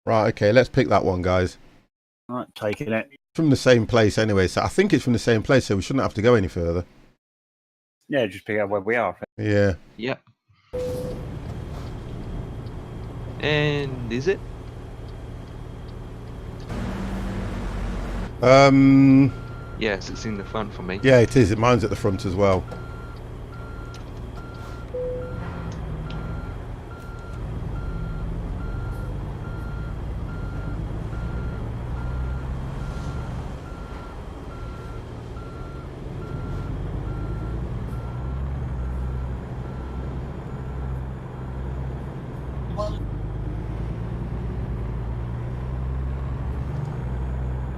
Right, okay, let's pick that one, guys. Right, taking it. From the same place anyway, so I think it's from the same place, so we shouldn't have to go any further. Yeah, just pick out where we are. Yeah. Yep. And is it? Yes, it's in the front for me. Yeah, it is. Mine's at the front as well.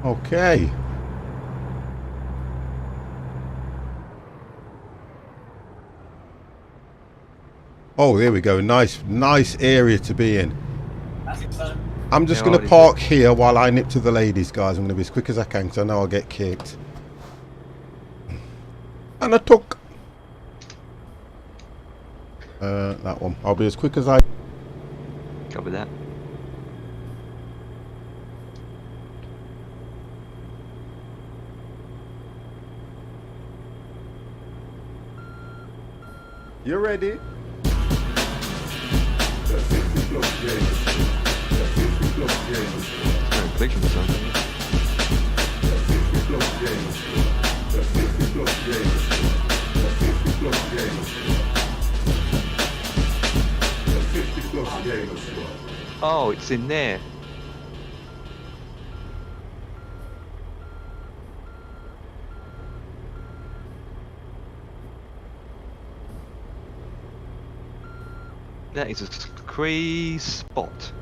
Okay. Oh, there we go. Nice area to be in. I'm just How going to old is park here while I nip to the ladies, guys. I'm going to be as quick as I can because I know I'll get kicked. And I took that one. I'll be as quick as I... Cover that. You ready? Completion or something. Oh, it's in there. That is a crazy spot.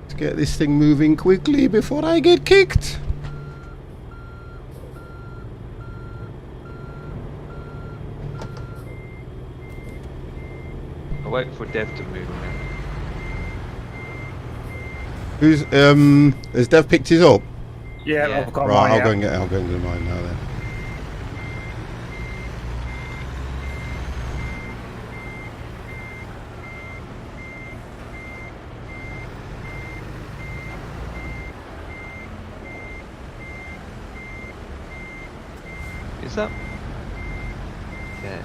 Let's get this thing moving quickly before I get kicked. I'll wait for Dev to move around. Who's has Dev picked his up? Yeah, Yeah. I've got Right, mine I'll out. go and get mine now then. Is that? Okay.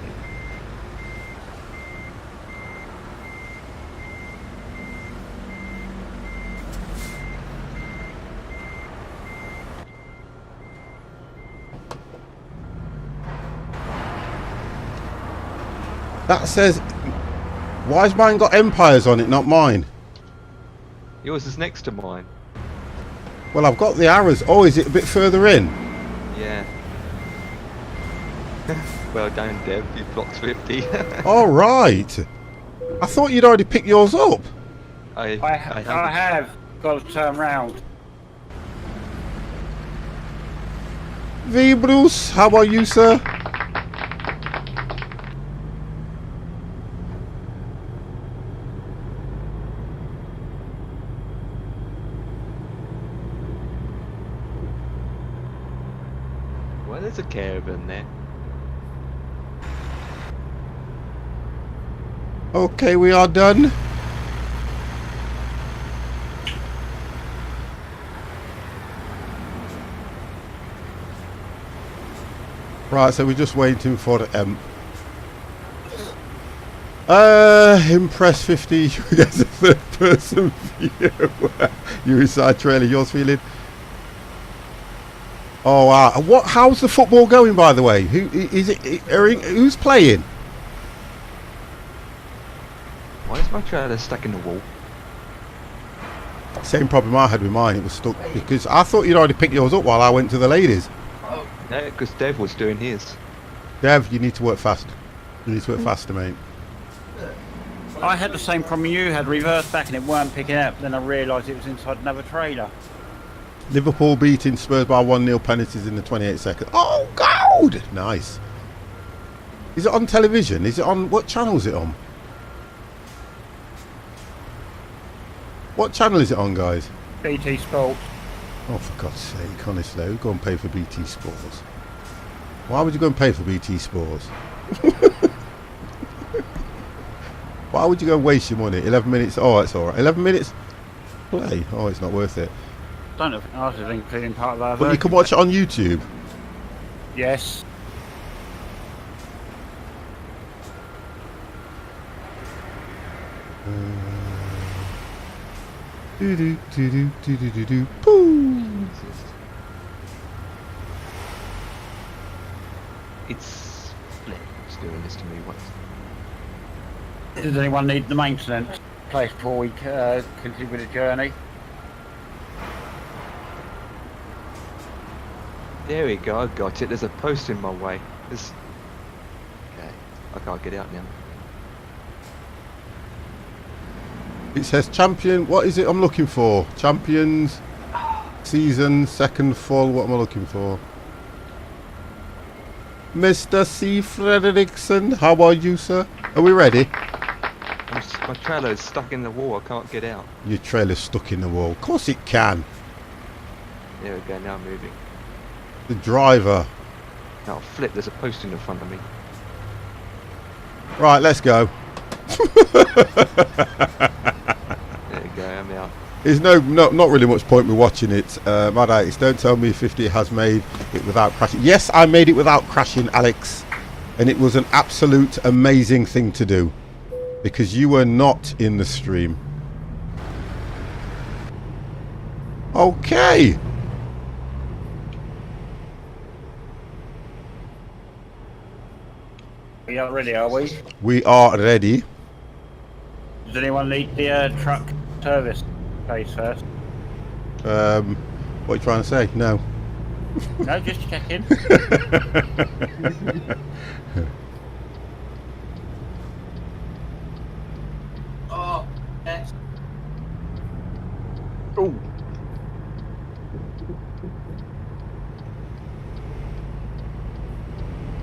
That says, why's mine got empires on it, not mine? Yours is next to mine. Well, I've got the arrows. Oh, is it a bit further in? Yeah. Well done, Dev. You blocked 50. All right. I thought you'd already picked yours up. I haven't. have got to turn round. V. Bruce, how are you, sir? Well, there's a caravan there. Okay, we are done. Right, so we're just waiting for the Impress 50. You get a third person view. You inside trailer, yours feeling? Oh wow. How's the football going, by the way? Who is it? Who's playing? Why is my trailer stuck in the wall? Same problem I had with mine. It was stuck because I thought you'd already picked yours up while I went to the ladies. No, because Dev was doing his. Dev, you need to work fast. You need to work faster, mate. I had the same problem you had, reversed back and it weren't picking up. Then I realised it was inside another trailer. Liverpool beating Spurs by 1-0 penalties in the 28th second. Oh, God! Nice. Is it on television? Is it on... What channel is it on? What channel is it on, guys? BT Sports. Oh, for God's sake, honestly, who go and pay for BT Sports? Why would you go and pay for BT Sports? Why would you go and waste your money? 11 minutes, oh, that's alright. 11 minutes? Play? Oh, it's not worth it. don't know if ours is including part of our But you version, can watch it on YouTube. Yes. Do do do do do do do do. Boom. It's it's doing this to me once. Does anyone need the maintenance place before we continue with the journey? There we go, I got it. There's a post in my way. There's... Okay, I can't get out now. It says champion. What is it I'm looking for? Champions season second full. What am I looking for? Mr. C. Frederickson, how are you, sir? Are we ready? My trailer's stuck in the wall, I can't get out. Your trailer's stuck in the wall. Of course it can. There we go, now I'm moving. The driver. Now flip, there's a post in front of me. Right, let's go. There you go, I'm out. There's not really much point me watching it. Maddites, don't tell me 50 has made it without crashing. Yes, I made it without crashing, Alex. And it was an absolute amazing thing to do. Because you were not in the stream. Okay. We are ready, are we? We are ready. Does anyone need the truck service place first? What are you trying to say? No. No, just checking. Oh, yes. Oh!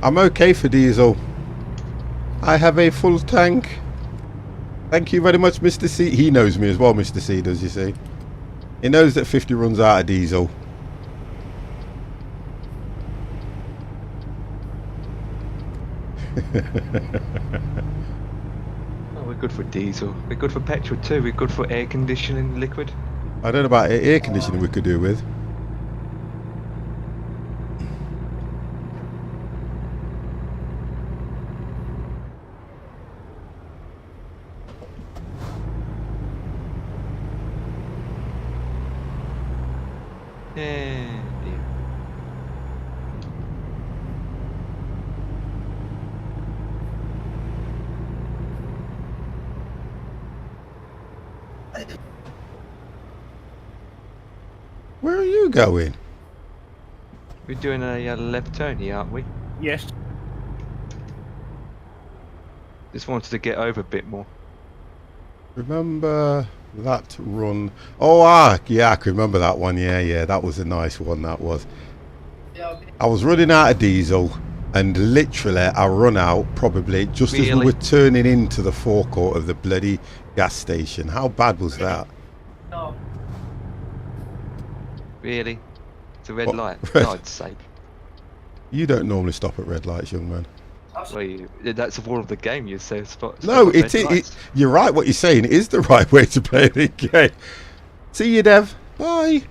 I'm okay for diesel. I have a full tank. Thank you very much, Mr. C. He knows me as well, Mr. C does, you see. He knows that 50 runs out of diesel. Oh, we're good for diesel. We're good for petrol too. We're good for air conditioning liquid. I don't know about air conditioning we could do with. Yeah, dear. Where are you going? We're doing a left turn here, aren't we? Yes. Just wanted to get over a bit more. Remember that run? Oh, yeah, I can remember that one. Yeah, that was a nice one, that was. I was running out of diesel and literally I run out probably just as we Really? were turning into the forecourt of the bloody gas station. How bad was that? No. Really? It's a red What? light. Red- God's sake. You don't normally stop at red lights, young man. Well, that's the rule of the game, you say. Stop No, at red lights. you're right what you're saying. It is the right way to play the game. See you, Dev. Bye.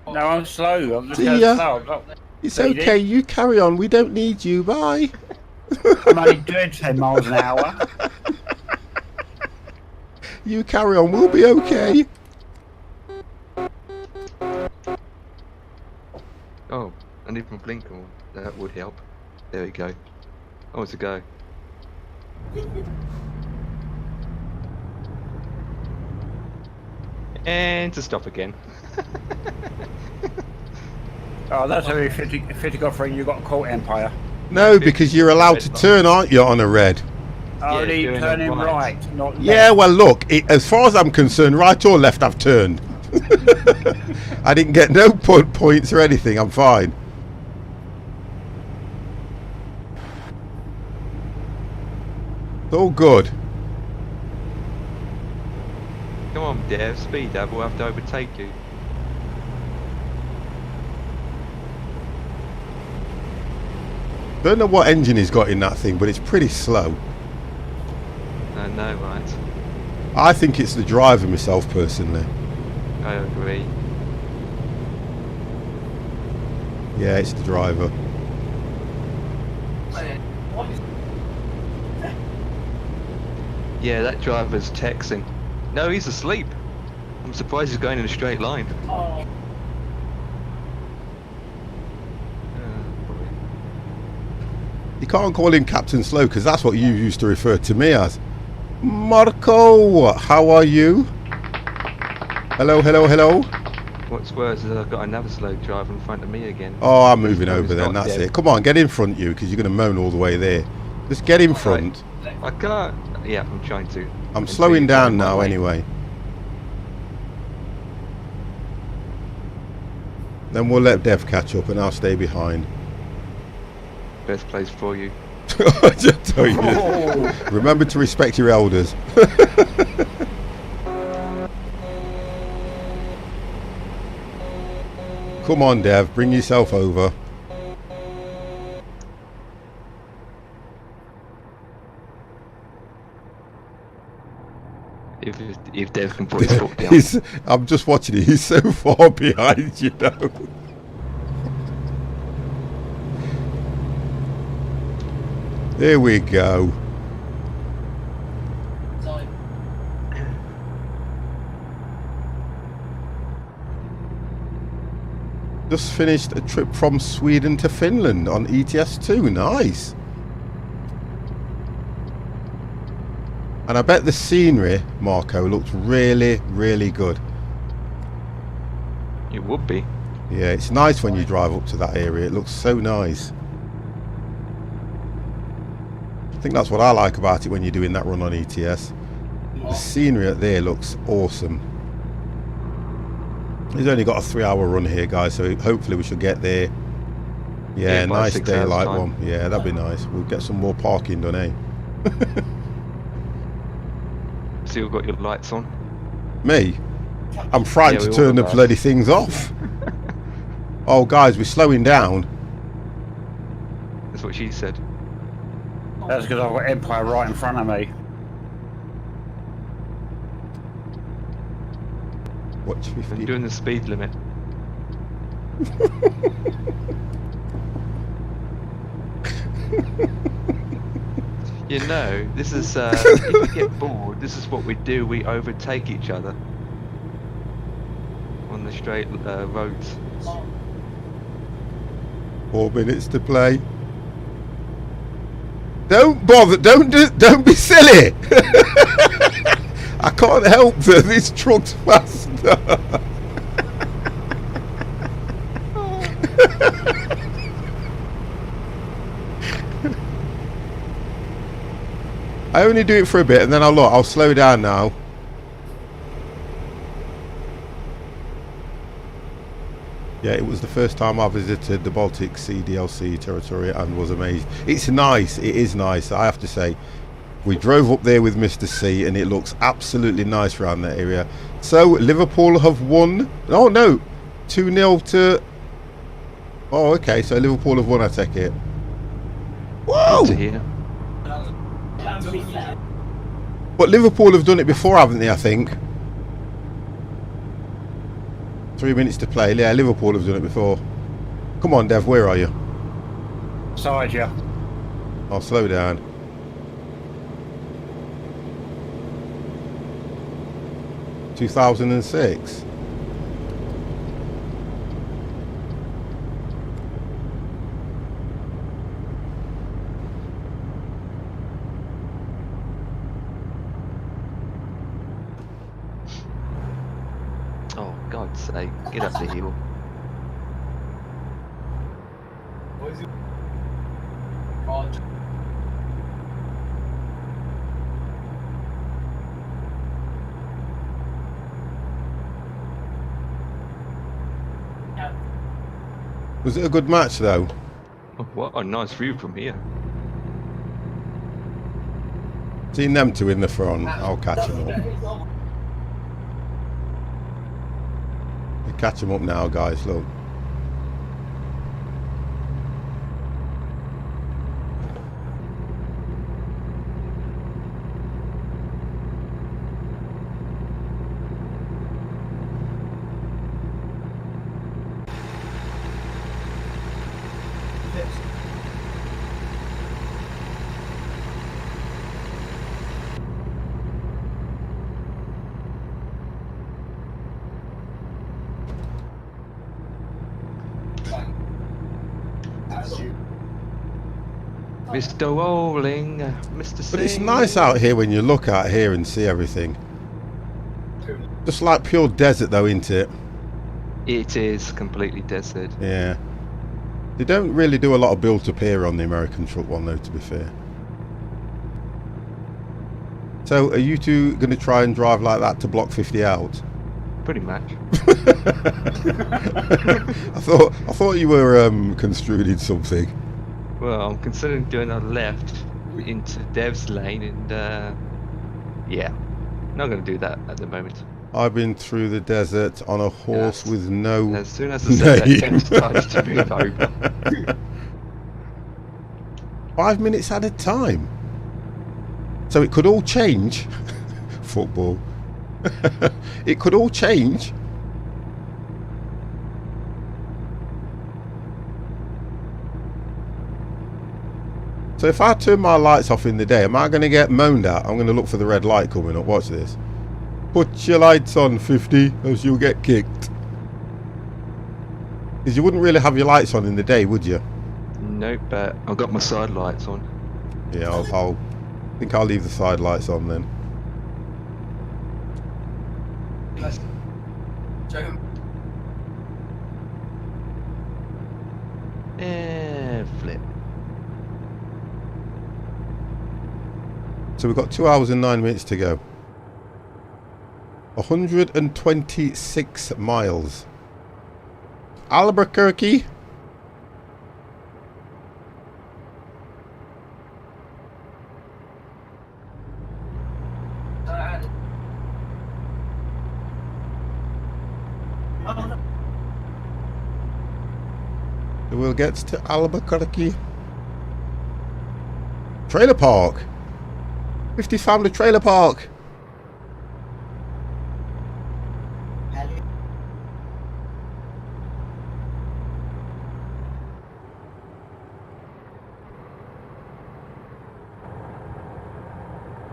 No, I'm slow. I'm just See going ya. slow. I'm not- It's So you okay. did? You carry on. We don't need you. Bye. I'm only doing 10 miles an hour. You carry on. We'll be okay. Oh, I need my blinker on. That would help. There we go. Oh, to go. And to stop again. Oh, that's only 50 got free. You got caught, Empire. No, because you're allowed to turn, aren't you, on a red? Only doing it turning right. right, not left. Yeah, well, look, as far as I'm concerned, right or left, I've turned. I didn't get no points or anything. I'm fine. It's all good. Come on, Dev, speed up, we'll have to overtake you. Don't know what engine he's got in that thing, but it's pretty slow. I know, right? I think it's the driver myself, personally. I agree. Yeah, it's the driver. Yeah, that driver's texting. No, he's asleep. I'm surprised he's going in a straight line. You can't call him Captain Slow because that's what you used to refer to me as. Marco, how are you? Hello, hello, hello. What's worse is I've got another slow driver in front of me again. Oh, I'm moving This over is then, not that's dead. it. Come on, get in front you because you're going to moan all the way there. Just get in front. I can't. Yeah, I'm trying to. I'm Until slowing you down find my now way. anyway. Then we'll let Dev catch up and I'll stay behind. Best place for you. Just tell you. Remember to respect your elders. Come on, Dev, bring yourself over. If Dev can put his foot down. I'm just watching it. He's so far behind, you know. There we go. Just finished a trip from Sweden to Finland on ETS2. Nice. And I bet the scenery, Marco, looks really, really good. It would be. Yeah, it's nice when you drive up to that area. It looks so nice. I think that's what I like about it when you're doing that run on ETS. The scenery up there looks awesome. He's only got a 3-hour run here, guys, so hopefully we should get there. Yeah, by nice 6 daylight hours' one. Yeah, that'd be nice. We'll get some more parking done, eh? Still got your lights on. Me? I'm frightened Yeah, to we turn all the have. bloody things off. Oh, guys, we're slowing down. That's what she said. That's because I've got Empire right in front of me. Watch I'm 50. doing the speed limit. You know, this is, if we get bored, this is what we do. We overtake each other on the straight roads. 4 minutes to play. Don't bother. Don't be silly. I can't help that this truck's faster. I only do it for a bit and then I'll slow down now. Yeah, it was the first time I visited the Baltic Sea DLC territory and was amazed. It's nice, it is nice, I have to say. We drove up there with Mr. C and it looks absolutely nice around that area. So, Liverpool have won. Oh no, 2-0 to... Oh, okay, so Liverpool have won, I take it. Whoa! To here. But Liverpool have done it before, haven't they, I think? 3 minutes to play. Yeah, Liverpool have done it before. Come on, Dev, where are you? Side you. I'll slow down. ...2006. Oh, God's sake, get up the hill. Was it a good match, though? Oh, what a nice view from here. Seen them two in the front. I'll catch them up. You catch them up now, guys, look. Mr. Rolling, Mr. But it's Singh. nice out here when you look out here and see everything. Just like pure desert though, isn't it? It is completely desert. Yeah. They don't really do a lot of build up here on the American truck one though, to be fair. So are you two going to try and drive like that to block 50 out? Pretty much. I thought you were construing something. Well, I'm considering doing a left into Dev's lane, and yeah, not going to do that at the moment. I've been through the desert on a horse Yes. with no And as soon as I said name. that, Dev started to move over. 5 minutes at a time. So it could all change. Football. It could all change. So if I turn my lights off in the day, am I going to get moaned at? I'm going to look for the red light coming up. Watch this. Put your lights on, 50, else you'll get kicked. Because you wouldn't really have your lights on in the day, would you? Nope, but I've got my side lights on. Yeah, I think I'll leave the side lights on then. And flip. So we've got 2 hours and 9 minutes to go. 126 miles. Albuquerque. We'll get to Albuquerque. Trailer park. 50 family trailer park.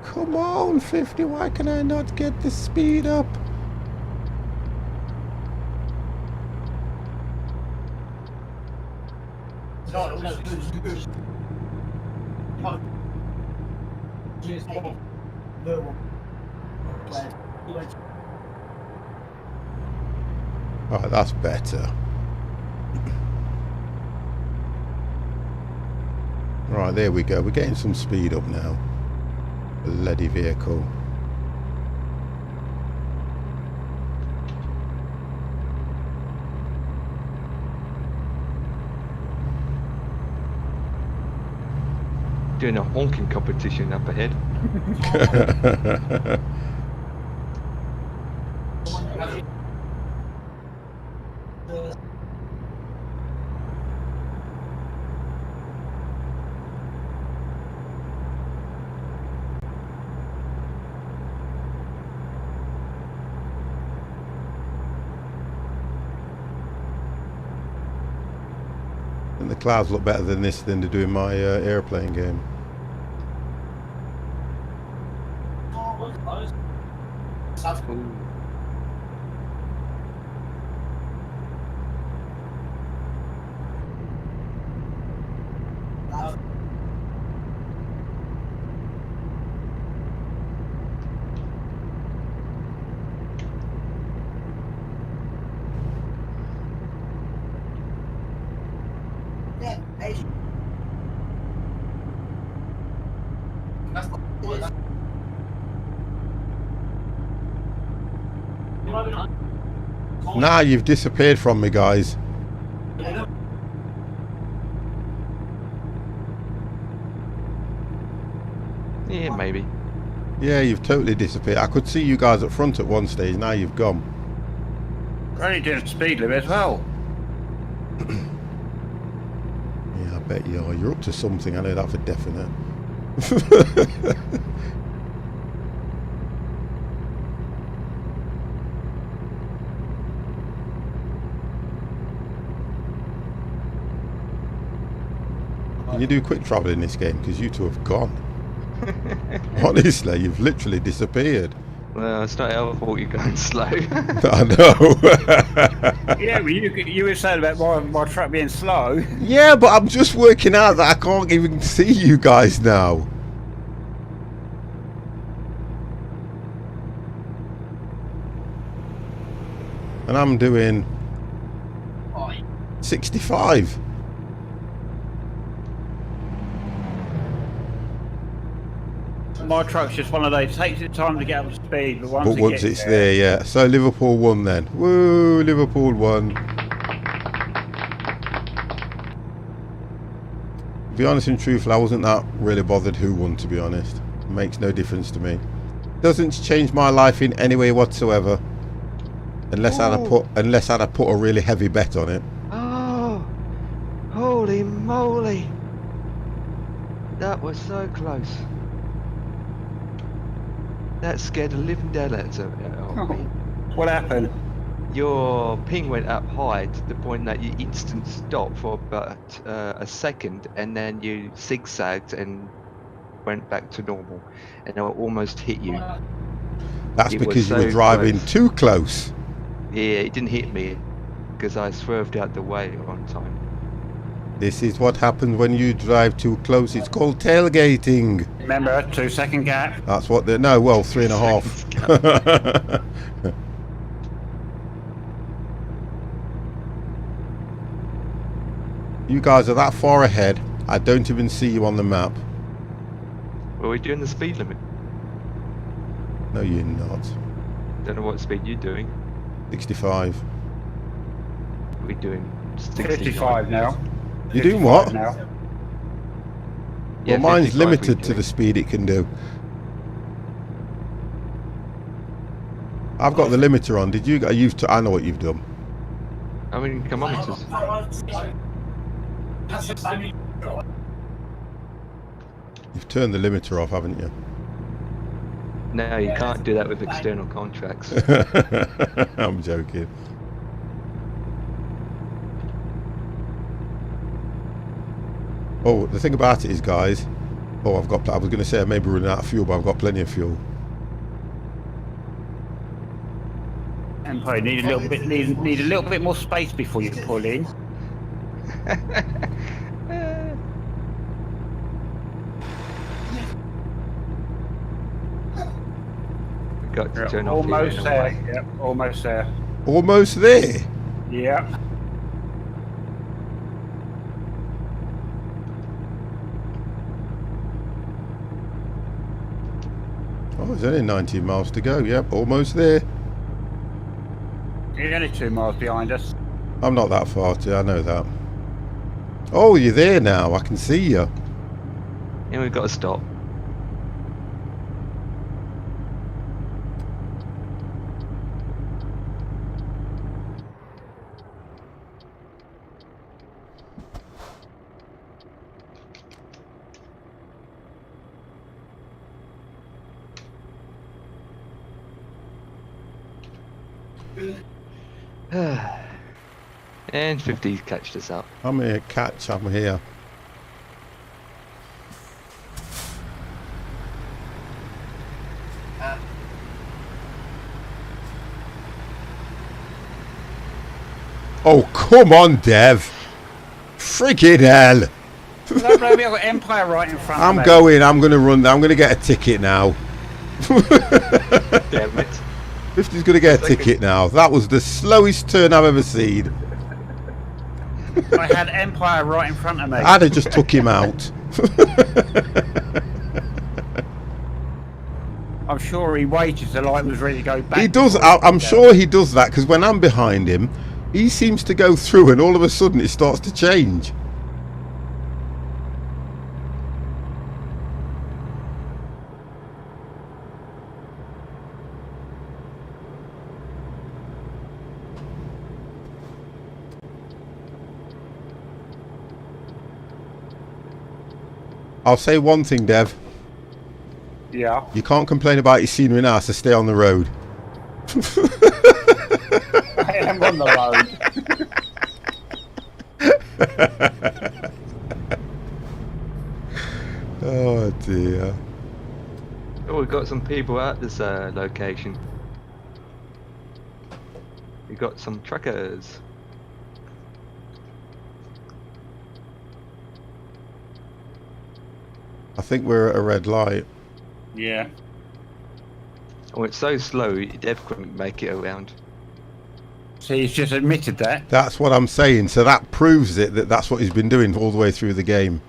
Come on, 50, why can I not get the speed up? Alright, that's better. Right, there we go. We're getting some speed up now. Bloody vehicle. Doing a honking competition up ahead. And the clouds look better than this than they do in my airplane game. Ooh. Nah, you've disappeared from me, guys. Yeah, maybe. Yeah, you've totally disappeared. I could see you guys up front at one stage. Now you've gone. We're only doing speed limit as well. Yeah, I bet you are. You're up to something. I know that for definite. Can you do quick travel in this game? Because you two have gone. Honestly, you've literally disappeared. Well, it's not our fault you're going slow. I know. Yeah, well, you were saying about my truck being slow. Yeah, but I'm just working out that I can't even see you guys now. And I'm doing 65. My truck's just one of those. Takes its time to get up to speed, but But once it's there, yeah. So Liverpool won then. Woo, Liverpool won. To be honest and truthful, I wasn't that really bothered who won, to be honest. It makes no difference to me. Doesn't change my life in any way whatsoever. Unless I'd have put a really heavy bet on it. Oh, holy moly! That was so close. That scared the living daylights out of me. What happened? Your ping went up high to the point that you instant stopped for about a second, and then you zigzagged and went back to normal, and I almost hit you. That's It was because you so were driving close. too close. Yeah, it didn't hit me because I swerved out the way on time. This is what happens when you drive too close. It's called tailgating. Remember, 2-second gap. That's what they're... No, well, 3.5. You guys are that far ahead, I don't even see you on the map. Were we doing the speed limit? No, you're not. Don't know what speed you're doing. 65. We're doing 65 55 now. You're doing what? 55 now. Yeah, Well, mine's 55 we're limited to doing. the speed it can do. I've got the limiter on. Did you? I know what you've done. I mean, kilometers. You've turned the limiter off, haven't you? No, you can't do that with external contracts. I'm joking. Oh, the thing about it is, guys. Oh, I was going to say I may be running out of fuel, but I've got plenty of fuel. And probably need a little bit more space before you pull in. Got to turn off Almost here there. anyway. Yep, almost there. Almost there. Yep. Oh, there's only 19 miles to go. Yep, almost there. You're only 2 miles behind us. I'm not that far, I know that. Oh, you're there now. I can see you. And we've got to stop. And 50 catched us up. I'm here, catch. I'm here. Oh, come on, Dev. Friggin' hell. No, baby, I've got Empire right in front of me. I'm going. I'm going to run. I'm going to get a ticket now. Damn it. 50's going to get a ticket now. That was the slowest turn I've ever seen. I had Empire right in front of me. I'd have just took him out. I'm sure he waited till the light was ready to go back. He does. I'm sure he does that because when I'm behind him, he seems to go through and all of a sudden it starts to change. I'll say one thing, Dev. Yeah. You can't complain about your scenery now, so stay on the road. I am on the road. Oh dear. Oh, we've got some people at this location. We got some truckers. I think we're at a red light. Yeah. Oh, it's so slow, Dev couldn't make it around. See, he's just admitted that. That's what I'm saying. So that proves it that that's what he's been doing all the way through the game.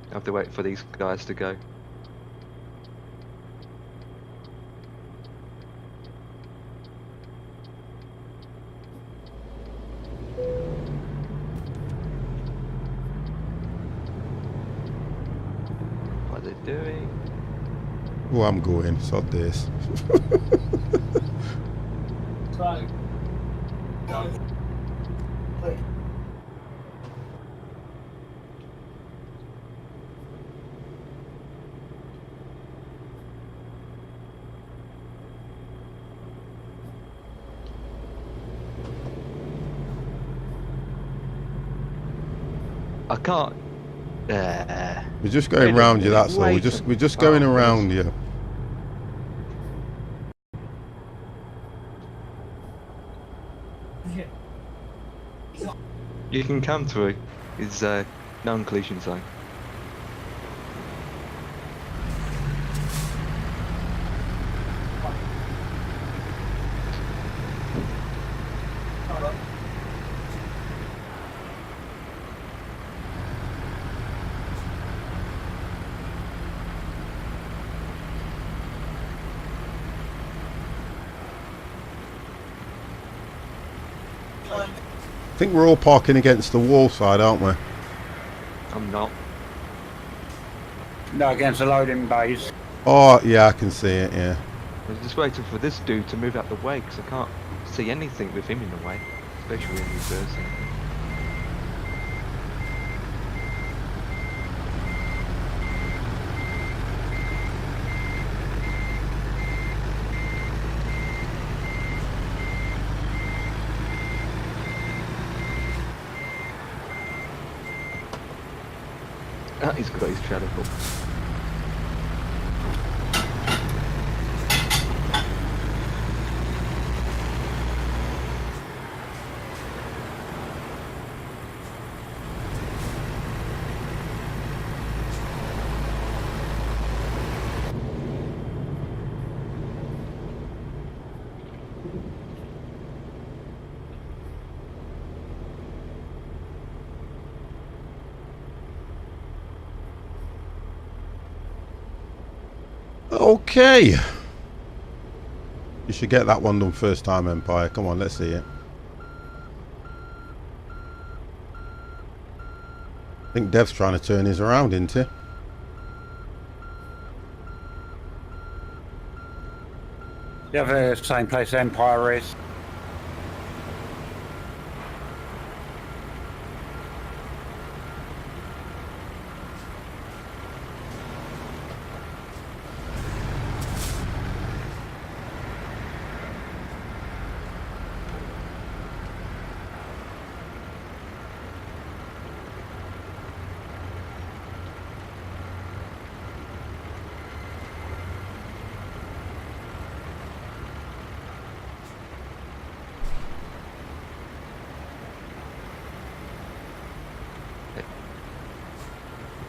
I have to wait for these guys to go. What are they doing? Oh, I'm going. Sod this. I can't. We're just going round you. That's all. We're just going around you. You can come through. It's non-collision zone. I think we're all parking against the wall side, aren't we? I'm not. No, against the loading bays. Oh, yeah, I can see it, yeah. I was just waiting for this dude to move out the way because I can't see anything with him in the way, especially in reversing. He's got his trailer full. Okay. You should get that one done first time, Empire. Come on, let's see it. I think Dev's trying to turn his around, isn't he? The other same place Empire is.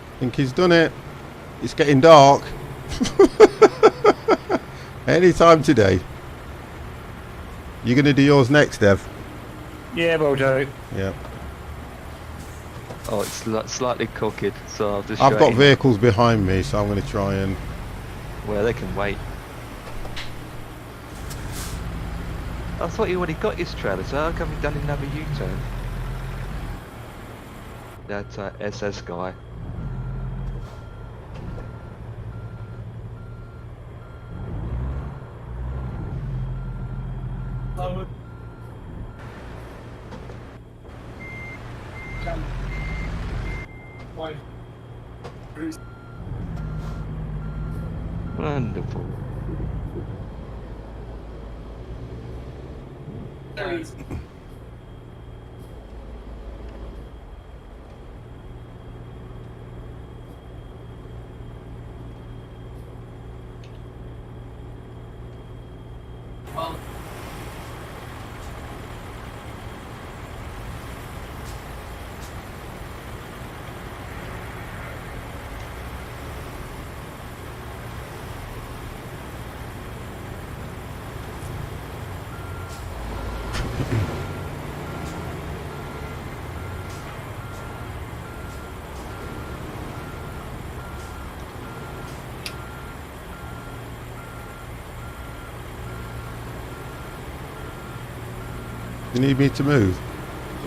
I think he's done it. It's getting dark. Anytime today. You're going to do yours next, Dev? Yeah, we'll do. Yeah. Oh, it's slightly cocked, so I'll just. I've got vehicles behind me, so I'm going to try and... Well, they can wait. I thought you already got his trailer, so how come you done another U-turn? That SS guy. Wonderful. You need me to move?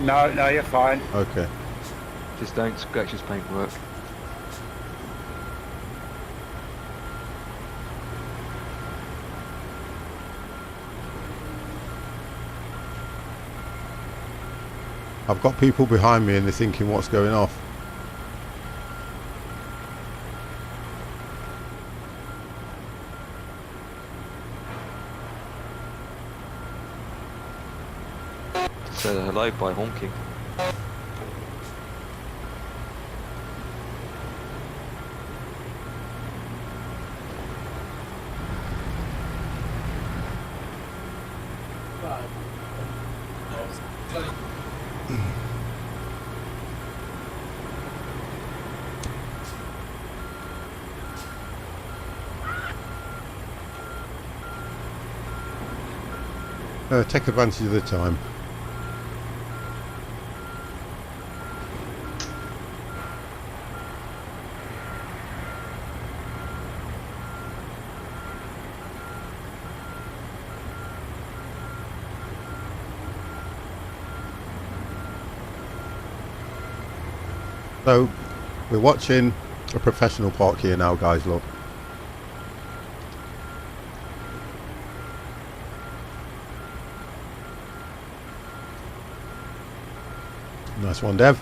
No, no, you're fine. Okay. Just don't scratch his paintwork. I've got people behind me and they're thinking what's going off. Say hello by honking. Take advantage of the time. So, we're watching a professional park here now, guys, look. Nice one, Dev.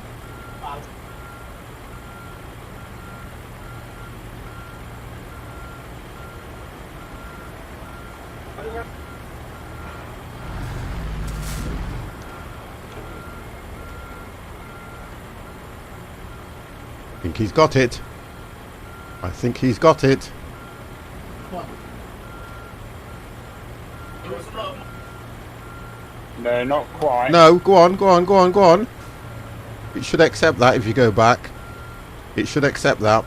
I think he's got it. I think he's got it. No, not quite. No, go on, go on, go on, go on. It should accept that if you go back. It should accept that.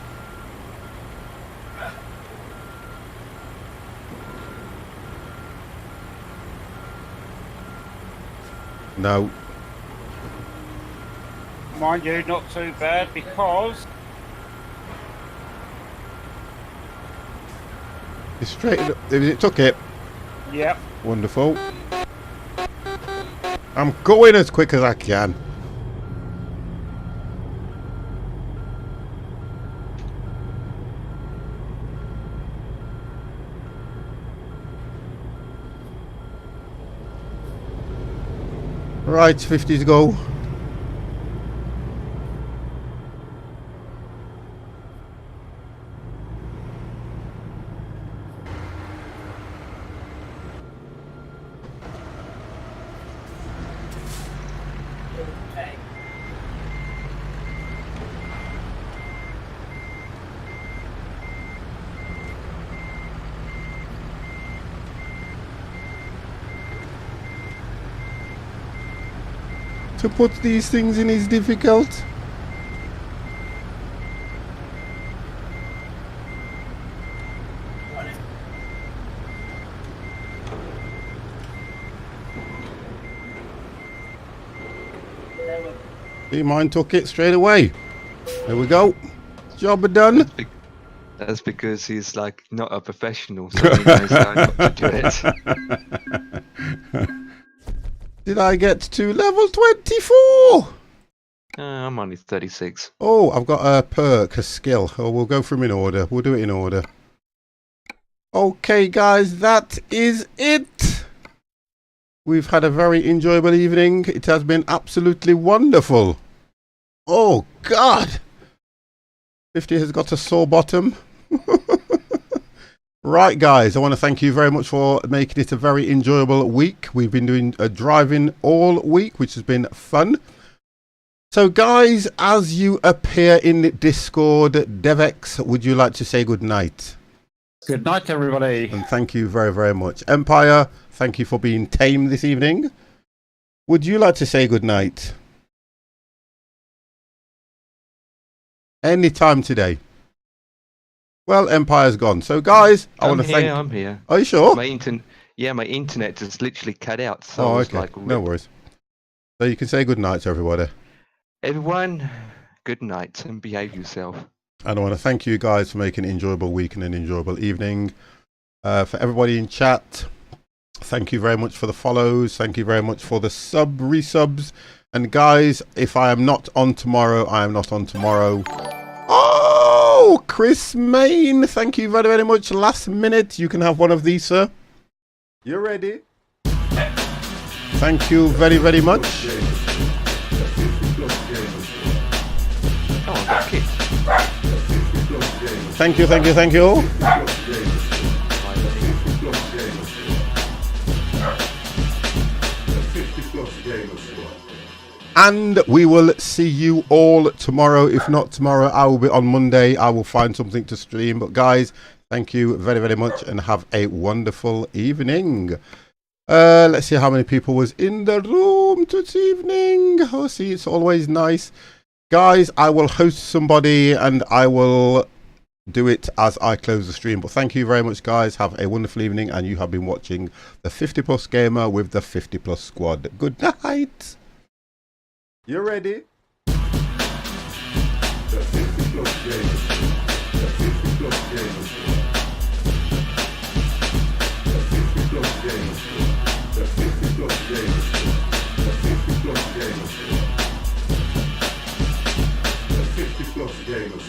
No. Mind you, not too bad because It's straight. It took it. yep. Wonderful. I'm going as quick as I can. Right, 50 to go. To put these things in is difficult. See, mine took it straight away. There we go. Job done. That's because he's like not a professional, so he knows how not to do it. Did I get to level 24? I'm only 36. Oh, I've got a perk, a skill. Oh, we'll go from in order. We'll do it in order. Okay, guys, that is it. We've had a very enjoyable evening. It has been absolutely wonderful. Oh, God. 50 has got a sore bottom. Right, guys, I want to thank you very much for making it a very enjoyable week. We've been doing driving all week, which has been fun. So, guys, as you appear in Discord, Devex, would you like to say good night? Good night, everybody. And thank you very, very much. Empire, thank you for being tame this evening. Would you like to say good night? Any time today. Well, Empire's gone. So, guys, I want to thank... I'm here. Are you sure? My internet just literally cut out. So Oh, I was okay. like, No worries. So you can say good night to everybody. everyone, good night and behave yourself. And I want to thank you guys for making an enjoyable week and an enjoyable evening. For everybody in chat, thank you very much for the follows. Thank you very much for the resubs. And guys, if I am not on tomorrow, I am not on tomorrow. Oh, Chris Main, thank you very, very much. Last minute, you can have one of these, sir. You ready? Thank you very, very much. Oh, I got kicked. Thank you, thank you, thank you. And we will see you all tomorrow. If not tomorrow, I will be on Monday. I will find something to stream. But guys, thank you very, very much and have a wonderful evening. Let's see how many people was in the room this evening. Oh, see, it's always nice. Guys, I will host somebody and I will do it as I close the stream. But thank you very much, guys. Have a wonderful evening. And you have been watching the 50 Plus Gamer with the 50 Plus Squad. Good night. You ready? The 50 Plus Gamers. The 50 Plus Gamers. The 50 Plus Gamers. The 50 Plus Gamers. The 50 Plus Gamers. The 50 Plus Gamers.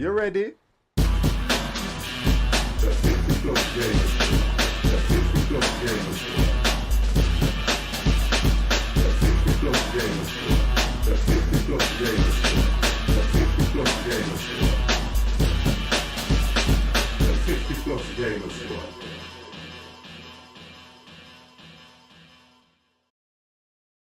You ready? Gamer Squad.